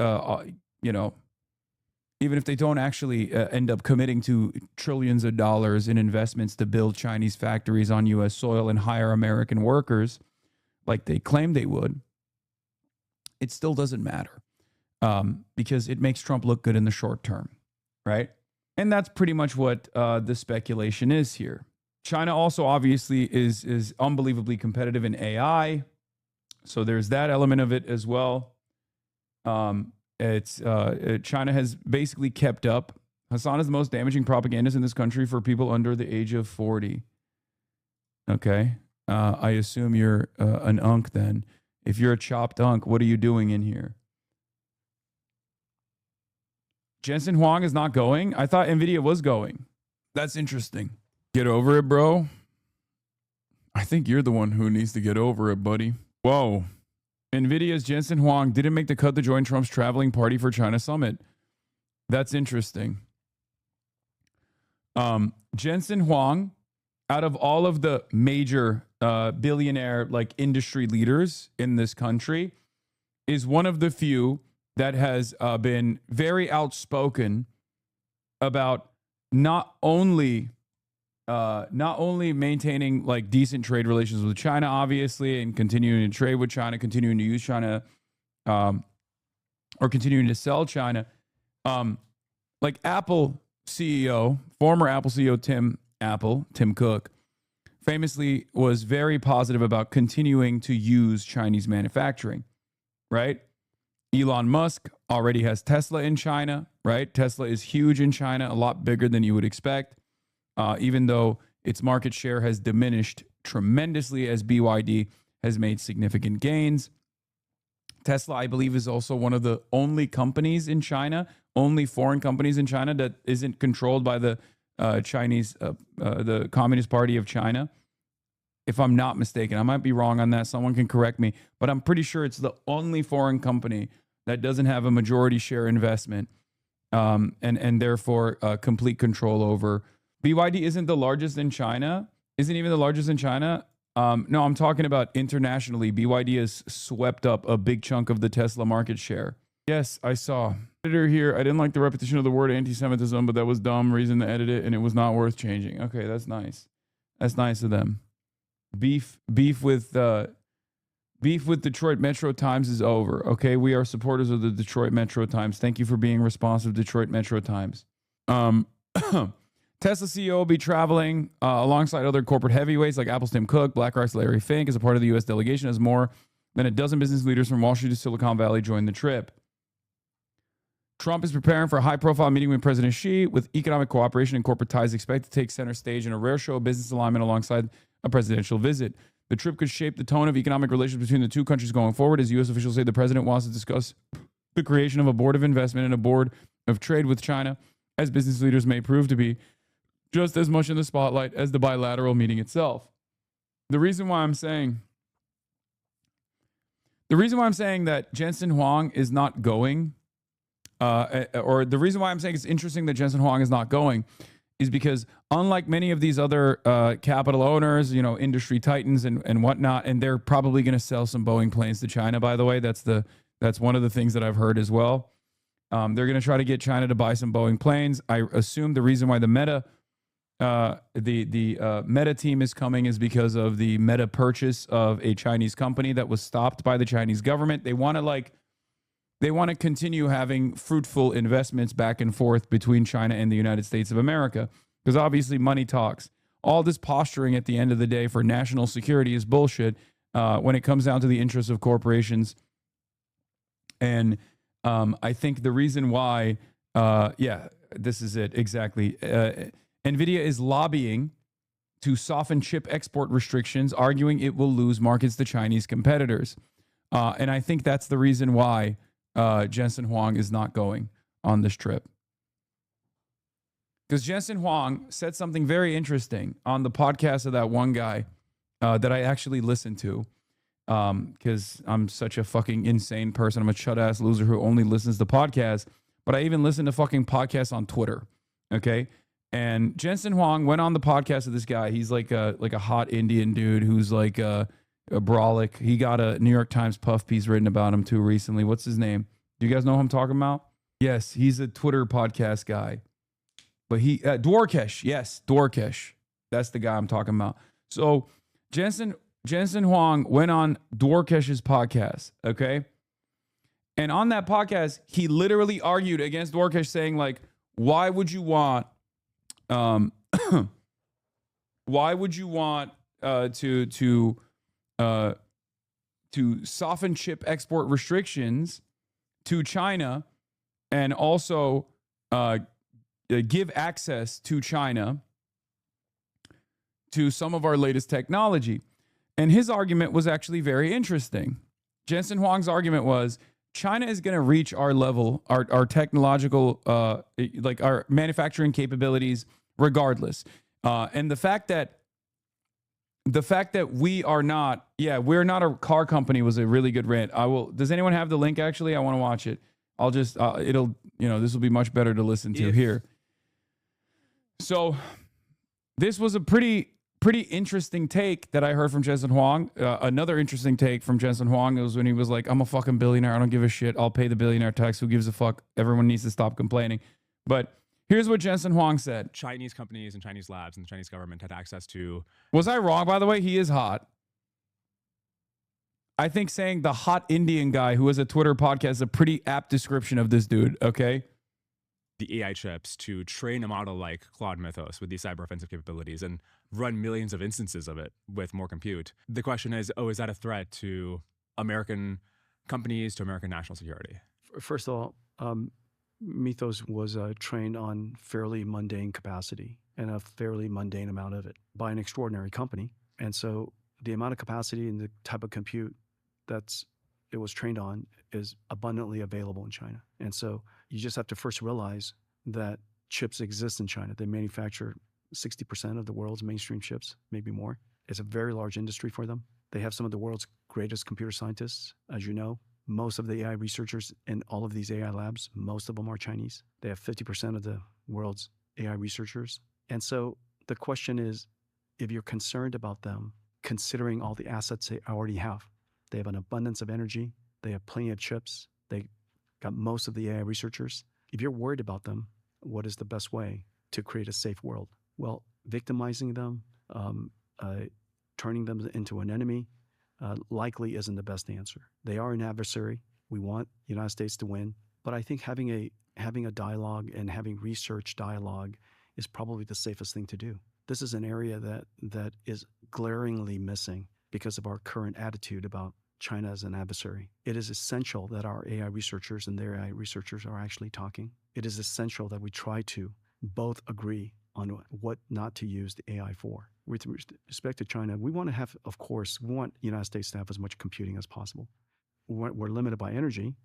even if they don't actually end up committing to trillions of dollars in investments to build Chinese factories on U.S. soil and hire American workers like they claim they would, it still doesn't matter. Because it makes Trump look good in the short term, right? And that's pretty much what the speculation is here. China also obviously is unbelievably competitive in AI, so there's that element of it as well. China has basically kept up. Hassan is the most damaging propagandist in this country for people under the age of 40. Okay, I assume you're an unk then. If you're a chopped unk, what are you doing in here? Jensen Huang is not going? I thought NVIDIA was going. That's interesting. Get over it, bro. I think you're the one who needs to get over it, buddy. Whoa. NVIDIA's Jensen Huang didn't make the cut to join Trump's traveling party for China summit. That's interesting. Jensen Huang, out of all of the major billionaire industry leaders in this country, is one of the few that has been very outspoken about not only maintaining decent trade relations with China, obviously, and continuing to trade with China, continuing to use China, or continuing to sell China. Apple CEO, former Apple CEO Tim Cook, famously was very positive about continuing to use Chinese manufacturing, right? Elon Musk already has Tesla in China, right? Tesla is huge in China, a lot bigger than you would expect, even though its market share has diminished tremendously as BYD has made significant gains. Tesla, I believe, is also one of the only companies in China, only foreign companies in China that isn't controlled by the the Communist Party of China. If I'm not mistaken, I might be wrong on that. Someone can correct me, but I'm pretty sure it's the only foreign company that doesn't have a majority share investment, and therefore complete control over. BYD isn't the largest in China. Isn't even the largest in China. No, I'm talking about internationally. BYD has swept up a big chunk of the Tesla market share. Yes, I saw. Editor here. I didn't like the repetition of the word anti-Semitism, but that was dumb reason to edit it, and it was not worth changing. Okay, that's nice. That's nice of them. Beef with Detroit Metro Times is over. Okay, we are supporters of the Detroit Metro Times. Thank you for being responsive, Detroit Metro Times. Tesla CEO will be traveling alongside other corporate heavyweights like Apple's Tim Cook, BlackRock's Larry Fink as a part of the U.S. delegation as more than a dozen business leaders from Wall Street to Silicon Valley join the trip. Trump is preparing for a high-profile meeting with President Xi, with economic cooperation and corporate ties expected to take center stage in a rare show of business alignment alongside a presidential visit. The trip could shape the tone of economic relations between the two countries going forward, as U.S. officials say the president wants to discuss the creation of a board of investment and a board of trade with China, as business leaders may prove to be just as much in the spotlight as the bilateral meeting itself. The reason why I'm saying that Jensen Huang is not going, or the reason why I'm saying it's interesting that Jensen Huang is not going, is because unlike many of these other capital owners, industry titans and whatnot, and they're probably going to sell some Boeing planes to China, by the way. That's one of the things that I've heard as well. They're going to try to get China to buy some Boeing planes. I assume the reason why the Meta team is coming is because of the Meta purchase of a Chinese company that was stopped by the Chinese government. They want to continue having fruitful investments back and forth between China and the United States of America, because obviously money talks. All this posturing at the end of the day for national security is bullshit when it comes down to the interests of corporations. And I think the reason why, this is it exactly. NVIDIA is lobbying to soften chip export restrictions, arguing it will lose markets to Chinese competitors. And I think that's the reason why Jensen Huang is not going on this trip. Because Jensen Huang said something very interesting on the podcast of that one guy that I actually listened to, because I'm such a fucking insane person. I'm a chud-ass loser who only listens to podcasts, but I even listen to fucking podcasts on Twitter, okay? And Jensen Huang went on the podcast of this guy. He's like a hot Indian dude who's like a brolic. He got a New York Times puff piece written about him too recently. What's his name? Do you guys know who I'm talking about? Yes, he's a Twitter podcast guy. But he, Dwarkesh. Yes, Dwarkesh. That's the guy I'm talking about. So Jensen Huang went on Dwarkesh's podcast, okay? And on that podcast, he literally argued against Dwarkesh, saying like, why would you want to soften chip export restrictions to China and also give access to China to some of our latest technology? And his argument was actually very interesting. Jensen Huang's argument was, China is going to reach our level, our technological, like our manufacturing capabilities regardless. And the fact that we are not, we're not a car company was a really good rant. Does anyone have the link actually? I want to watch it. I'll just, this will be much better to listen to here. So this was a pretty interesting take that I heard from Jensen Huang. Another interesting take from Jensen Huang was when he was like, I'm a fucking billionaire. I don't give a shit. I'll pay the billionaire tax. Who gives a fuck? Everyone needs to stop complaining. But here's what Jensen Huang said. Chinese companies and Chinese labs and the Chinese government had access to... Was I wrong, by the way? He is hot. I think saying the hot Indian guy who has a Twitter podcast is a pretty apt description of this dude, okay? The AI chips to train a model like Claude Mythos with these cyber offensive capabilities and run millions of instances of it with more compute. The question is, is that a threat to American companies, to American national security? First of all, Mythos was trained on fairly mundane capacity and a fairly mundane amount of it by an extraordinary company. And so the amount of capacity and the type of compute it was trained on is abundantly available in China. And so you just have to first realize that chips exist in China. They manufacture 60% of the world's mainstream chips, maybe more. It's a very large industry for them. They have some of the world's greatest computer scientists, as you know. Most of the AI researchers in all of these AI labs, most of them are Chinese. They have 50% of the world's AI researchers. And so the question is, if you're concerned about them, considering all the assets they already have, they have an abundance of energy, they have plenty of chips, they got most of the AI researchers. If you're worried about them, what is the best way to create a safe world? Well, victimizing them, turning them into an enemy, likely isn't the best answer. They are an adversary. We want the United States to win, but I think having a dialogue and having research dialogue is probably the safest thing to do. This is an area that is glaringly missing because of our current attitude about China as an adversary. It is essential that our AI researchers and their AI researchers are actually talking. It is essential that we try to both agree on what not to use the AI for. With respect to China, we want to have, of course, we want the United States to have as much computing as possible. We're limited by energy,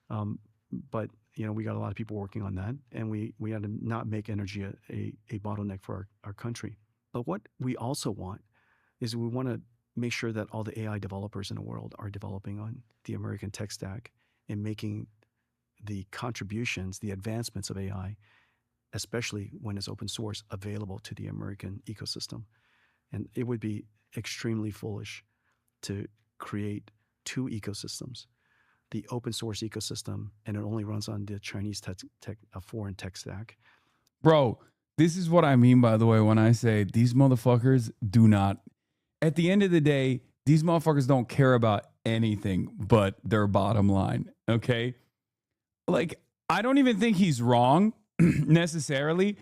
but we got a lot of people working on that, and we had to not make energy a bottleneck for our country. But what we also want is we want to make sure that all the AI developers in the world are developing on the American tech stack and making the contributions, the advancements of AI, especially when it's open source, available to the American ecosystem. And it would be extremely foolish to create two ecosystems, the open source ecosystem, and it only runs on the Chinese foreign tech stack. Bro, this is what I mean, by the way, when I say these motherfuckers do not, at the end of the day, these motherfuckers don't care about anything but their bottom line, okay? Like, I don't even think he's wrong necessarily,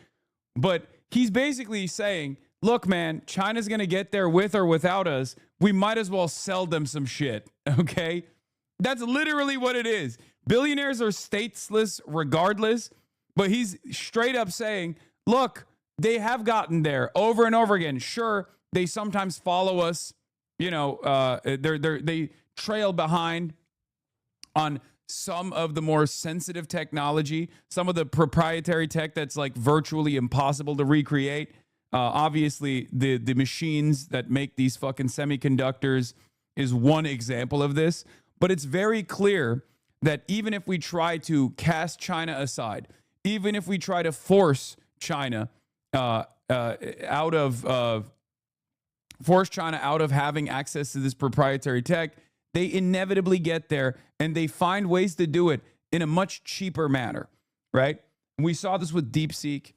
but he's basically saying, look, man, China's going to get there with or without us. We might as well sell them some shit, okay? That's literally what it is. Billionaires are stateless regardless, but he's straight up saying, look, they have gotten there over and over again. Sure, they sometimes follow us, they trail behind on some of the more sensitive technology, some of the proprietary tech that's like virtually impossible to recreate. Obviously, the machines that make these fucking semiconductors is one example of this. But it's very clear that even if we try to cast China aside, even if we try to force China out of having access to this proprietary tech, they inevitably get there, and they find ways to do it in a much cheaper manner, right? And we saw this with DeepSeek,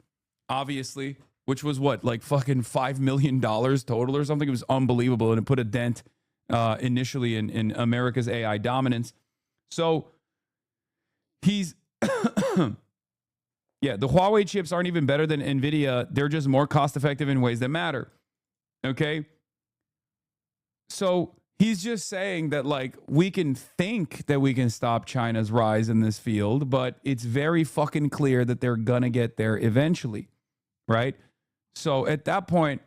obviously, which was what, like fucking $5 million total or something? It was unbelievable, and it put a dent initially in America's AI dominance. So he's, yeah, the Huawei chips aren't even better than NVIDIA. They're just more cost effective in ways that matter. Okay. So he's just saying that, like, we can think that we can stop China's rise in this field, but it's very fucking clear that they're going to get there eventually. Right. So at that point,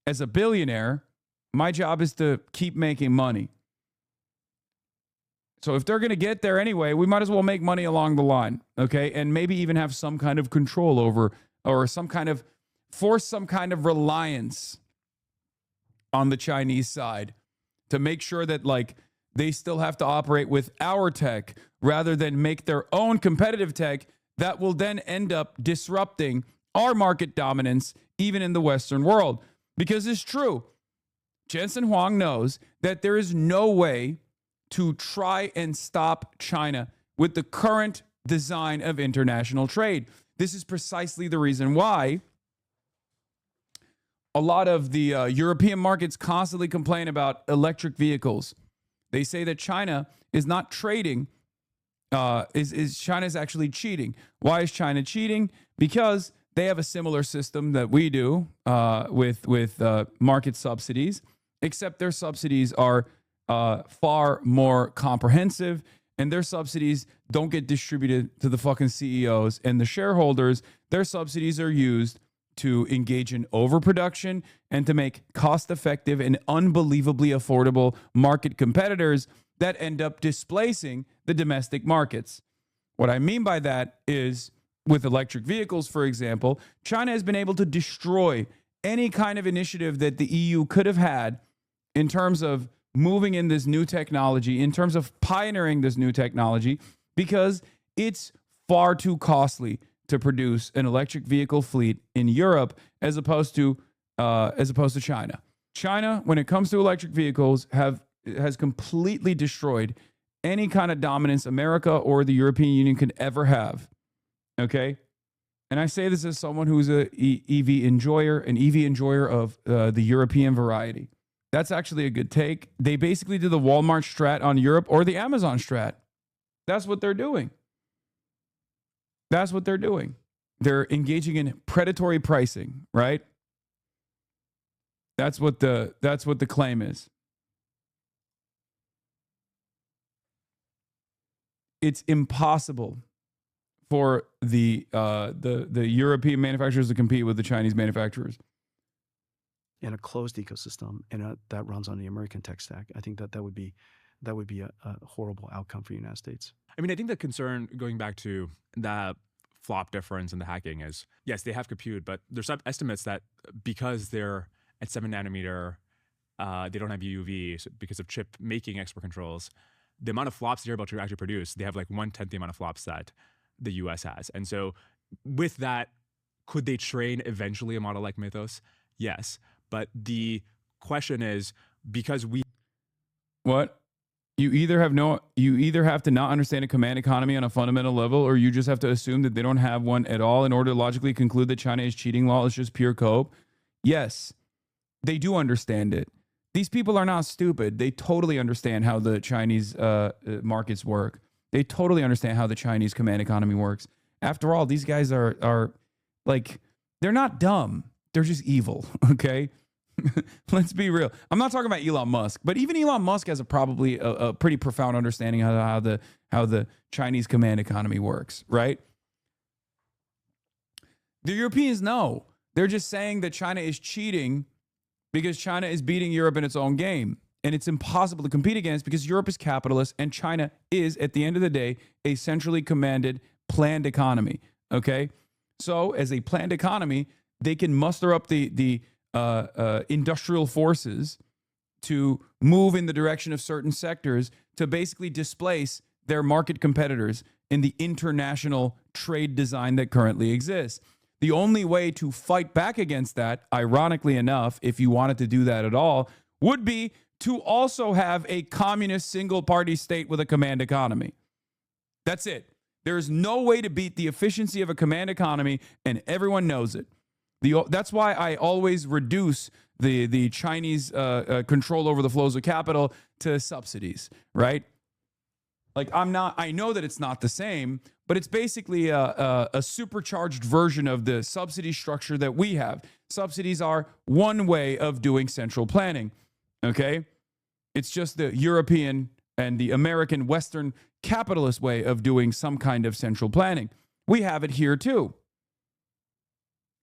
as a billionaire, my job is to keep making money. So if they're going to get there anyway, we might as well make money along the line, okay? And maybe even have some kind of control over, or force some kind of reliance on the Chinese side to make sure that, like, they still have to operate with our tech rather than make their own competitive tech that will then end up disrupting our market dominance even in the Western world. Because it's true. Jensen Huang knows that there is no way to try and stop China with the current design of international trade. This is precisely the reason why a lot of the European markets constantly complain about electric vehicles. They say that China is not trading, China's actually cheating. Why is China cheating? Because they have a similar system that we do with market subsidies, except their subsidies are far more comprehensive, and their subsidies don't get distributed to the fucking CEOs and the shareholders. Their subsidies are used to engage in overproduction and to make cost-effective and unbelievably affordable market competitors that end up displacing the domestic markets. What I mean by that is, with electric vehicles, for example, China has been able to destroy any kind of initiative that the EU could have had in terms of moving in this new technology, in terms of pioneering this new technology, because it's far too costly to produce an electric vehicle fleet in Europe as opposed to China. China, when it comes to electric vehicles, has completely destroyed any kind of dominance America or the European Union could ever have. Okay? And I say this as someone who's an EV enjoyer of the European variety. That's actually a good take. They basically did the Walmart strat on Europe or the Amazon strat. That's what they're doing. That's what they're doing. They're engaging in predatory pricing, right? That's what the claim is. It's impossible for the European manufacturers to compete with the Chinese manufacturers in a closed ecosystem, and that runs on the American tech stack. I think that would be a horrible outcome for the United States. I mean, I think the concern, going back to the flop difference and the hacking, is yes, they have compute, but there's some estimates that because they're at 7 nanometer, they don't have EUV because of chip making export controls. The amount of flops they're able to actually produce, they have like 1/10 the amount of flops that the US has. And so with that, could they train eventually a model like Mythos? Yes. But the question is, because we... What? You either have to not understand a command economy on a fundamental level, or you just have to assume that they don't have one at all in order to logically conclude that China is cheating law is just pure cope. Yes, they do understand it. These people are not stupid. They totally understand how the Chinese markets work. They totally understand how the Chinese command economy works. After all, these guys are like, they're not dumb. They're just evil, okay? Let's be real. I'm not talking about Elon Musk, but even Elon Musk has probably a pretty profound understanding of how the Chinese command economy works, right? The Europeans know. They're just saying that China is cheating because China is beating Europe in its own game. And it's impossible to compete against because Europe is capitalist and China is, at the end of the day, a centrally commanded, planned economy. Okay? So as a planned economy, they can muster up the industrial forces to move in the direction of certain sectors to basically displace their market competitors in the international trade design that currently exists. The only way to fight back against that, ironically enough, if you wanted to do that at all, would be to also have a communist single-party state with a command economy. That's it. There is no way to beat the efficiency of a command economy, and everyone knows it. That's why I always reduce the Chinese control over the flows of capital to subsidies, right? Like I know that it's not the same, but it's basically a supercharged version of the subsidy structure that we have. Subsidies are one way of doing central planning, okay? It's just the European and the American Western capitalist way of doing some kind of central planning. We have it here too,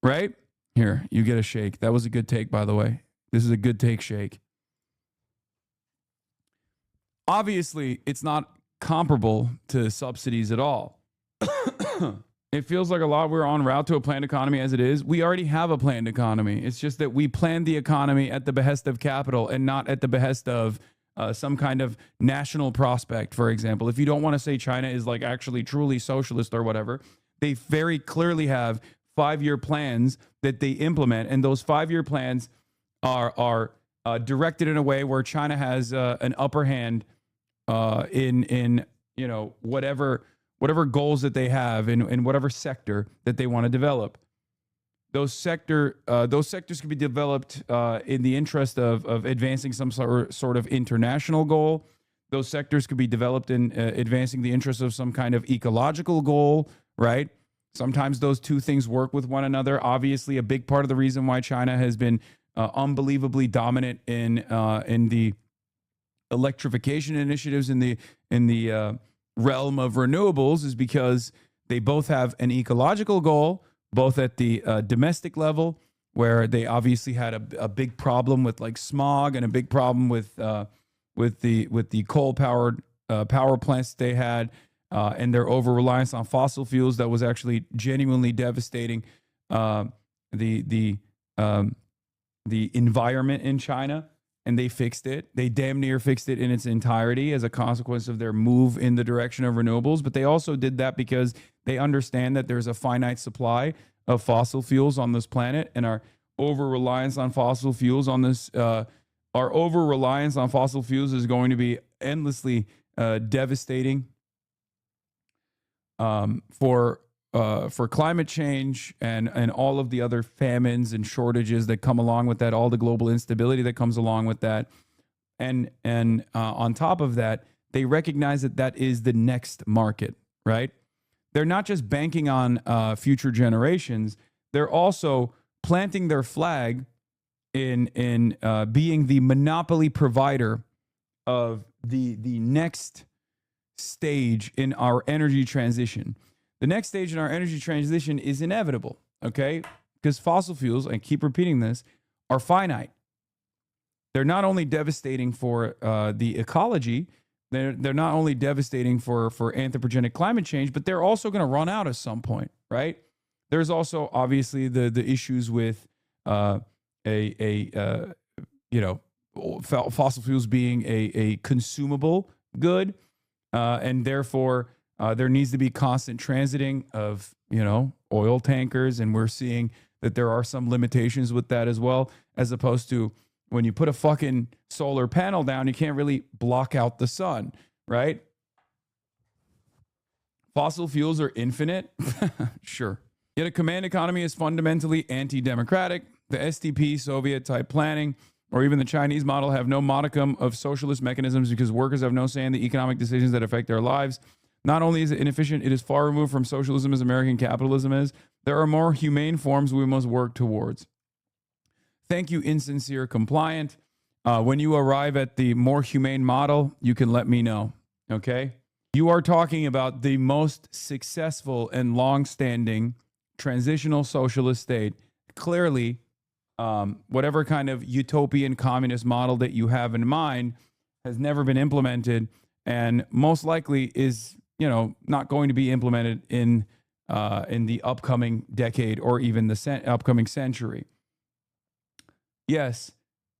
right? Here, you get a shake. That was a good take, by the way. This is a good take shake. Obviously, it's not comparable to subsidies at all. It feels like a lot we're en route to a planned economy as it is. We already have a planned economy. It's just that we plan the economy at the behest of capital and not at the behest of some kind of national prospect, for example. If you don't want to say China is like actually truly socialist or whatever, they very clearly have 5-year plans that they implement. And those 5-year plans are directed in a way where China has an upper hand in you know, whatever goals that they have in whatever sector that they want to develop. Those sectors can be developed in the interest of advancing some sort of international goal. Those sectors could be developed in advancing the interest of some kind of ecological goal, right? Sometimes those two things work with one another. Obviously, a big part of the reason why China has been unbelievably dominant in the electrification initiatives in the realm of renewables is because they both have an ecological goal, both at the domestic level, where they obviously had a big problem with like smog and a big problem with the coal-powered power plants they had, and their over-reliance on fossil fuels that was actually genuinely devastating the environment in China. And they fixed it. They damn near fixed it in its entirety as a consequence of their move in the direction of renewables. But they also did that because they understand that there's a finite supply of fossil fuels on this planet, and our over-reliance on fossil fuels on this, our over-reliance on fossil fuels is going to be endlessly devastating for climate change and all of the other famines and shortages that come along with that, all the global instability that comes along with that. And on top of that, they recognize that that is the next market, right? They're not just banking on future generations. They're also planting their flag in being the monopoly provider of the next stage in our energy transition. The next stage in our energy transition is inevitable, okay? Because fossil fuels, I keep repeating this, are finite. They're not only devastating for the ecology, they're not only devastating for anthropogenic climate change, but they're also going to run out at some point, right? There's also obviously the issues with fossil fuels being a consumable good, and therefore there needs to be constant transiting of oil tankers, and we're seeing that there are some limitations with that as well, as opposed to when you put a fucking solar panel down, you can't really block out the sun, right? Fossil fuels are infinite, sure. Yet a command economy is fundamentally anti-democratic. The SDP, Soviet-type planning, or even the Chinese model have no modicum of socialist mechanisms because workers have no say in the economic decisions that affect their lives. Not only is it inefficient, it is far removed from socialism as American capitalism is. There are more humane forms we must work towards. Thank you, insincere compliant. When you arrive at the more humane model, you can let me know, okay? You are talking about the most successful and long-standing transitional socialist state. Clearly, whatever kind of utopian communist model that you have in mind has never been implemented and most likely is, not going to be implemented in the upcoming decade or even the upcoming century. Yes,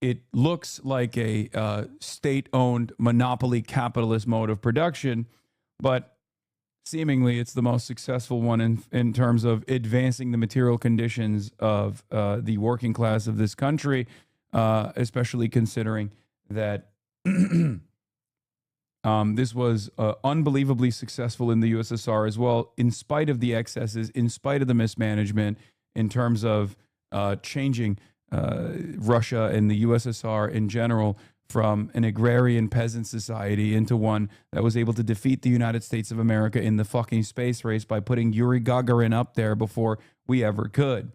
it looks like a state-owned monopoly capitalist mode of production, but seemingly it's the most successful one in terms of advancing the material conditions of the working class of this country, especially considering that this was unbelievably successful in the USSR as well, in spite of the excesses, in spite of the mismanagement, in terms of changing Russia and the USSR in general from an agrarian peasant society into one that was able to defeat the United States of America in the fucking space race by putting Yuri Gagarin up there before we ever could.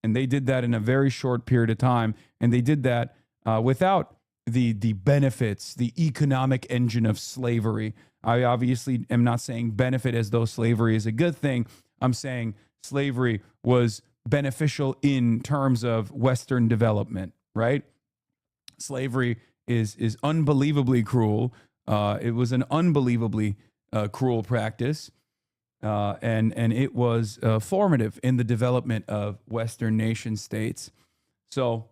And they did that in a very short period of time. And they did that without the benefits, the economic engine of slavery. I obviously am not saying benefit as though slavery is a good thing. I'm saying slavery was beneficial in terms of Western development, right? Slavery is unbelievably cruel. It was an unbelievably cruel practice, and it was formative in the development of Western nation states. So,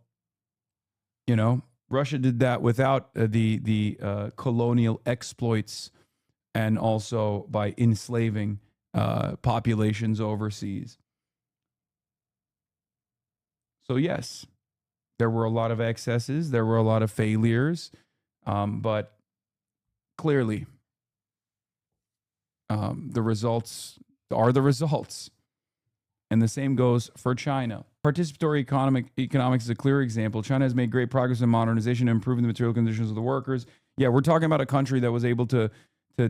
Russia did that without the colonial exploits, and also by enslaving populations overseas. So yes, there were a lot of excesses, there were a lot of failures, but clearly the results are the results. And the same goes for China. Participatory economics is a clear example. China has made great progress in modernization and improving the material conditions of the workers. Yeah, we're talking about a country that was able to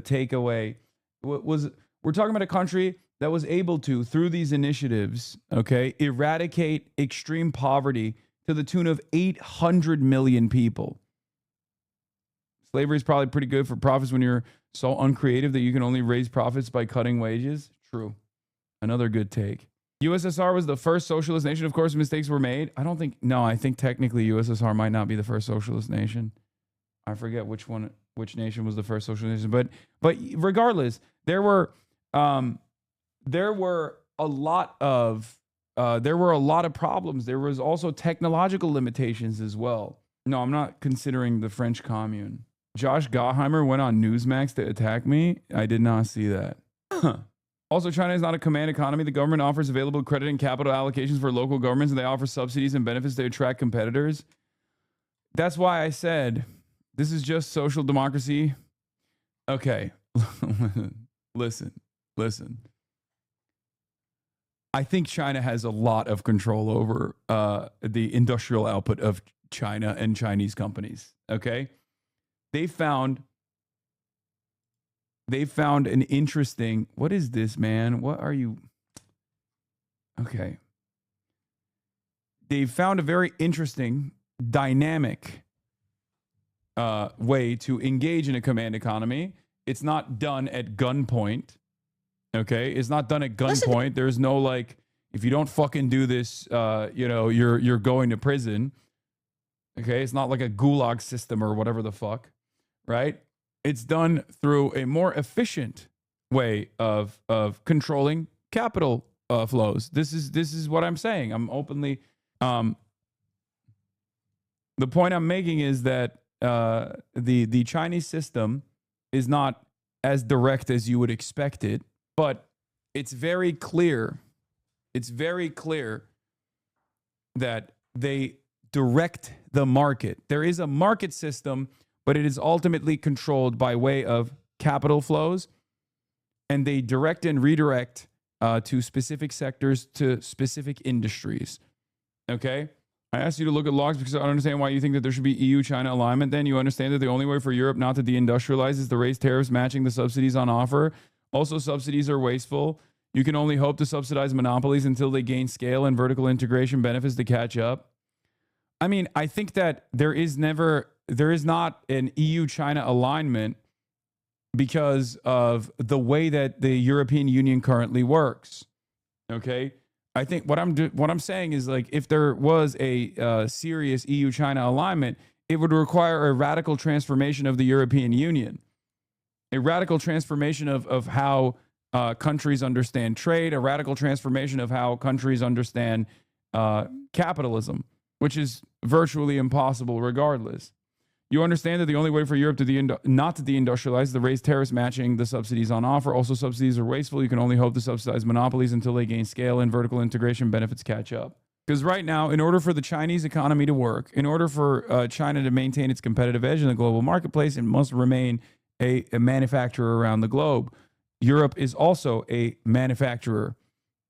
take away, we're talking about a country that was able to, through these initiatives, eradicate extreme poverty to the tune of 800 million people. Slavery is probably pretty good for profits when you're so uncreative that you can only raise profits by cutting wages. True. Another good take. USSR was the first socialist nation. Of course, mistakes were made. I think technically USSR might not be the first socialist nation. I forget which nation was the first socialist nation, but regardless, there were a lot of problems. There was also technological limitations as well. No, I'm not considering the French Commune. Josh Gottheimer went on Newsmax to attack me. I did not see that. Also, China is not a command economy. The government offers available credit and capital allocations for local governments, and they offer subsidies and benefits to attract competitors. That's why I said this is just social democracy Okay. Listen. I think China has a lot of control over the industrial output of China and Chinese companies. Okay. They found an interesting, what is this, man? What are you? Okay. They found a very interesting, dynamic way to engage in a command economy. It's not done at gunpoint. Okay, it's not done at gunpoint. There's no like, if you don't fucking do this, you're going to prison. Okay, it's not like a gulag system or whatever the fuck, right? It's done through a more efficient way of controlling capital flows. This is what I'm saying. I'm openly. The point I'm making is that the Chinese system is not as direct as you would expect it, but it's very clear. It's very clear that they direct the market. There is a market system, but it is ultimately controlled by way of capital flows, and they direct and redirect to specific sectors, to specific industries. Okay? I asked you to look at logs because I don't understand why you think that there should be EU-China alignment. Then you understand that the only way for Europe not to deindustrialize is to raise tariffs matching the subsidies on offer. Also, subsidies are wasteful. You can only hope to subsidize monopolies until they gain scale and vertical integration benefits to catch up. I mean, I think that there is not an EU-China alignment because of the way that the European Union currently works. Okay? I think what I'm saying is, like, if there was a serious EU-China alignment, it would require a radical transformation of the European Union, a radical transformation of how countries understand trade, a radical transformation of how countries understand capitalism, which is virtually impossible regardless. You understand that the only way for Europe to not to deindustrialize is to raise tariffs matching the subsidies on offer. Also, subsidies are wasteful. You can only hope to subsidize monopolies until they gain scale and vertical integration benefits catch up. Because right now, in order for the Chinese economy to work, in order for China to maintain its competitive edge in the global marketplace, it must remain a manufacturer around the globe. Europe is also a manufacturer.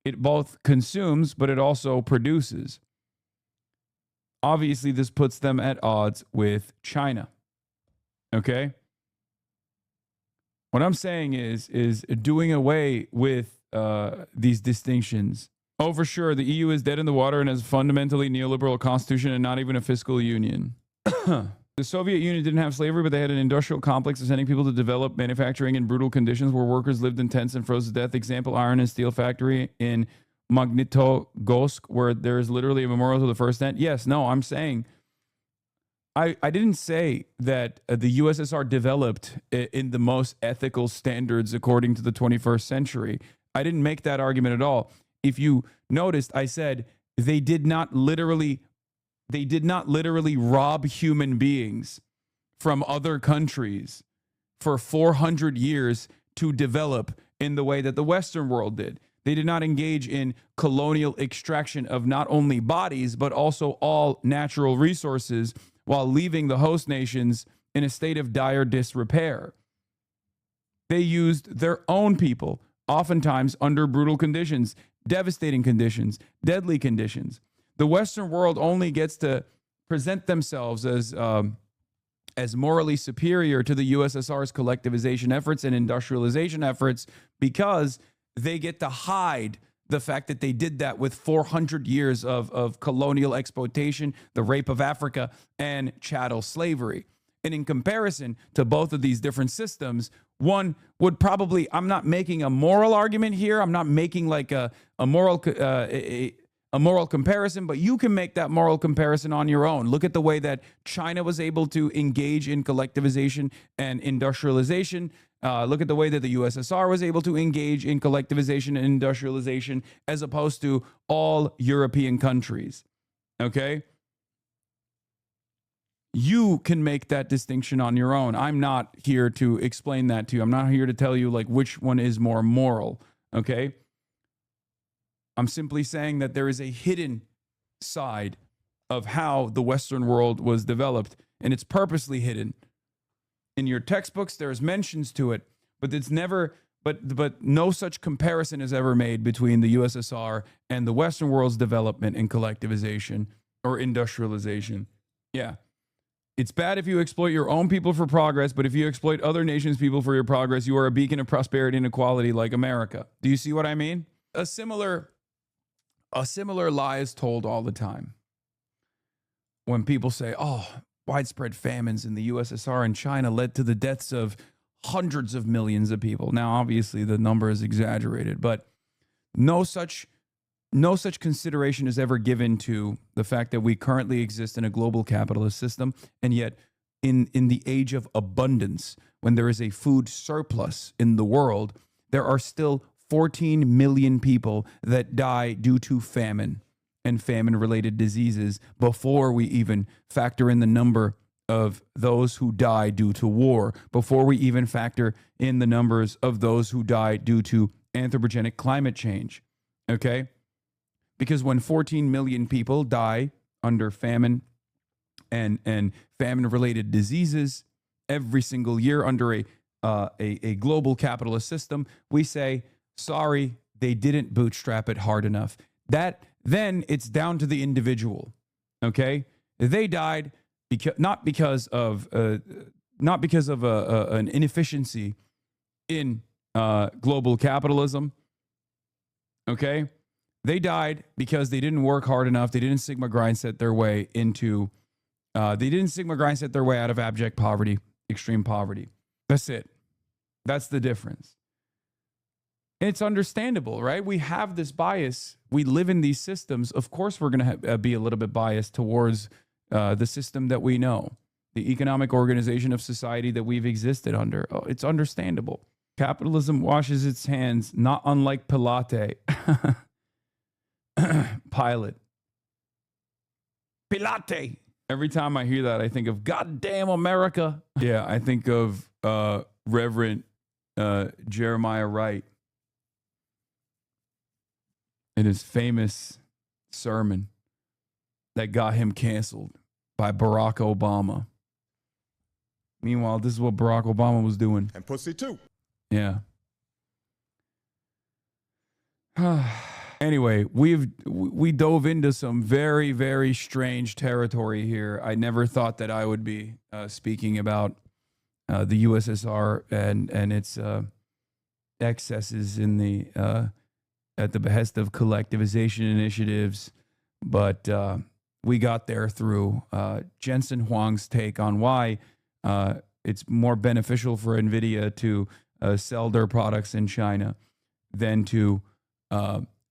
It both consumes, but it also produces. Obviously, this puts them at odds with China. Okay? What I'm saying is doing away with these distinctions. Oh, for sure, the EU is dead in the water and has a fundamentally neoliberal constitution and not even a fiscal union. The Soviet Union didn't have slavery, but they had an industrial complex of sending people to develop manufacturing in brutal conditions where workers lived in tents and froze to death. Example, iron and steel factory in Magnitogorsk, where there is literally a memorial to the first tent. Yes, no, I'm saying, I didn't say that the USSR developed in the most ethical standards according to the 21st century. I didn't make that argument at all. If you noticed, I said they did not literally rob human beings from other countries for 400 years to develop in the way that the Western world did. They did not engage in colonial extraction of not only bodies, but also all natural resources while leaving the host nations in a state of dire disrepair. They used their own people, oftentimes under brutal conditions, devastating conditions, deadly conditions. The Western world only gets to present themselves as morally superior to the USSR's collectivization efforts and industrialization efforts because they get to hide the fact that they did that with 400 years of colonial exploitation, the rape of Africa, and chattel slavery. And in comparison to both of these different systems, one would probably, I'm not making a moral argument here. I'm not making like a moral comparison, but you can make that moral comparison on your own. Look at the way that China was able to engage in collectivization and industrialization. Look at the way that the USSR was able to engage in collectivization and industrialization as opposed to all European countries. Okay? You can make that distinction on your own. I'm not here to explain that to you. I'm not here to tell you like which one is more moral. Okay? I'm simply saying that there is a hidden side of how the Western world was developed, and it's purposely hidden In your textbooks, there's mentions to it, but it's never, but no such comparison is ever made between the USSR and the Western world's development and collectivization or industrialization. Yeah. It's bad if you exploit your own people for progress, but if you exploit other nations' people for your progress, you are a beacon of prosperity and equality like America. Do you see what I mean? A similar lie is told all the time. When people say, oh, widespread famines in the USSR and China led to the deaths of hundreds of millions of people. Now, obviously, the number is exaggerated, but no such consideration is ever given to the fact that we currently exist in a global capitalist system, and yet in the age of abundance, when there is a food surplus in the world, there are still 14 million people that die due to famine and famine-related diseases before we even factor in the number of those who die due to war, before we even factor in the numbers of those who die due to anthropogenic climate change, okay? Because when 14 million people die under famine and famine-related diseases every single year under a global capitalist system, we say, sorry, they didn't bootstrap it hard enough. Then it's down to the individual, okay? They died not because of an inefficiency in global capitalism, okay? They died because they didn't work hard enough. They didn't Sigma grind set their way out of abject poverty, extreme poverty. That's it. That's the difference. It's understandable, right? We have this bias. We live in these systems. Of course, we're going to be a little bit biased towards the system that we know, the economic organization of society that we've existed under. Oh, it's understandable. Capitalism washes its hands, not unlike Pilate. Pilate. Every time I hear that, I think of goddamn America. Yeah, I think of Reverend Jeremiah Wright in his famous sermon that got him canceled by Barack Obama. Meanwhile, this is what Barack Obama was doing. And pussy too. Yeah. Anyway, we dove into some very, very strange territory here. I never thought that I would be speaking about the USSR and its excesses in the at the behest of collectivization initiatives, but we got there through Jensen Huang's take on why it's more beneficial for NVIDIA to sell their products in China than to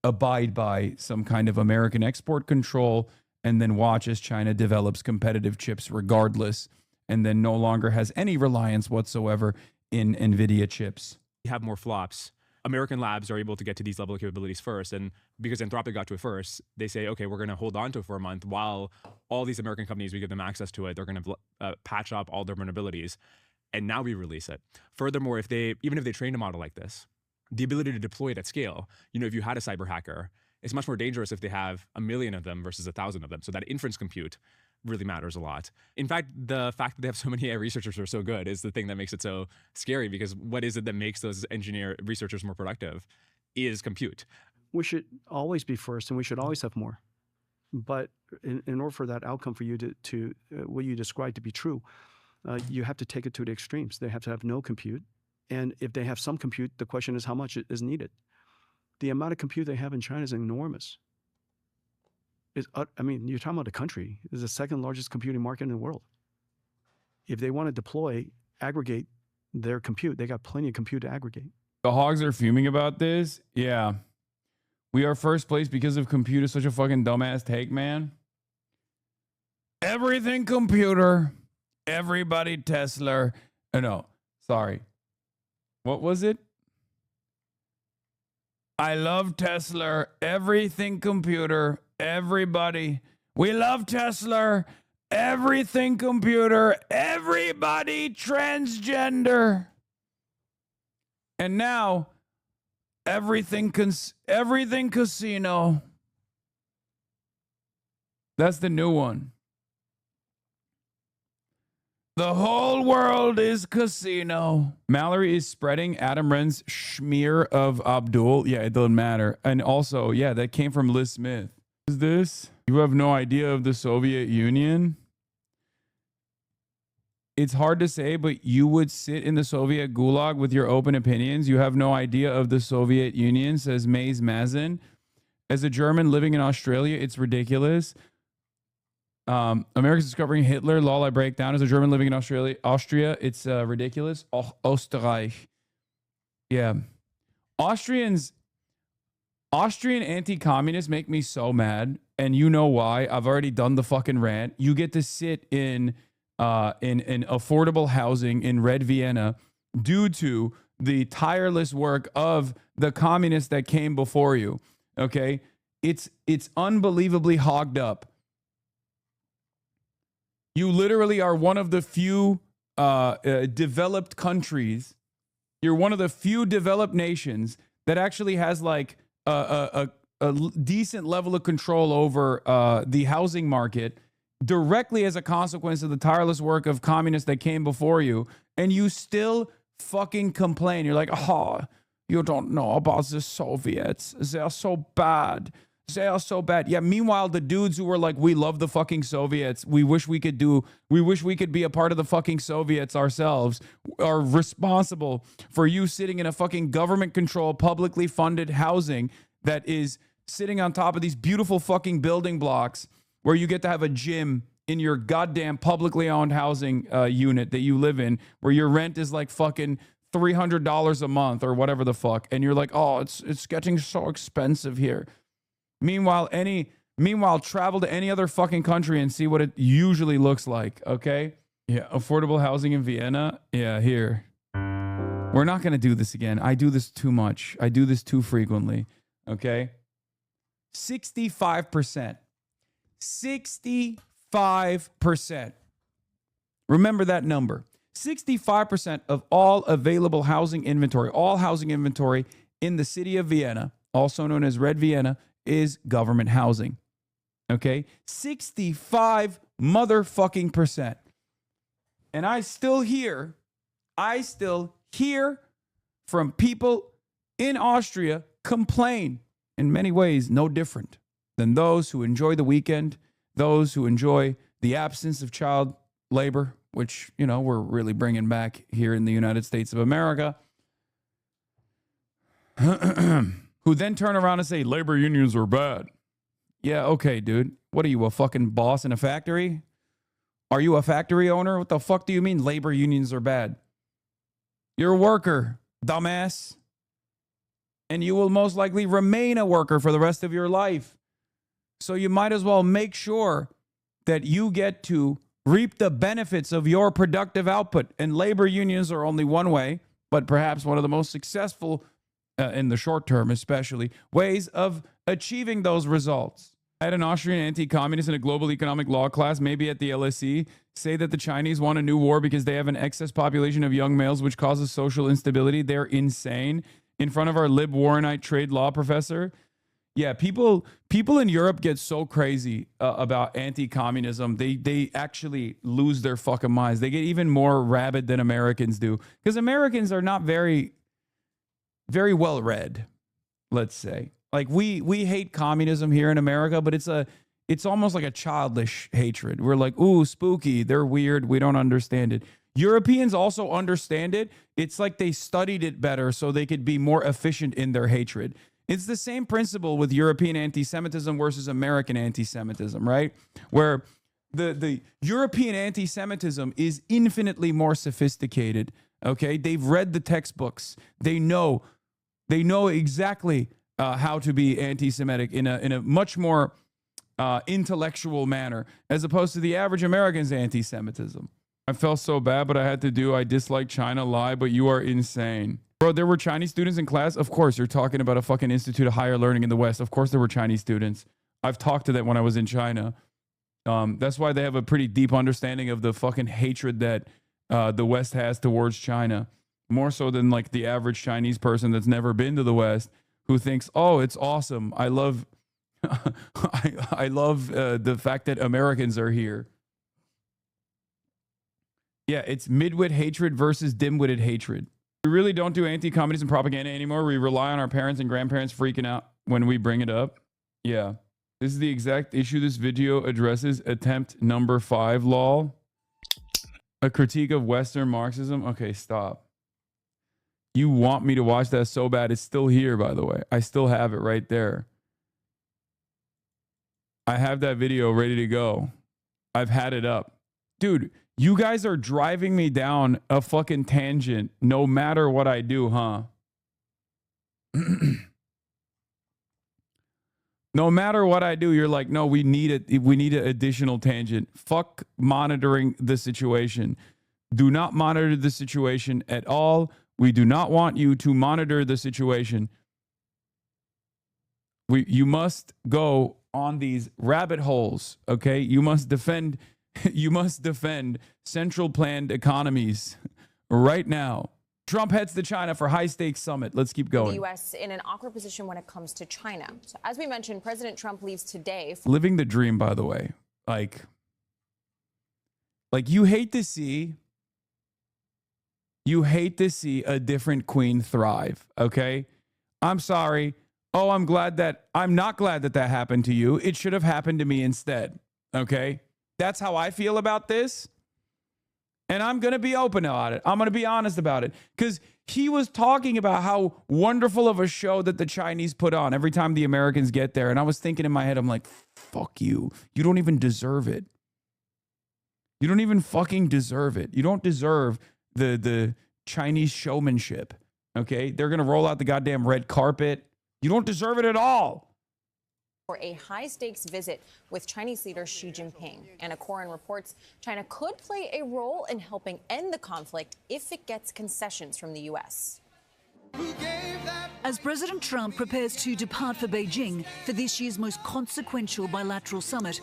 abide by some kind of American export control and then watch as China develops competitive chips regardless and then no longer has any reliance whatsoever in NVIDIA chips. We have more flops. American labs are able to get to these level of capabilities first. And because Anthropic got to it first, they say, okay, we're going to hold on to it for a month while all these American companies, we give them access to it. They're going to patch up all their vulnerabilities. And now we release it. Furthermore, even if they train a model like this, the ability to deploy it at scale, if you had a cyber hacker, it's much more dangerous if they have 1 million of them versus 1,000 of them. So that inference compute really matters a lot. In fact, the fact that they have so many AI researchers who are so good is the thing that makes it so scary, because what is it that makes those researchers more productive is compute. We should always be first and we should always have more. But in order for that outcome for you to what you described to be true, you have to take it to the extremes. They have to have no compute. And if they have some compute, the question is how much is needed. The amount of compute they have in China is enormous. You're talking about a country. It's the second largest computing market in the world. If they want to aggregate their compute, they got plenty of compute to aggregate. The hogs are fuming about this. Yeah. We are first place because of compute is such a fucking dumbass take, man. Everything computer. Everybody Tesla. No, sorry. What was it? I love Tesla. Everything computer. Everybody. We love Tesla. Everything computer. Everybody transgender. And now, everything casino. That's the new one. The whole world is casino. Mallory is spreading Adam Wren's smear of Abdul. Yeah, it doesn't matter. And also, yeah, that came from Liz Smith. Is this? You have no idea of the Soviet Union? It's hard to say, but you would sit in the Soviet gulag with your open opinions. You have no idea of the Soviet Union, says Maze Mazin. As a German living in Australia, it's ridiculous. Americans discovering Hitler. Lol, I break down. As a German living in Austria, it's ridiculous. Österreich. Yeah. Austrian anti-communists make me so mad. And you know why. I've already done the fucking rant. You get to sit in affordable housing in Red Vienna due to the tireless work of the communists that came before you. Okay? It's unbelievably hogged up. You literally are one of the few developed countries. You're one of the few developed nations that actually has like a decent level of control over the housing market directly as a consequence of the tireless work of communists that came before you. And you still fucking complain. You're like, oh, you don't know about the Soviets. They're so bad. They are so bad. Yeah, meanwhile, the dudes who were like, we love the fucking Soviets, we wish we could be a part of the fucking Soviets ourselves, are responsible for you sitting in a fucking government-controlled, publicly funded housing that is sitting on top of these beautiful fucking building blocks where you get to have a gym in your goddamn publicly owned housing unit that you live in, where your rent is like fucking $300 a month or whatever the fuck. And you're like, oh, it's getting so expensive here. Meanwhile, travel to any other fucking country and see what it usually looks like, okay? Yeah, affordable housing in Vienna. Yeah, here. We're not going to do this again. I do this too much. I do this too frequently, okay? 65%. 65%. Remember that number. 65% of all available housing inventory, all housing inventory in the city of Vienna, also known as Red Vienna, is government housing. Okay? 65 motherfucking percent. And I still hear from people in Austria complain in many ways no different than those who enjoy the weekend, those who enjoy the absence of child labor, which, you know, we're really bringing back here in the United States of America. Who then turn around and say labor unions are bad. Yeah, okay, dude. What are you, a fucking boss in a factory? Are you a factory owner? What the fuck do you mean labor unions are bad? You're a worker, dumbass. And you will most likely remain a worker for the rest of your life. So you might as well make sure that you get to reap the benefits of your productive output. And labor unions are only one way, but perhaps one of the most successful in the short term, especially, ways of achieving those results. I had an Austrian anti-communist in a global economic law class, maybe at the LSE, say that the Chinese want a new war because they have an excess population of young males, which causes social instability. They're insane. In front of our lib Warrenite trade law professor. Yeah, people in Europe get so crazy about anti-communism. They actually lose their fucking minds. They get even more rabid than Americans do. Because Americans are not very well read, let's say. Like we hate communism here in America, but it's almost like a childish hatred. We're like, ooh, spooky, they're weird, we don't understand it. Europeans also understand it. It's like they studied it better so they could be more efficient in their hatred. It's the same principle with European anti-Semitism versus American anti-Semitism, right? Where the European anti-Semitism is infinitely more sophisticated, okay? They've read the textbooks. They know exactly how to be anti-Semitic in a much more intellectual manner, as opposed to the average American's anti-Semitism. I felt so bad, but I dislike China lie, but you are insane. Bro, there were Chinese students in class? Of course, you're talking about a fucking Institute of Higher Learning in the West. Of course there were Chinese students. I've talked to them when I was in China. That's why they have a pretty deep understanding of the fucking hatred that the West has towards China. More so than like the average Chinese person that's never been to the West, who thinks, oh, it's awesome. I love I love the fact that Americans are here. Yeah, it's midwit hatred versus dimwitted hatred. We really don't do anti-communism propaganda anymore. We rely on our parents and grandparents freaking out when we bring it up. Yeah. This is the exact issue this video addresses. Attempt number 5, lol. A critique of Western Marxism. Okay, stop. You want me to watch that so bad. It's still here, by the way. I still have it right there. I have that video ready to go. I've had it up. Dude, you guys are driving me down a fucking tangent no matter what I do, huh? No matter what I do, you're like, no, we need an additional tangent. Fuck monitoring the situation. Do not monitor the situation at all. We do not want you to monitor the situation. You must go on these rabbit holes, okay? You must defend central planned economies right now. Trump heads to China for high-stakes summit. Let's keep going. The U.S. in an awkward position when it comes to China. So as we mentioned, President Trump leaves today. Living the dream, by the way. Like you hate to see a different queen thrive, okay? I'm sorry. Oh, I'm not glad that happened to you. It should have happened to me instead, okay? That's how I feel about this. And I'm going to be open about it. I'm going to be honest about it. Because he was talking about how wonderful of a show that the Chinese put on every time the Americans get there. And I was thinking in my head, I'm like, fuck you. You don't even deserve it. You don't even fucking deserve it. You don't deserve the Chinese showmanship. Okay? They're going to roll out the goddamn red carpet. You don't deserve it at all. For a high-stakes visit with Chinese leader Xi Jinping. Anna Coren reports China could play a role in helping end the conflict if it gets concessions from the U.S. As President Trump prepares to depart for Beijing for this year's most consequential bilateral summit,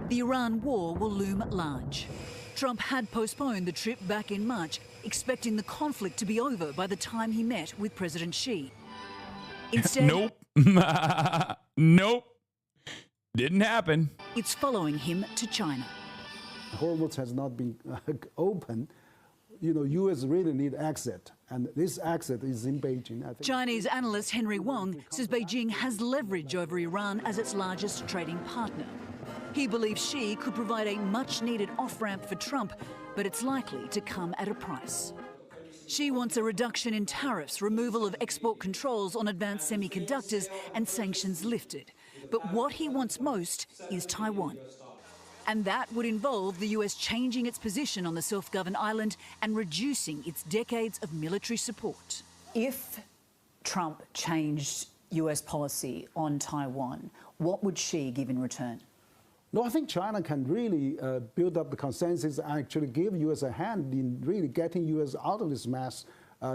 the Iran war will loom large. Trump had postponed the trip back in March, expecting the conflict to be over by the time he met with President Xi. Instead, nope. Nope. Didn't happen. It's following him to China. Hormuz has not been open. You know, U.S. really need exit, and this exit is in Beijing. I think. Chinese analyst Henry Wang says Beijing has leverage over Iran as its largest trading partner. He believes Xi could provide a much-needed off-ramp for Trump, but it's likely to come at a price. Xi wants a reduction in tariffs, removal of export controls on advanced semiconductors, and sanctions lifted. But what he wants most is Taiwan. And that would involve the US changing its position on the self-governed island and reducing its decades of military support. If Trump changed US policy on Taiwan, what would Xi give in return? No, I think China can really build up the consensus and actually give U.S. a hand in really getting U.S. out of this mess,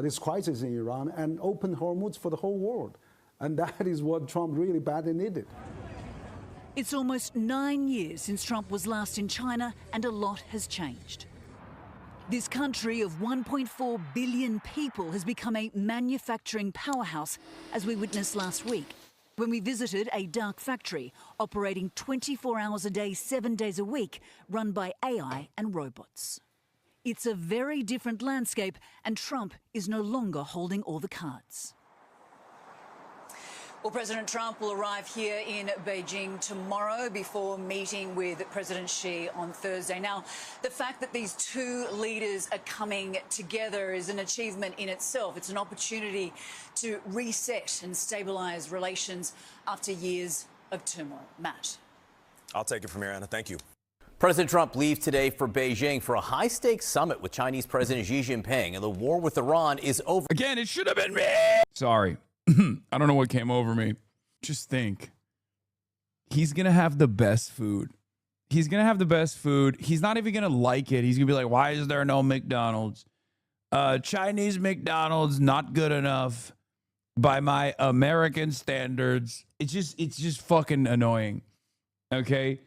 this crisis in Iran, and open Hormuz for the whole world. And that is what Trump really badly needed. It's almost 9 years since Trump was last in China, and a lot has changed. This country of 1.4 billion people has become a manufacturing powerhouse, as we witnessed last week, when we visited a dark factory operating 24 hours a day, 7 days a week, run by AI and robots. It's a very different landscape, and Trump is no longer holding all the cards. Well, President Trump will arrive here in Beijing tomorrow before meeting with President Xi on Thursday. Now, the fact that these two leaders are coming together is an achievement in itself. It's an opportunity to reset and stabilize relations after years of turmoil. Matt. I'll take it from here, Anna. Thank you. President Trump leaves today for Beijing for a high-stakes summit with Chinese President Xi Jinping, and the war with Iran is over. Again, it should have been me. Sorry. I don't know what came over me. Just think. He's going to have the best food. He's going to have the best food. He's not even going to like it. He's going to be like, why is there no McDonald's? Chinese McDonald's, not good enough by my American standards. It's just fucking annoying. Okay?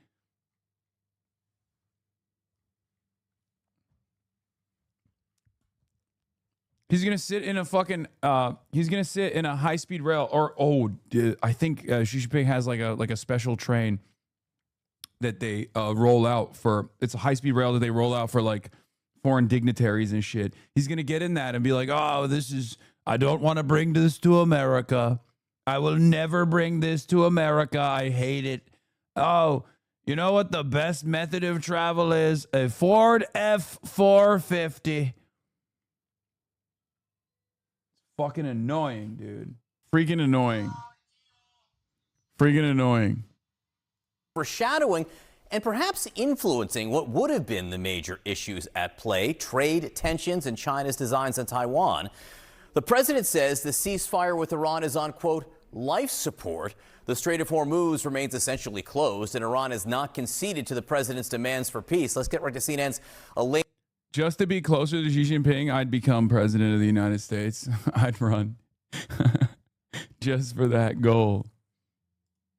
He's gonna sit in a fucking. He's gonna sit in a high-speed rail, or I think Xi Jinping has like a special train that they roll out for, it's a high-speed rail that they roll out for like foreign dignitaries and shit. He's going to get in that and be like, oh, I don't want to bring this to America. I will never bring this to America. I hate it. Oh, you know what the best method of travel is? A Ford F-450. Fucking annoying, dude. Freaking annoying. Freaking annoying. Foreshadowing and perhaps influencing what would have been the major issues at play, trade tensions and China's designs on Taiwan. The president says the ceasefire with Iran is on, quote, life support. The Strait of Hormuz remains essentially closed, and Iran has not conceded to the president's demands for peace. Let's get right to CNN's Elaine. Just to be closer to Xi Jinping, I'd become president of the United States. I'd run just for that goal.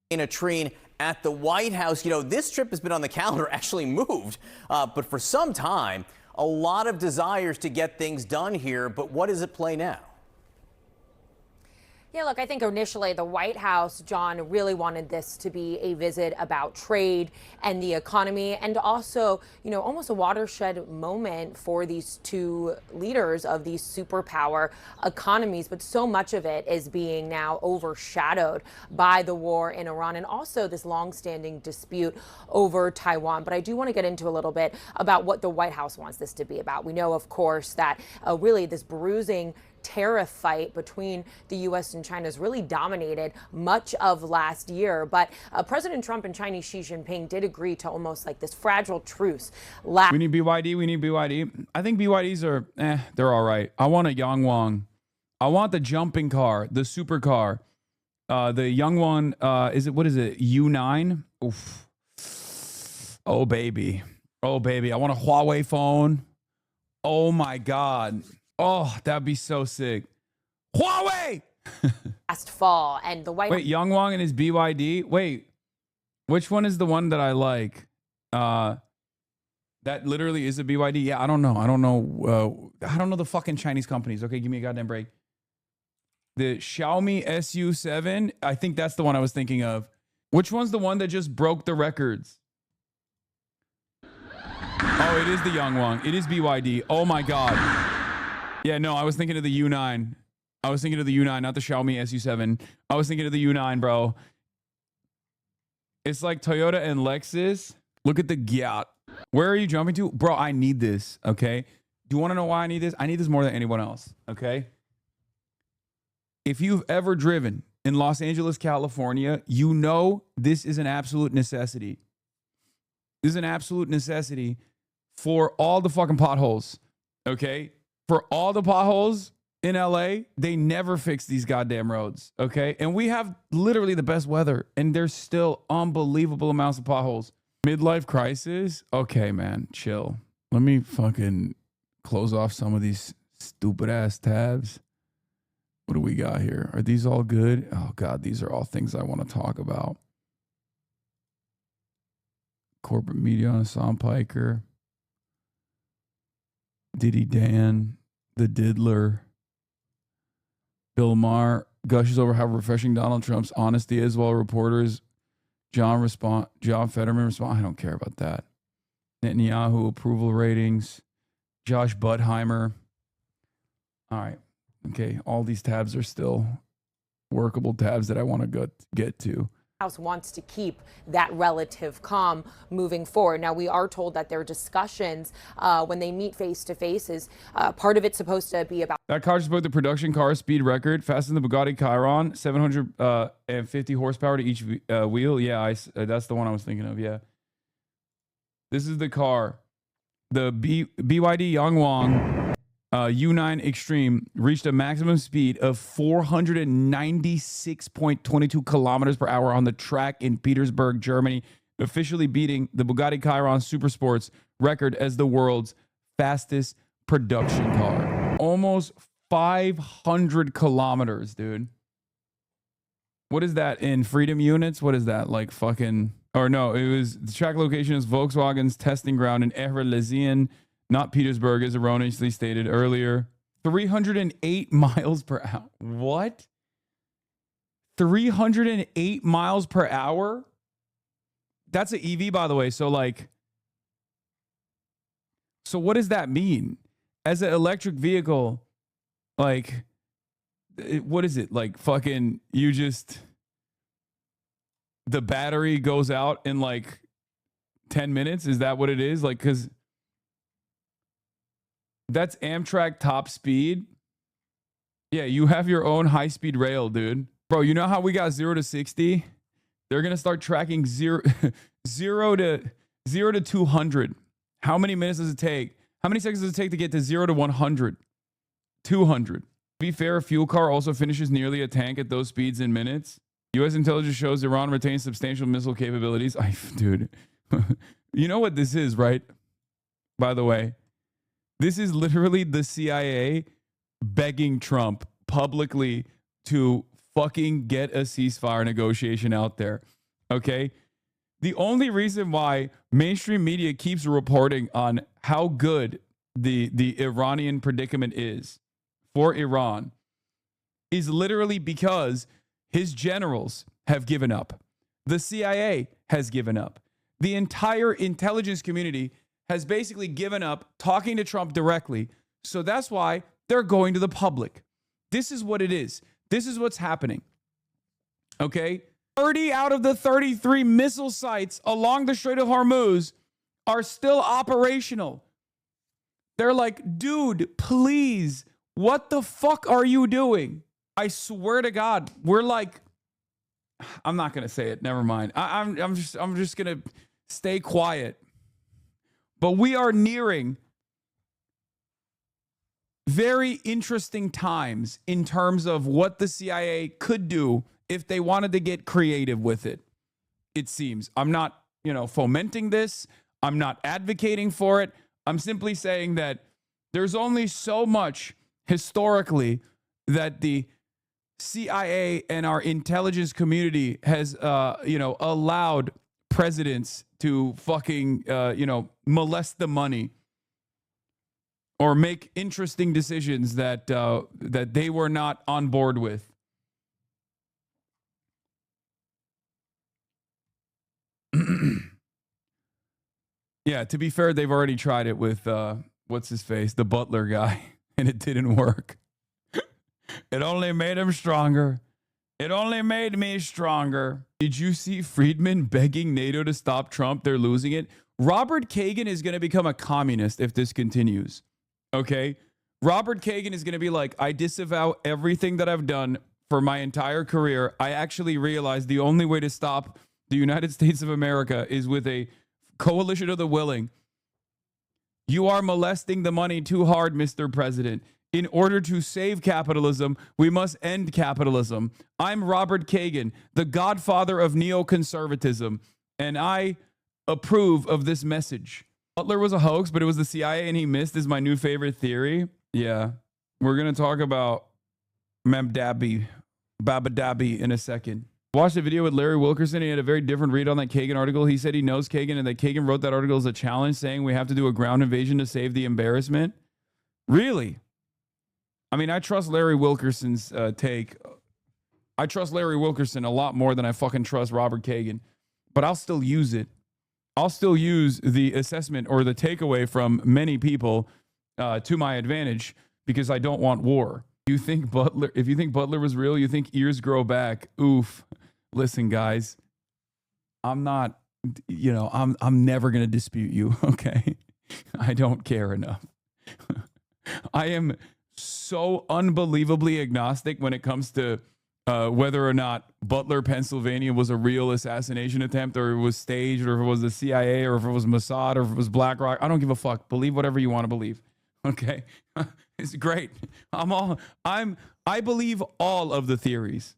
In a train at the White House. You know, this trip has been on the calendar, actually moved, but for some time, a lot of desires to get things done here. But what does it play now? Yeah, look, I think initially the White House, John, really wanted this to be a visit about trade and the economy, and also, you know, almost a watershed moment for these two leaders of these superpower economies. But so much of it is being now overshadowed by the war in Iran and also this longstanding dispute over Taiwan. But I do want to get into a little bit about what the White House wants this to be about. We know, of course, that really this bruising tariff fight between the U.S. and China has really dominated much of last year. But President Trump and Chinese Xi Jinping did agree to almost like this fragile truce. We need BYD. We need BYD. I think BYDs are, they're all right. I want a Yangwang. I want the jumping car, the supercar. The Yangwang, what is it? U9? Oof. Oh, baby. Oh, baby. I want a Huawei phone. Oh, my God. Oh, that'd be so sick. Huawei! Last fall, and the White Wait, Yangwang and his BYD? Wait, which one is the one that I like? That literally is a BYD? Yeah, I don't know. I don't know the fucking Chinese companies. Okay, give me a goddamn break. The Xiaomi SU7, I think that's the one I was thinking of. Which one's the one that just broke the records? Oh, it is the Yangwang. It is BYD. Oh my God. Yeah, no, I was thinking of the U9. I was thinking of the U9, not the Xiaomi SU7. I was thinking of the U9, bro. It's like Toyota and Lexus. Look at the Gyat. Where are you jumping to? Bro, I need this, okay? Do you want to know why I need this? I need this more than anyone else, okay? If you've ever driven in Los Angeles, California, you know this is an absolute necessity. This is an absolute necessity for all the fucking potholes, okay? For all the potholes in LA, they never fix these goddamn roads, okay? And we have literally the best weather, and there's still unbelievable amounts of potholes. Midlife crisis? Okay, man, chill. Let me fucking close off some of these stupid-ass tabs. What do we got here? Are these all good? Oh, God, these are all things I want to talk about. Corporate media on Hassan Piker. Diddy Dan, the Diddler. Bill Maher gushes over how refreshing Donald Trump's honesty is, while reporters John Fetterman respond. I don't care about that. Netanyahu approval ratings. Josh Buttheimer. All right. Okay. All these tabs are still workable tabs that I want to get to. House wants to keep that relative calm moving forward. Now, we are told that their discussions when they meet face to face is part of it's supposed to be about. That car just broke the production car speed record, faster than the Bugatti Chiron, 750 horsepower to each wheel. Yeah, that's the one I was thinking of. Yeah. This is the car. The BYD Yangwang U9 Extreme reached a maximum speed of 496.22 kilometers per hour on the track in Petersburg, Germany, officially beating the Bugatti Chiron Supersport's record as the world's fastest production car. Almost 500 kilometers, dude. What is that in freedom units? What is that? Like fucking... Or no, it was... The track location is Volkswagen's testing ground in Ehrlesien, not Petersburg, as erroneously stated earlier. 308 miles per hour. What? 308 miles per hour? That's an EV, by the way. So like, so what does that mean? As an electric vehicle, like, what is it? Like fucking, you just, the battery goes out in like 10 minutes? Is that what it is? Like, because that's Amtrak top speed. Yeah, you have your own high-speed rail, dude. Bro, you know how we got 0 to 60? They're going to start tracking 0 to 200. How many minutes does it take? How many seconds does it take to get to 0 to 100? 200. To be fair, a fuel car also finishes nearly a tank at those speeds in minutes. U.S. intelligence shows Iran retains substantial missile capabilities. Dude, you know what this is, right? By the way, this is literally the CIA begging Trump publicly to fucking get a ceasefire negotiation out there. Okay? The only reason why mainstream media keeps reporting on how good the Iranian predicament is for Iran is literally because his generals have given up. The CIA has given up. The entire intelligence community has basically given up talking to Trump directly. So that's why they're going to the public. This is what it is. This is what's happening. Okay? 30 out of the 33 missile sites along the Strait of Hormuz are still operational. They're like, dude, please, what the fuck are you doing? I swear to God, we're like, I'm not going to say it. Never mind. I'm just going to stay quiet. But we are nearing very interesting times in terms of what the CIA could do if they wanted to get creative with it. It seems. I'm not, fomenting this. I'm not advocating for it. I'm simply saying that there's only so much historically that the CIA and our intelligence community has, allowed presidents to fucking, molest the money or make interesting decisions that that they were not on board with. Yeah, to be fair, they've already tried it with what's his face, the Butler guy, and it didn't work. It only made him stronger. It only made me stronger. Did you see Friedman begging NATO to stop Trump? They're losing it. Robert Kagan is going to become a communist if this continues. Okay? Robert Kagan is going to be like, I disavow everything that I've done for my entire career. I actually realized the only way to stop the United States of America is with a coalition of the willing. You are molesting the money too hard, Mr. President. In order to save capitalism, we must end capitalism. I'm Robert Kagan, the godfather of neoconservatism, and I approve of this message. Butler was a hoax, but it was the CIA and he missed is my new favorite theory. Yeah. We're going to talk about Babadabi in a second. Watched a video with Larry Wilkerson. He had a very different read on that Kagan article. He said he knows Kagan and that Kagan wrote that article as a challenge saying we have to do a ground invasion to save the embarrassment. Really? I mean, I trust Larry Wilkerson's take. I trust Larry Wilkerson a lot more than I fucking trust Robert Kagan, but I'll still use it. I'll still use the assessment or the takeaway from many people to my advantage because I don't want war. You think Butler, if you think Butler was real, you think ears grow back. Oof. Listen, guys, I'm not, I'm never going to dispute you. Okay. I don't care enough. I am so unbelievably agnostic when it comes to whether or not Butler, Pennsylvania was a real assassination attempt or it was staged or if it was the CIA or if it was Mossad or if it was BlackRock. I don't give a fuck. Believe whatever you want to believe. Okay. It's great. I believe all of the theories.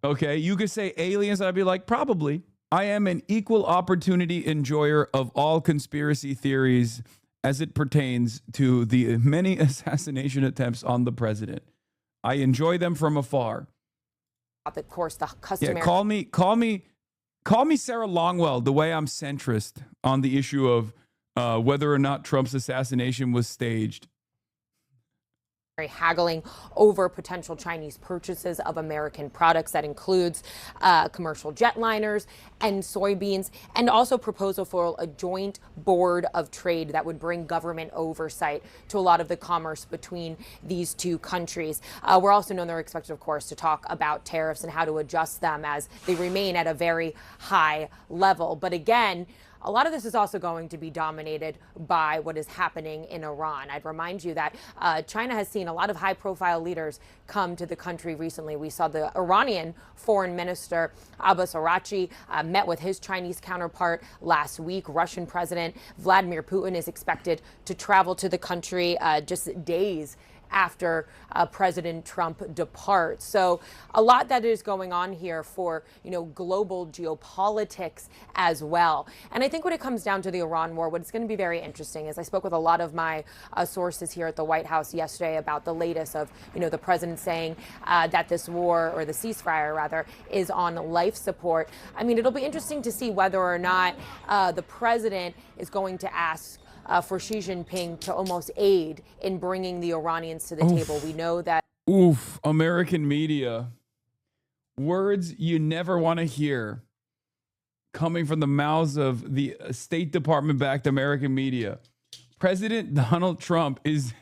Okay. You could say aliens and I'd be like, probably. I am an equal opportunity enjoyer of all conspiracy theories as it pertains to the many assassination attempts on the president. I enjoy them from afar. Of course, the customary. Yeah, call me Sarah Longwell the way I'm centrist on the issue of whether or not Trump's assassination was staged. haggling over potential Chinese purchases of American products. That includes commercial jetliners and soybeans, and also proposal for a joint board of trade that would bring government oversight to a lot of the commerce between these two countries. We're also known they're expected, of course, to talk about tariffs and how to adjust them as they remain at a very high level. But again, a lot of this is also going to be dominated by what is happening in Iran. I'd remind you that China has seen a lot of high-profile leaders come to the country recently. We saw the Iranian foreign minister, Abbas Araghchi, met with his Chinese counterpart last week. Russian President Vladimir Putin is expected to travel to the country just days after President Trump departs. So a lot that is going on here for, global geopolitics as well. And I think when it comes down to the Iran war, what's going to be very interesting is I spoke with a lot of my sources here at the White House yesterday about the latest of, the president saying that this war, or the ceasefire rather, is on life support. I mean, it'll be interesting to see whether or not the president is going to ask for Xi Jinping to almost aid in bringing the Iranians to the table. We know that. American media. Words you never want to hear coming from the mouths of the State Department-backed American media. President Donald Trump is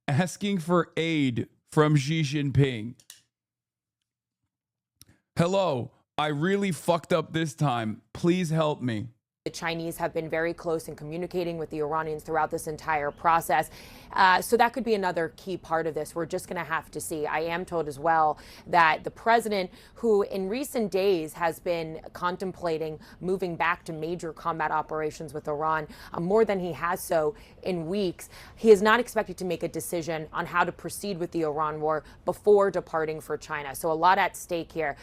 asking for aid from Xi Jinping. Hello, I really fucked up this time. Please help me. The Chinese have been very close in communicating with the Iranians throughout this entire process. So that could be another key part of this. We're just going to have to see. I am told as well that the president, who in recent days has been contemplating moving back to major combat operations with Iran, more than he has so in weeks, he is not expected to make a decision on how to proceed with the Iran war before departing for China. So a lot at stake here.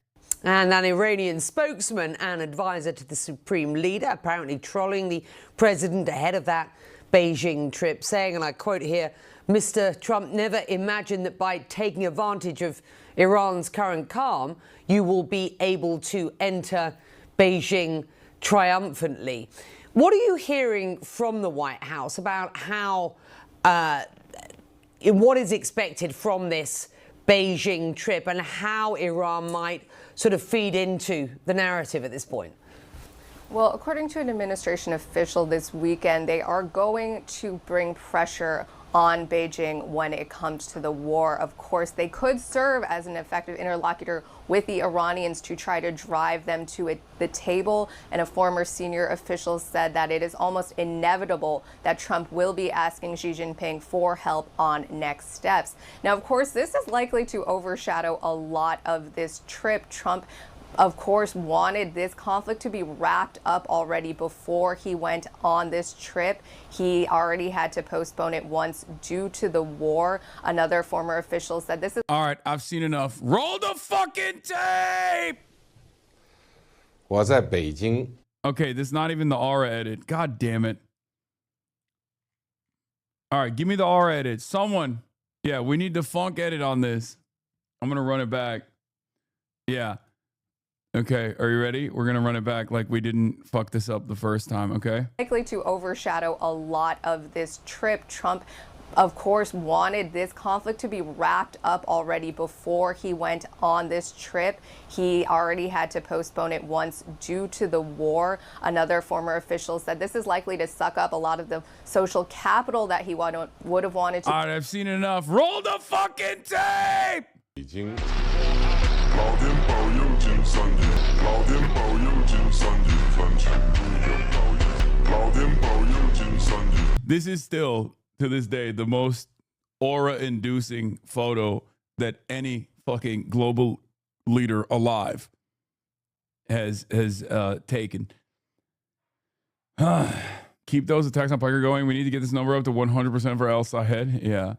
And an Iranian spokesman and advisor to the supreme leader apparently trolling the president ahead of that Beijing trip, saying, and I quote here, Mr. Trump never imagined that by taking advantage of Iran's current calm, you will be able to enter Beijing triumphantly. What are you hearing from the White House about how, what is expected from this Beijing trip and how Iran might sort of feed into the narrative at this point? Well, according to an administration official this weekend, they are going to bring pressure on Beijing when it comes to the war. Of course, they could serve as an effective interlocutor with the Iranians to try to drive them to the table. And a former senior official said that it is almost inevitable that Trump will be asking Xi Jinping for help on next steps. Now, of course, this is likely to overshadow a lot of this trip. Trump, of course, wanted this conflict to be wrapped up already before he went on this trip. He already had to postpone it once due to the war. Another former official said this is... All right, I've seen enough. Roll the fucking tape! 我在北京. Okay, this is not even the aura edit. God damn it. All right, give me the aura edit. Someone. Yeah, we need the funk edit on this. I'm going to run it back. Yeah. Okay, are you ready? We're going to run it back like we didn't fuck this up the first time, okay? Likely to overshadow a lot of this trip. Trump, of course, wanted this conflict to be wrapped up already before he went on this trip. He already had to postpone it once due to the war. Another former official said this is likely to suck up a lot of the social capital that he would have wanted to... All right, I've seen enough. Roll the fucking tape! 北京. This is still, to this day, the most aura-inducing photo that any fucking global leader alive has taken. Keep those attacks on Piker going. We need to get this number up to 100% for El Sayed. Yeah.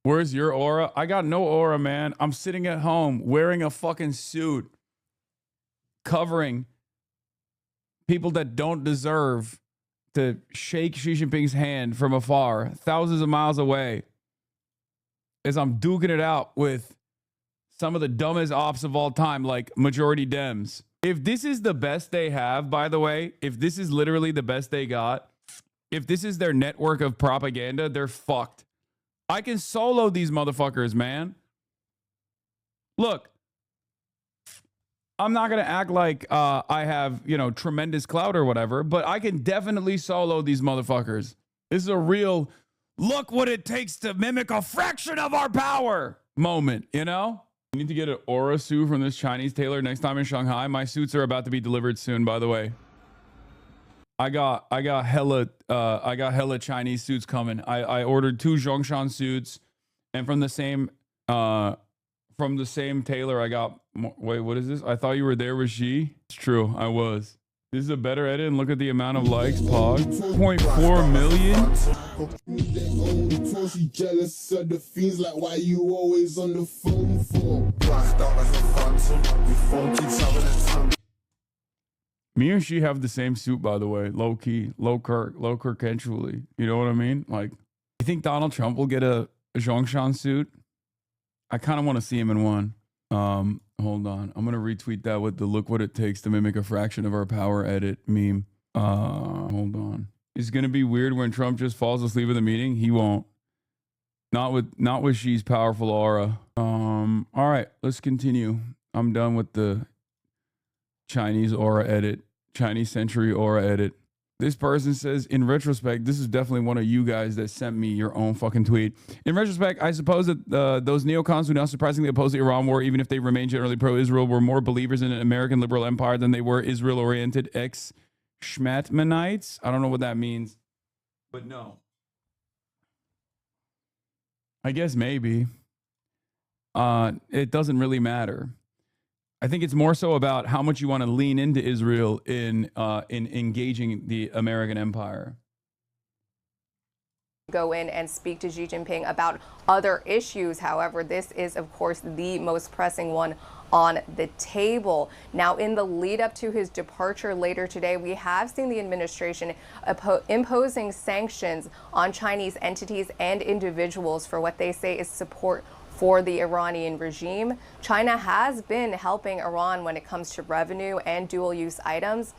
Where's your aura? I got no aura, man. I'm sitting at home wearing a fucking suit, covering people that don't deserve to shake Xi Jinping's hand from afar, thousands of miles away, as I'm duking it out with some of the dumbest ops of all time, like majority Dems. If this is the best they have, by the way, if this is literally the best they got, if this is their network of propaganda, they're fucked. I can solo these motherfuckers, man. Look, I'm not going to act like I have, tremendous clout or whatever, but I can definitely solo these motherfuckers. This is a real, look what it takes to mimic a fraction of our power moment, You need to get an aura suit from this Chinese tailor next time in Shanghai. My suits are about to be delivered soon, by the way. I got hella Chinese suits coming. I ordered 2 Zhongshan suits, and from the same tailor I got. Wait, what is this? I thought you were there with Xi. It's true, I was. This is a better edit, and look at the amount of likes. Pog 0.4 million. Jealous of the fiends, like why you always on the phone for? Me and she have the same suit, by the way. Low key, low Kirk-entually. You know what I mean? Like, you think Donald Trump will get a Zhongshan suit? I kind of want to see him in one. Hold on. I'm going to retweet that with the look what it takes to mimic a fraction of our power edit meme. Hold on. It's going to be weird when Trump just falls asleep at the meeting. He won't. Not with Xi's powerful aura. All right, let's continue. I'm done with the Chinese aura edit. Chinese century aura edit. This person says, in retrospect, this is definitely one of you guys that sent me your own fucking tweet. In retrospect, I suppose that those neocons who now surprisingly oppose the Iran war, even if they remain generally pro-Israel, were more believers in an American liberal empire than they were Israel-oriented ex-Schmatmanites. I don't know what that means, but no. I guess maybe. It doesn't really matter. I think it's more so about how much you want to lean into Israel in engaging the American empire. Go in and speak to Xi Jinping about other issues. However, this is, of course, the most pressing one on the table. Now, in the lead up to his departure later today, we have seen the administration imposing sanctions on Chinese entities and individuals for what they say is support for the Iranian regime. China has been helping Iran when it comes to revenue and dual-use items.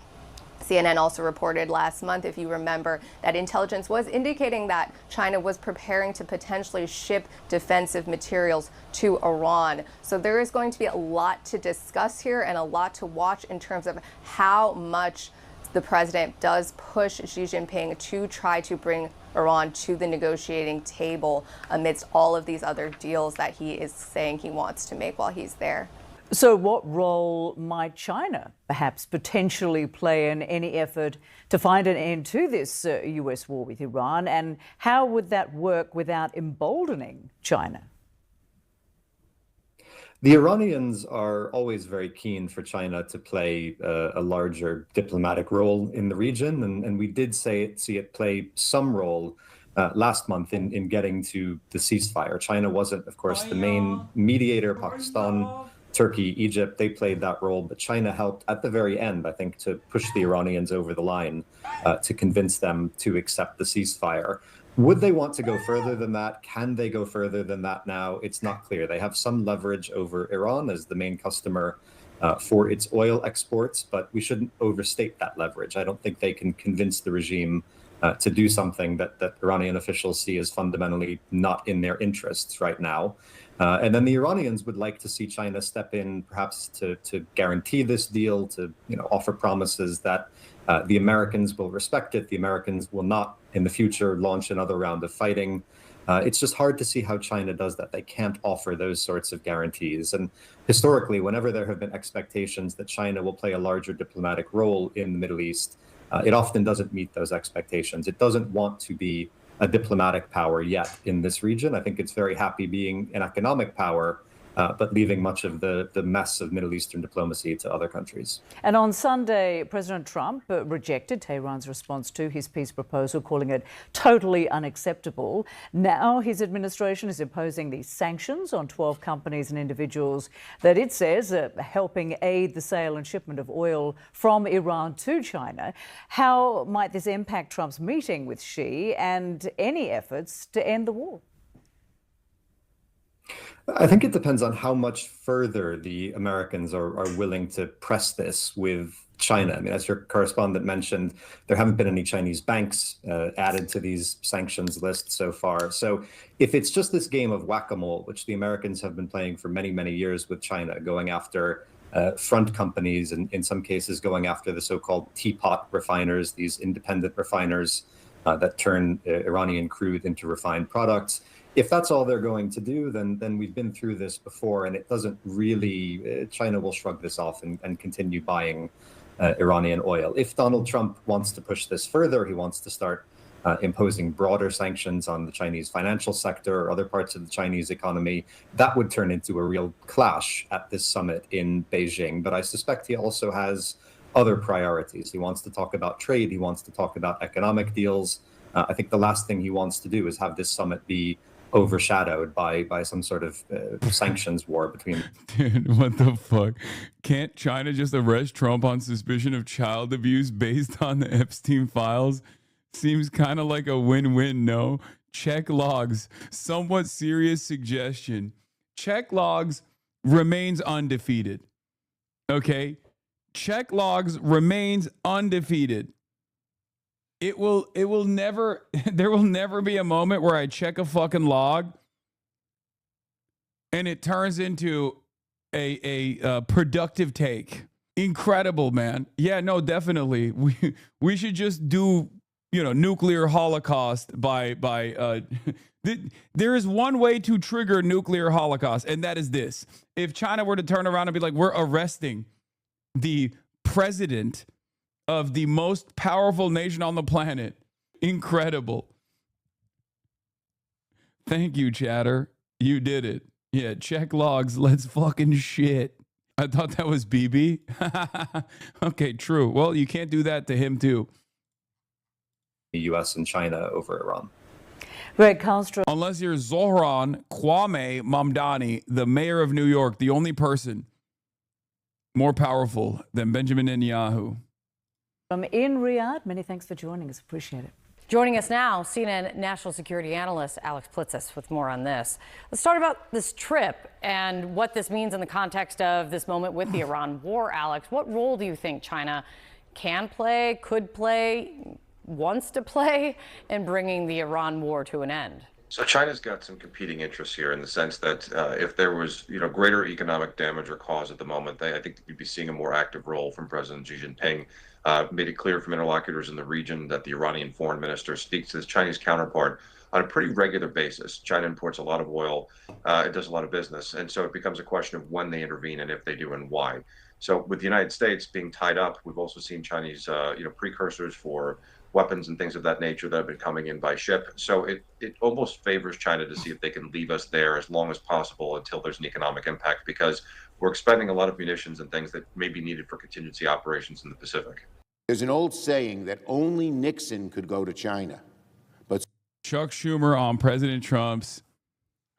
CNN also reported last month, if you remember, that intelligence was indicating that China was preparing to potentially ship defensive materials to Iran. So there is going to be a lot to discuss here and a lot to watch in terms of how much the president does push Xi Jinping to try to bring Iran to the negotiating table amidst all of these other deals that he is saying he wants to make while he's there. So what role might China perhaps potentially play in any effort to find an end to this US war with Iran? And how would that work without emboldening China? The Iranians are always very keen for China to play a larger diplomatic role in the region, and we did see it play some role last month in getting to the ceasefire. China wasn't, of course, the main mediator. Pakistan, Turkey, Egypt, they played that role, but China helped at the very end, I think, to push the Iranians over the line, to convince them to accept the ceasefire. Would they want to go further than that? Can they go further than that now? It's not clear. They have some leverage over Iran as the main customer for its oil exports, but we shouldn't overstate that leverage. I don't think they can convince the regime to do something that Iranian officials see as fundamentally not in their interests right now. And then the Iranians would like to see China step in, perhaps to guarantee this deal, to offer promises that the Americans will respect it. The Americans will not, in the future, launch another round of fighting. It's just hard to see how China does that. They can't offer those sorts of guarantees. And historically, whenever there have been expectations that China will play a larger diplomatic role in the Middle East, it often doesn't meet those expectations. It doesn't want to be a diplomatic power yet in this region. I think it's very happy being an economic power, but leaving much of the mess of Middle Eastern diplomacy to other countries. And on Sunday, President Trump rejected Tehran's response to his peace proposal, calling it totally unacceptable. Now his administration is imposing these sanctions on 12 companies and individuals that it says are helping aid the sale and shipment of oil from Iran to China. How might this impact Trump's meeting with Xi and any efforts to end the war? I think it depends on how much further the Americans are willing to press this with China. China. I mean, as your correspondent mentioned, there haven't been any Chinese banks added to these sanctions lists so far. So if it's just this game of whack-a-mole, which the Americans have been playing for many, many years with China, going after front companies, and in some cases going after the so-called teapot refiners, these independent refiners that turn Iranian crude into refined products. If that's all they're going to do, then we've been through this before, and it doesn't really, China will shrug this off and continue buying Iranian oil. If Donald Trump wants to push this further, he wants to start imposing broader sanctions on the Chinese financial sector or other parts of the Chinese economy, that would turn into a real clash at this summit in Beijing. But I suspect he also has other priorities. He wants to talk about trade. He wants to talk about economic deals. I think the last thing he wants to do is have this summit be overshadowed by some sort of sanctions war between. Dude, what the fuck? Can't China just arrest Trump on suspicion of child abuse based on the Epstein files? Seems kind of like a win-win, no? Check logs. Somewhat serious suggestion. Check logs remains undefeated. Okay? Check logs remains undefeated. It will never, there will never be a moment where I check a fucking log and it turns into a productive take. Incredible, man. Yeah, no, definitely. We should just do, nuclear holocaust by there is one way to trigger nuclear holocaust, and that is this. If China were to turn around and be like, we're arresting the president of the most powerful nation on the planet. Incredible. Thank you, chatter. You did it. Yeah, check logs. Let's fucking shit. I thought that was BB. Okay, true. Well, you can't do that to him too. The U.S. and China over Iran. Greg Castro. Unless you're Zohran Kwame Mamdani, the mayor of New York, the only person more powerful than Benjamin Netanyahu. In Riyadh, many thanks for joining us. Appreciate it. Joining us now, CNN national security analyst Alex Plitzis with more on this. Let's start about this trip and what this means in the context of this moment with the Iran war. Alex, what role do you think China can play, could play, wants to play in bringing the Iran war to an end? So China's got some competing interests here in the sense that if there was, greater economic damage or cause at the moment, I think you'd be seeing a more active role from President Xi Jinping. Made it clear from interlocutors in the region that the Iranian foreign minister speaks to his Chinese counterpart on a pretty regular basis. China imports a lot of oil, it does a lot of business, and so it becomes a question of when they intervene and if they do and why. So with the United States being tied up, we've also seen Chinese, precursors for weapons and things of that nature that have been coming in by ship. So it almost favors China to see if they can leave us there as long as possible until there's an economic impact, because we're expending a lot of munitions and things that may be needed for contingency operations in the Pacific. There's an old saying that only Nixon could go to China. But Chuck Schumer on President Trump's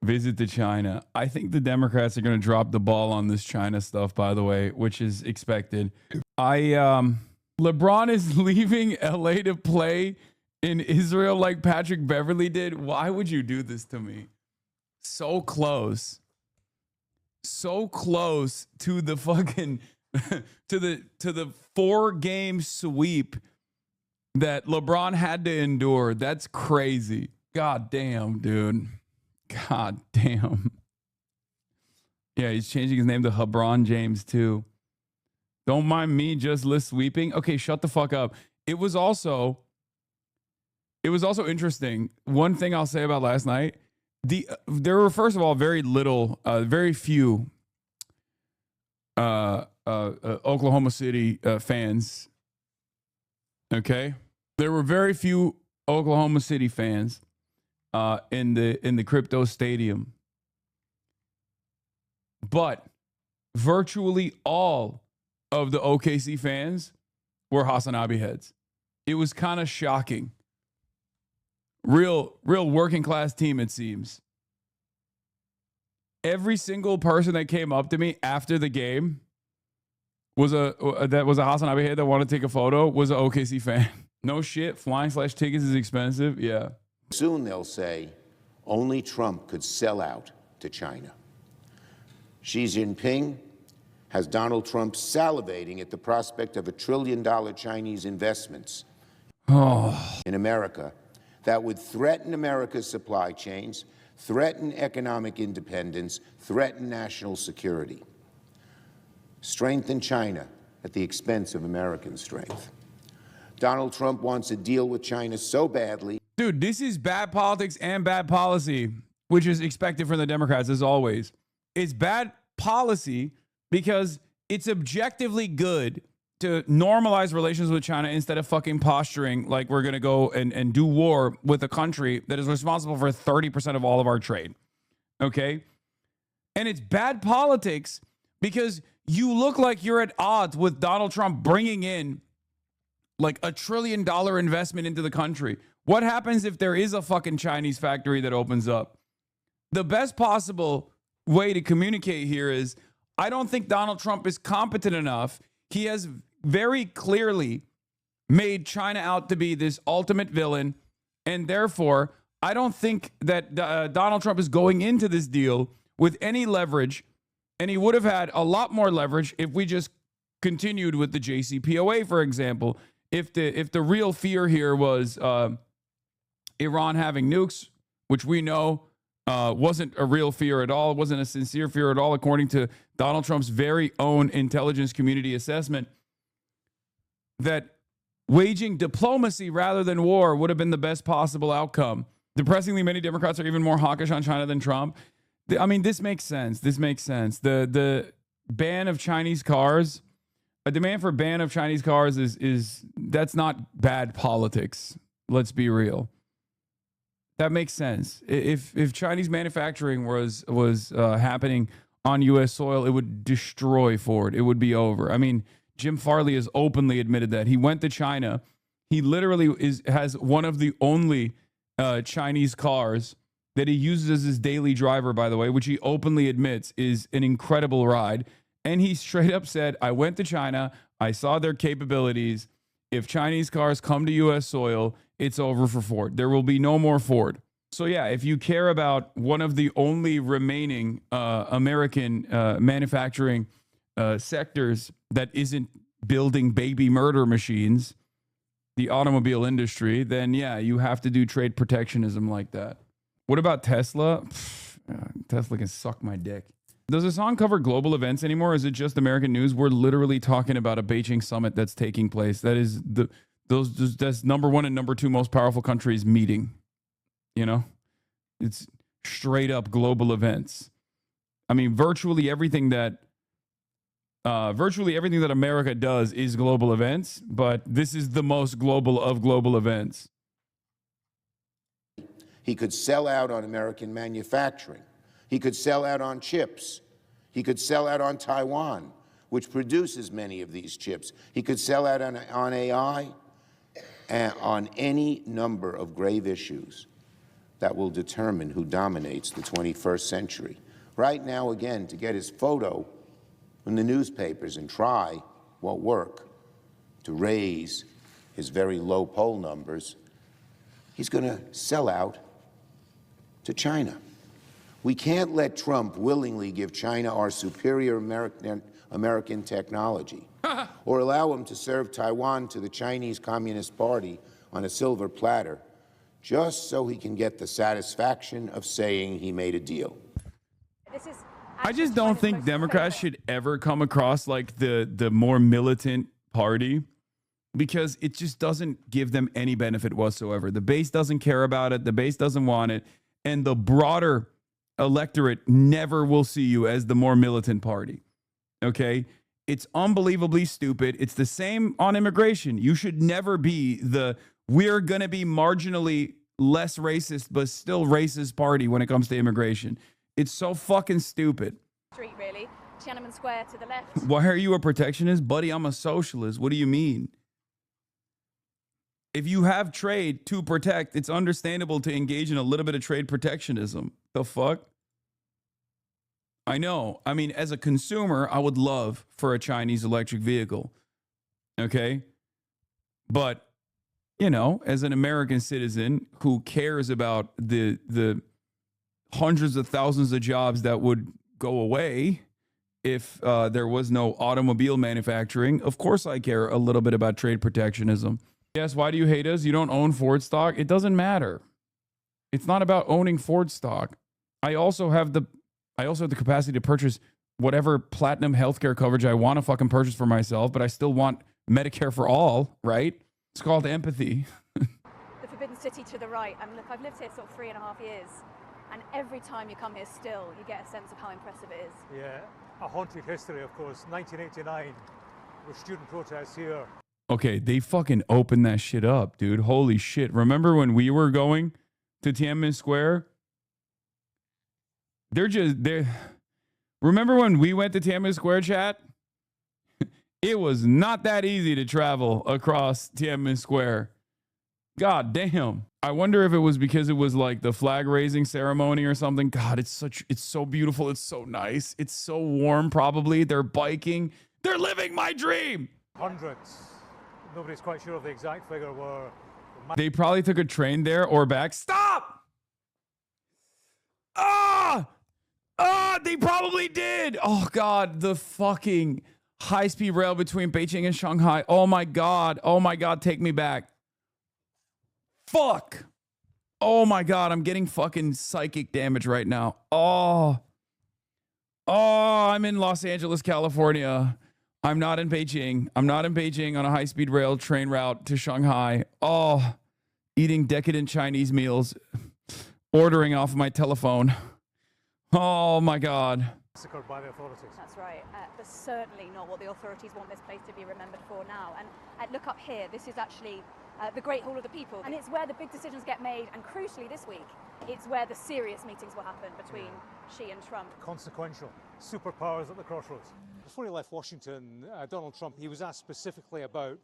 visit to China. I think the Democrats are going to drop the ball on this China stuff, by the way, which is expected. LeBron is leaving LA to play in Israel like Patrick Beverley did. Why would you do this to me? So close. So close to the fucking to the 4-game sweep that LeBron had to endure. That's crazy. God damn, dude. God damn. Yeah, he's changing his name to LeBron James too. Don't mind me just list sweeping. Okay, shut the fuck up. It was also interesting. One thing I'll say about last night, there were, first of all, very few Oklahoma City fans. Okay, there were very few Oklahoma City fans in the crypto stadium, but virtually all of the OKC fans were Hasanabi heads. It was kind of shocking. Real working class team, it seems. Every single person that came up to me after the game was a Hasanabi head that wanted to take a photo, was an OKC fan. No shit, flying/tickets is expensive. Yeah. soon they'll say only Trump could sell out to China. Xi Jinping has Donald Trump salivating at the prospect of $1 trillion Chinese investments in America that would threaten America's supply chains, threaten economic independence, threaten national security, strengthen China at the expense of American strength. Donald Trump wants a deal with China so badly. Dude, this is bad politics and bad policy, which is expected from the Democrats as always. It's bad policy because it's objectively good to normalize relations with China instead of fucking posturing like we're going to go and do war with a country that is responsible for 30% of all of our trade. Okay? And it's bad politics because you look like you're at odds with Donald Trump bringing in like $1 trillion investment into the country. What happens if there is a fucking Chinese factory that opens up? The best possible way to communicate here is I don't think Donald Trump is competent enough. He has very clearly made China out to be this ultimate villain. And therefore, I don't think that Donald Trump is going into this deal with any leverage. And he would have had a lot more leverage if we just continued with the JCPOA, for example. If the real fear here was Iran having nukes, which we know wasn't a real fear at all, wasn't a sincere fear at all, according to Donald Trump's very own intelligence community assessment, that waging diplomacy rather than war would have been the best possible outcome. Depressingly, many Democrats are even more hawkish on China than Trump. I mean, this makes sense. This makes sense. The ban of Chinese cars, a demand for ban of Chinese cars is that's not bad politics. Let's be real. That makes sense. If Chinese manufacturing was happening on U.S. soil, it would destroy Ford. It would be over. I mean, Jim Farley has openly admitted that. He went to China. He literally has one of the only Chinese cars that he uses as his daily driver, by the way, which he openly admits is an incredible ride. And he straight up said, I went to China. I saw their capabilities. If Chinese cars come to U.S. soil, it's over for Ford. There will be no more Ford. So yeah, if you care about one of the only remaining American manufacturing sectors that isn't building baby murder machines, the automobile industry, then yeah, you have to do trade protectionism like that. What about Tesla? Tesla can suck my dick. Does the song cover global events anymore? Is it just American news? We're literally talking about a Beijing summit that's taking place. That is that's number one and number two most powerful countries meeting. You know, it's straight up global events. I mean, virtually everything that America does is global events, but this is the most global of global events. He could sell out on American manufacturing. He could sell out on chips. He could sell out on Taiwan, which produces many of these chips. He could sell out on AI and on any number of grave issues that will determine who dominates the 21st century. Right now, again, to get his photo in the newspapers and try won't work to raise his very low poll numbers. He's going to sell out to China. We can't let Trump willingly give China our superior American technology or allow him to serve Taiwan to the Chinese Communist Party on a silver platter just so he can get the satisfaction of saying he made a deal. I just don't think Democrats should ever come across like the more militant party because it just doesn't give them any benefit whatsoever. The base doesn't care about it. The base doesn't want it. And the broader electorate never will see you as the more militant party. Okay? It's unbelievably stupid. It's the same on immigration. You should never be we're going to be marginally less racist, but still racist party when it comes to immigration. It's so fucking stupid. Street, really. Tiananmen Square to the left. Why are you a protectionist? Buddy, I'm a socialist. What do you mean? If you have trade to protect, it's understandable to engage in a little bit of trade protectionism. The fuck? I know. I mean, as a consumer, I would love for a Chinese electric vehicle. Okay? But, you know, as an American citizen who cares about the hundreds of thousands of jobs that would go away if there was no automobile manufacturing, of course I care a little bit about trade protectionism. Yes, why do you hate us? You don't own Ford stock? It doesn't matter. It's not about owning Ford stock. I also have the capacity to purchase whatever platinum healthcare coverage I want to fucking purchase for myself, but I still want Medicare for all, right? It's called empathy. The Forbidden City to the right. I mean, look, I've lived here sort of 3.5 years, and every time you come here still, you get a sense of how impressive it is. Yeah, a haunted history, of course. 1989, with student protests here. Okay, they fucking opened that shit up, dude. Holy shit. Remember when we were going to Tiananmen Square? Remember when we went to Tiananmen Square, chat? It was not that easy to travel across Tiananmen Square. God damn. I wonder if it was because it was like the flag raising ceremony or something. God, it's so beautiful. It's so nice. It's so warm, probably. They're biking. They're living my dream. Hundreds. Nobody's quite sure of the exact figure. They probably took a train there or back. Stop! They probably did. Oh, God, the fucking high-speed rail between Beijing and Shanghai. Oh, my God. Oh, my God, take me back. Fuck. Oh, my God, I'm getting fucking psychic damage right now. Oh, I'm in Los Angeles, California. I'm not in Beijing. I'm not in Beijing on a high-speed rail train route to Shanghai. Oh, eating decadent Chinese meals, ordering off my telephone. Oh, my God. Massacred by the authorities. That's right, but certainly not what the authorities want this place to be remembered for now. And look up here, this is actually the Great Hall of the People, and it's where the big decisions get made, and crucially this week, it's where the serious meetings will happen between Xi and Trump. Consequential. Superpowers at the crossroads. Before he left Washington, Donald Trump, he was asked specifically about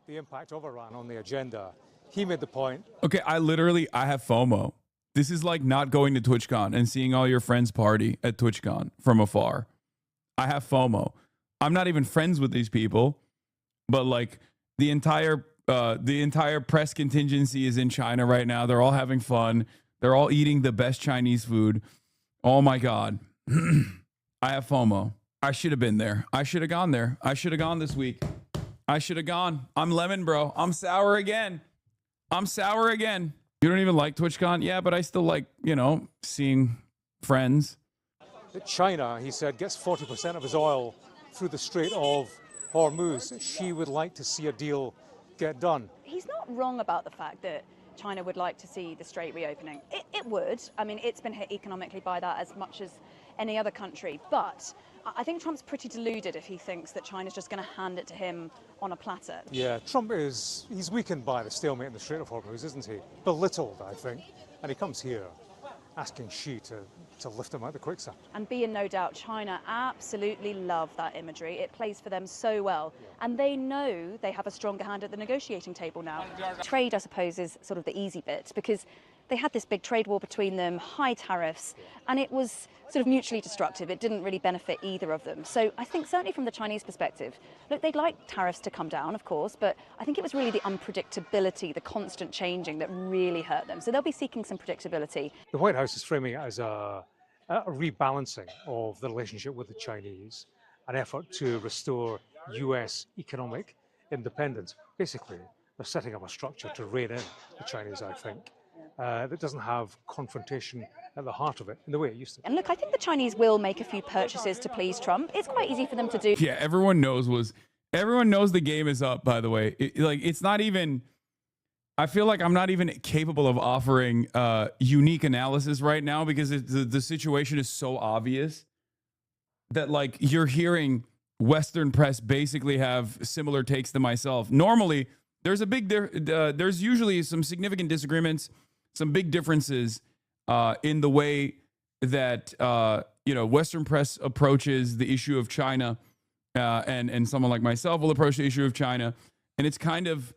the impact of Iran on the agenda. He made the point. Okay, I have FOMO. This is like not going to TwitchCon and seeing all your friends party at TwitchCon from afar. I have FOMO. I'm not even friends with these people, but like the entire press contingency is in China right now. They're all having fun. They're all eating the best Chinese food. Oh my God. I have FOMO. I should have been there. I should have gone there. I should have gone this week. I should have gone. I'm lemon, bro. I'm sour again. You don't even like TwitchCon? Yeah, but I still like, seeing friends. China, he said, gets 40% of his oil through the Strait of Hormuz. She would like to see a deal get done. He's not wrong about the fact that China would like to see the strait reopening. It would. I mean, it's been hit economically by that as much as any other country. But I think Trump's pretty deluded if he thinks that China's just going to hand it to him on a platter. Yeah, Trump he's weakened by the stalemate in the Strait of Hormuz, isn't he? Belittled, I think. And he comes here asking Xi to lift him out of the quicksand. And be in no doubt, China absolutely love that imagery. It plays for them so well. And they know they have a stronger hand at the negotiating table now. Trade, I suppose, is sort of the easy bit because they had this big trade war between them, high tariffs, and it was sort of mutually destructive. It didn't really benefit either of them. So I think certainly from the Chinese perspective, look, they'd like tariffs to come down, of course, but I think it was really the unpredictability, the constant changing that really hurt them. So they'll be seeking some predictability. The White House is framing it as a rebalancing of the relationship with the Chinese, an effort to restore US economic independence. Basically, they're setting up a structure to rein in the Chinese, I think, that doesn't have confrontation at the heart of it in the way it used to. And look, I think the Chinese will make a few purchases to please Trump. It's quite easy for them to do. Yeah, everyone knows the game is up, by the way. It's not even, I feel like I'm not even capable of offering unique analysis right now because the situation is so obvious that like you're hearing Western press basically have similar takes to myself. Normally, there's usually some significant disagreements, some big differences in the way that Western press approaches the issue of China, and someone like myself will approach the issue of China, and it's kind of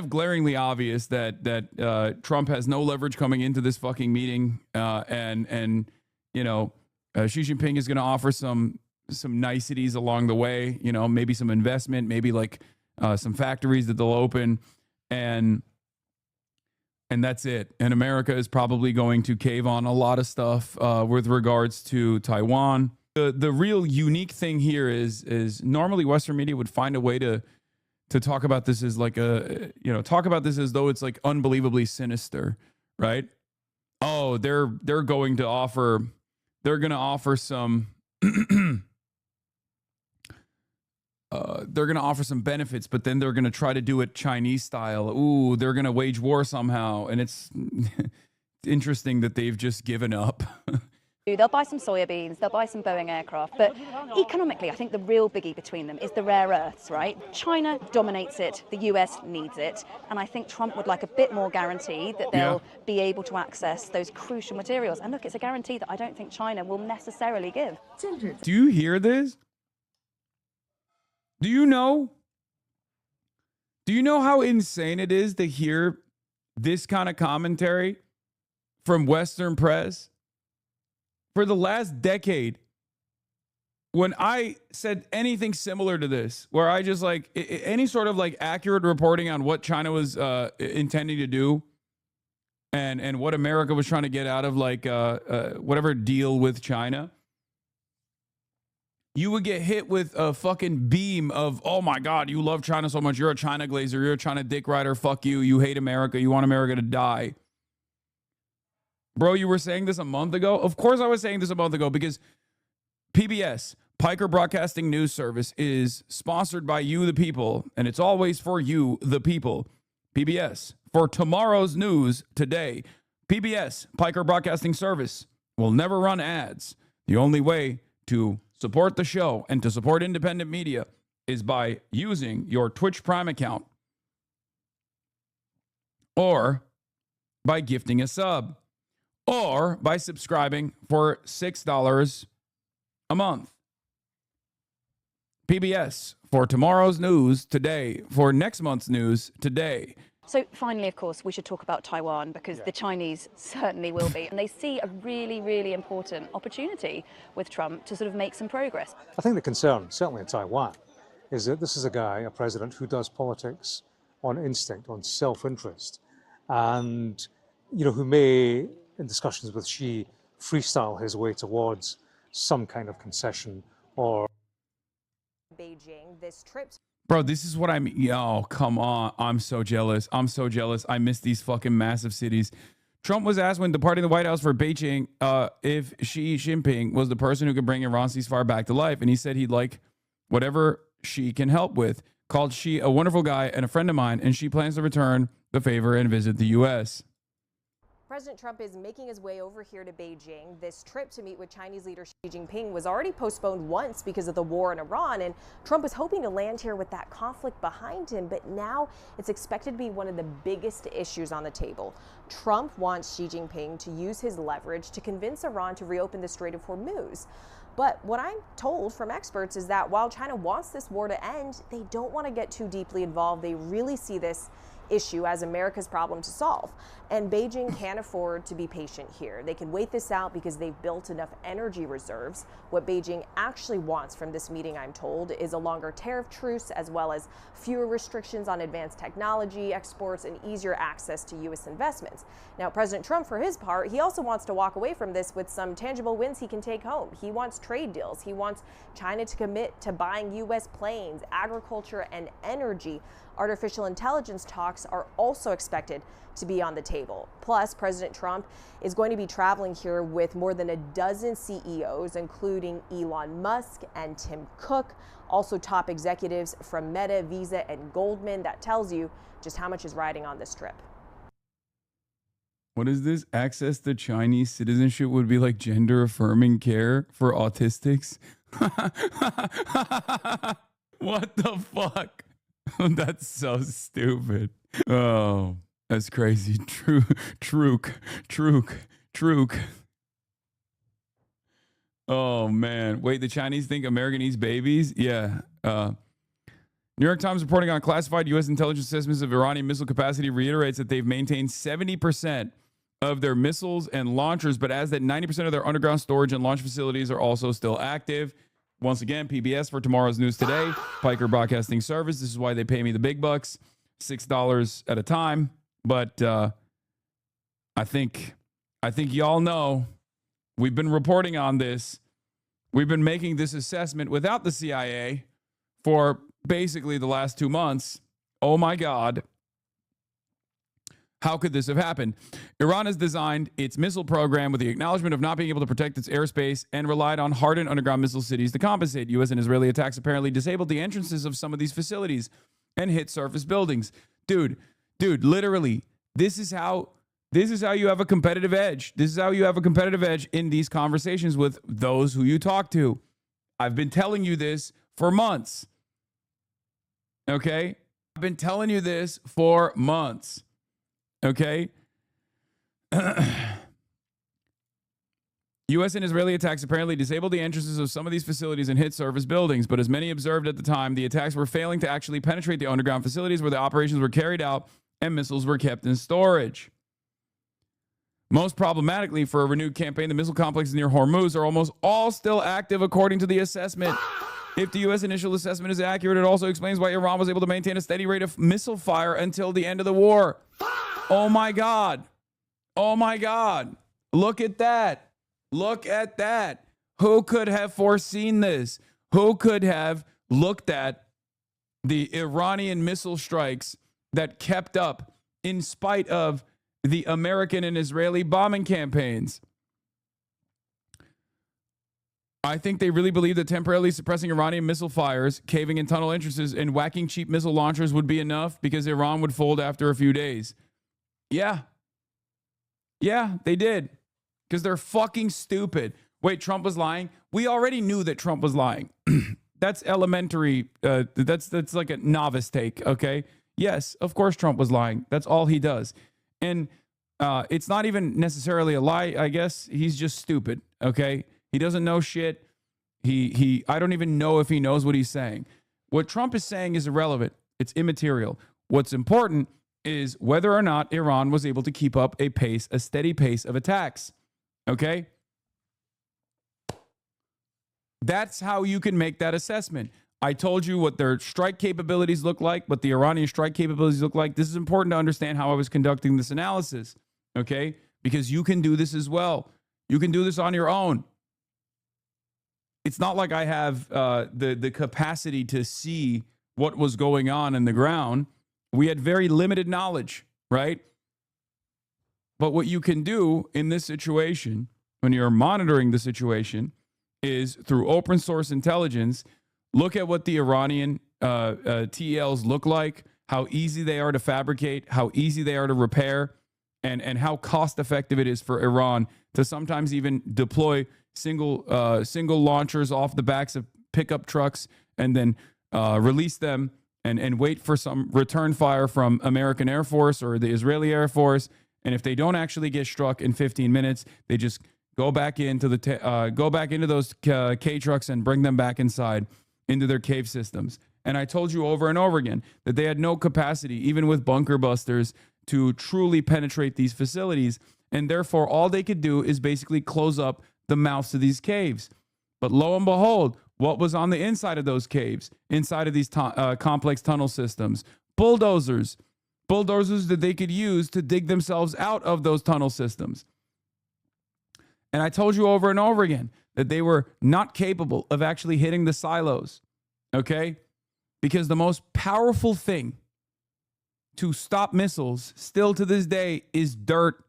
glaringly obvious that Trump has no leverage coming into this fucking meeting, and Xi Jinping is going to offer some niceties along the way, maybe some investment, maybe like some factories that they'll open, and that's it. And America is probably going to cave on a lot of stuff with regards to Taiwan. The real unique thing here is normally Western media would find a way to talk about this as like talk about this as though it's like unbelievably sinister, right? Oh, they're going to offer some they're going to offer some benefits, but then they're going to try to do it Chinese style. Ooh, they're going to wage war somehow. And it's interesting that they've just given up. They'll buy some soybeans, they'll buy some Boeing aircraft, but economically, I think the real biggie between them is the rare earths, right? China dominates it, the US needs it, and I think Trump would like a bit more guarantee that they'll be able to access those crucial materials. And look, it's a guarantee that I don't think China will necessarily give. Do you hear this? Do you know how insane it is to hear this kind of commentary from Western press? For the last decade, when I said anything similar to this, where I just like any sort of like accurate reporting on what China was intending to do and what America was trying to get out of like whatever deal with China, you would get hit with a fucking beam of, oh my God, you love China so much. You're a China glazer. You're a China dick rider. Fuck you. You hate America. You want America to die. Bro, you were saying this a month ago? Of course I was saying this a month ago because PBS, Piker Broadcasting News Service, is sponsored by you, the people, and it's always for you, the people. PBS, for tomorrow's news today. PBS, Piker Broadcasting Service, will never run ads. The only way to support the show and to support independent media is by using your Twitch Prime account or by gifting a sub or by subscribing for $6 a month. PBS, for tomorrow's news today, for next month's news today. So finally, of course, we should talk about Taiwan because the Chinese certainly will be. And they see a really, really important opportunity with Trump to sort of make some progress. I think the concern, certainly in Taiwan, is that this is a guy, a president, who does politics on instinct, on self-interest, and, who may, in discussions with Xi, freestyle his way towards some kind of concession or... Beijing, this trip. Bro, this is what I mean. Yo, come on. I'm so jealous. I miss these fucking massive cities. Trump was asked when departing the White House for Beijing if Xi Jinping was the person who could bring Iran's ceasefire back to life. And he said he'd like whatever Xi can help with. Called Xi a wonderful guy and a friend of mine. And Xi plans to return the favor and visit the U.S. President Trump is making his way over here to Beijing. This trip to meet with Chinese leader Xi Jinping was already postponed once because of the war in Iran, and Trump was hoping to land here with that conflict behind him, but now it's expected to be one of the biggest issues on the table. Trump wants Xi Jinping to use his leverage to convince Iran to reopen the Strait of Hormuz. But what I'm told from experts is that while China wants this war to end, they don't want to get too deeply involved. They really see this issue as America's problem to solve. And Beijing can't afford to be patient here. They can wait this out because they've built enough energy reserves. What Beijing actually wants from this meeting, I'm told, is a longer tariff truce, as well as fewer restrictions on advanced technology exports and easier access to U.S. investments. Now, President Trump, for his part, he also wants to walk away from this with some tangible wins he can take home. He wants trade deals. He wants China to commit to buying U.S. planes, agriculture, and energy. Artificial intelligence talks are also expected to be on the table. Plus, President Trump is going to be traveling here with more than a dozen CEOs, including Elon Musk and Tim Cook, also top executives from Meta, Visa, and Goldman. That tells you just how much is riding on this trip. What is this? Access to Chinese citizenship would be like gender affirming care for autistics? What the fuck? That's so stupid. Oh, that's crazy. Truk. Oh, man. Wait, the Chinese think America needs babies? Yeah. New York Times reporting on classified U.S. intelligence assessments of Iranian missile capacity reiterates that they've maintained 70% of their missiles and launchers, but adds that 90% of their underground storage and launch facilities are also still active. Once again, PBS for tomorrow's news today, Piker Broadcasting Service. This is why they pay me the big bucks, $6 at a time. But I think y'all know we've been reporting on this. We've been making this assessment without the CIA for basically the last 2 months. Oh my God. How could this have happened? Iran has designed its missile program with the acknowledgement of not being able to protect its airspace and relied on hardened underground missile cities to compensate. U.S. and Israeli attacks apparently disabled the entrances of some of these facilities and hit surface buildings. Dude, literally, this is how you have a competitive edge. This is how you have a competitive edge in these conversations with those who you talk to. I've been telling you this for months. Okay? I've been telling you this for months. Okay? U.S. and Israeli attacks apparently disabled the entrances of some of these facilities and hit service buildings, but as many observed at the time, the attacks were failing to actually penetrate the underground facilities where the operations were carried out and missiles were kept in storage. Most problematically, for a renewed campaign, the missile complexes near Hormuz are almost all still active according to the assessment. If the U.S. initial assessment is accurate, it also explains why Iran was able to maintain a steady rate of missile fire until the end of the war. Oh my God. Oh my God. Look at that. Look at that. Who could have foreseen this? Who could have looked at the Iranian missile strikes that kept up in spite of the American and Israeli bombing campaigns? I think they really believe that temporarily suppressing Iranian missile fires, caving in tunnel entrances, and whacking cheap missile launchers would be enough because Iran would fold after a few days. Yeah. Yeah, they did. Because they're fucking stupid. Wait, Trump was lying? We already knew that Trump was lying. That's elementary. That's like a novice take, okay? Yes, of course Trump was lying. That's all he does. And it's not even necessarily a lie, I guess. He's just stupid, okay? He doesn't know shit. I don't even know if he knows what he's saying. What Trump is saying is irrelevant. It's immaterial. What's important is whether or not Iran was able to keep up a steady pace of attacks. Okay? That's how you can make that assessment. I told you what their strike capabilities look like, what the Iranian strike capabilities look like. This is important to understand how I was conducting this analysis. Okay? Because you can do this as well. You can do this on your own. It's not like I have the capacity to see what was going on in the ground. We had very limited knowledge, right? But what you can do in this situation, when you're monitoring the situation, is through open source intelligence, look at what the Iranian TLs look like, how easy they are to fabricate, how easy they are to repair, and how cost effective it is for Iran to sometimes even deploy single launchers off the backs of pickup trucks and then release them and wait for some return fire from American Air Force or the Israeli Air Force. And if they don't actually get struck in 15 minutes, they just go back into those K trucks and bring them back inside into their cave systems. And I told you over and over again that they had no capacity, even with bunker busters, to truly penetrate these facilities. And therefore, all they could do is basically close up the mouths to these caves. But lo and behold, what was on the inside of those caves, inside of these complex tunnel systems? Bulldozers that they could use to dig themselves out of those tunnel systems. And I told you over and over again that they were not capable of actually hitting the silos, okay? Because the most powerful thing to stop missiles still to this day is dirt,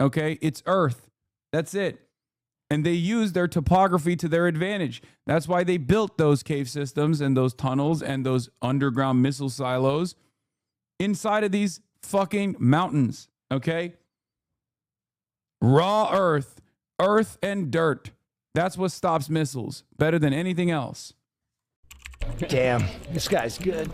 okay? It's earth. That's it. And they use their topography to their advantage. That's why they built those cave systems and those tunnels and those underground missile silos inside of these fucking mountains, okay? Raw earth and dirt. That's what stops missiles better than anything else. Damn, this guy's good.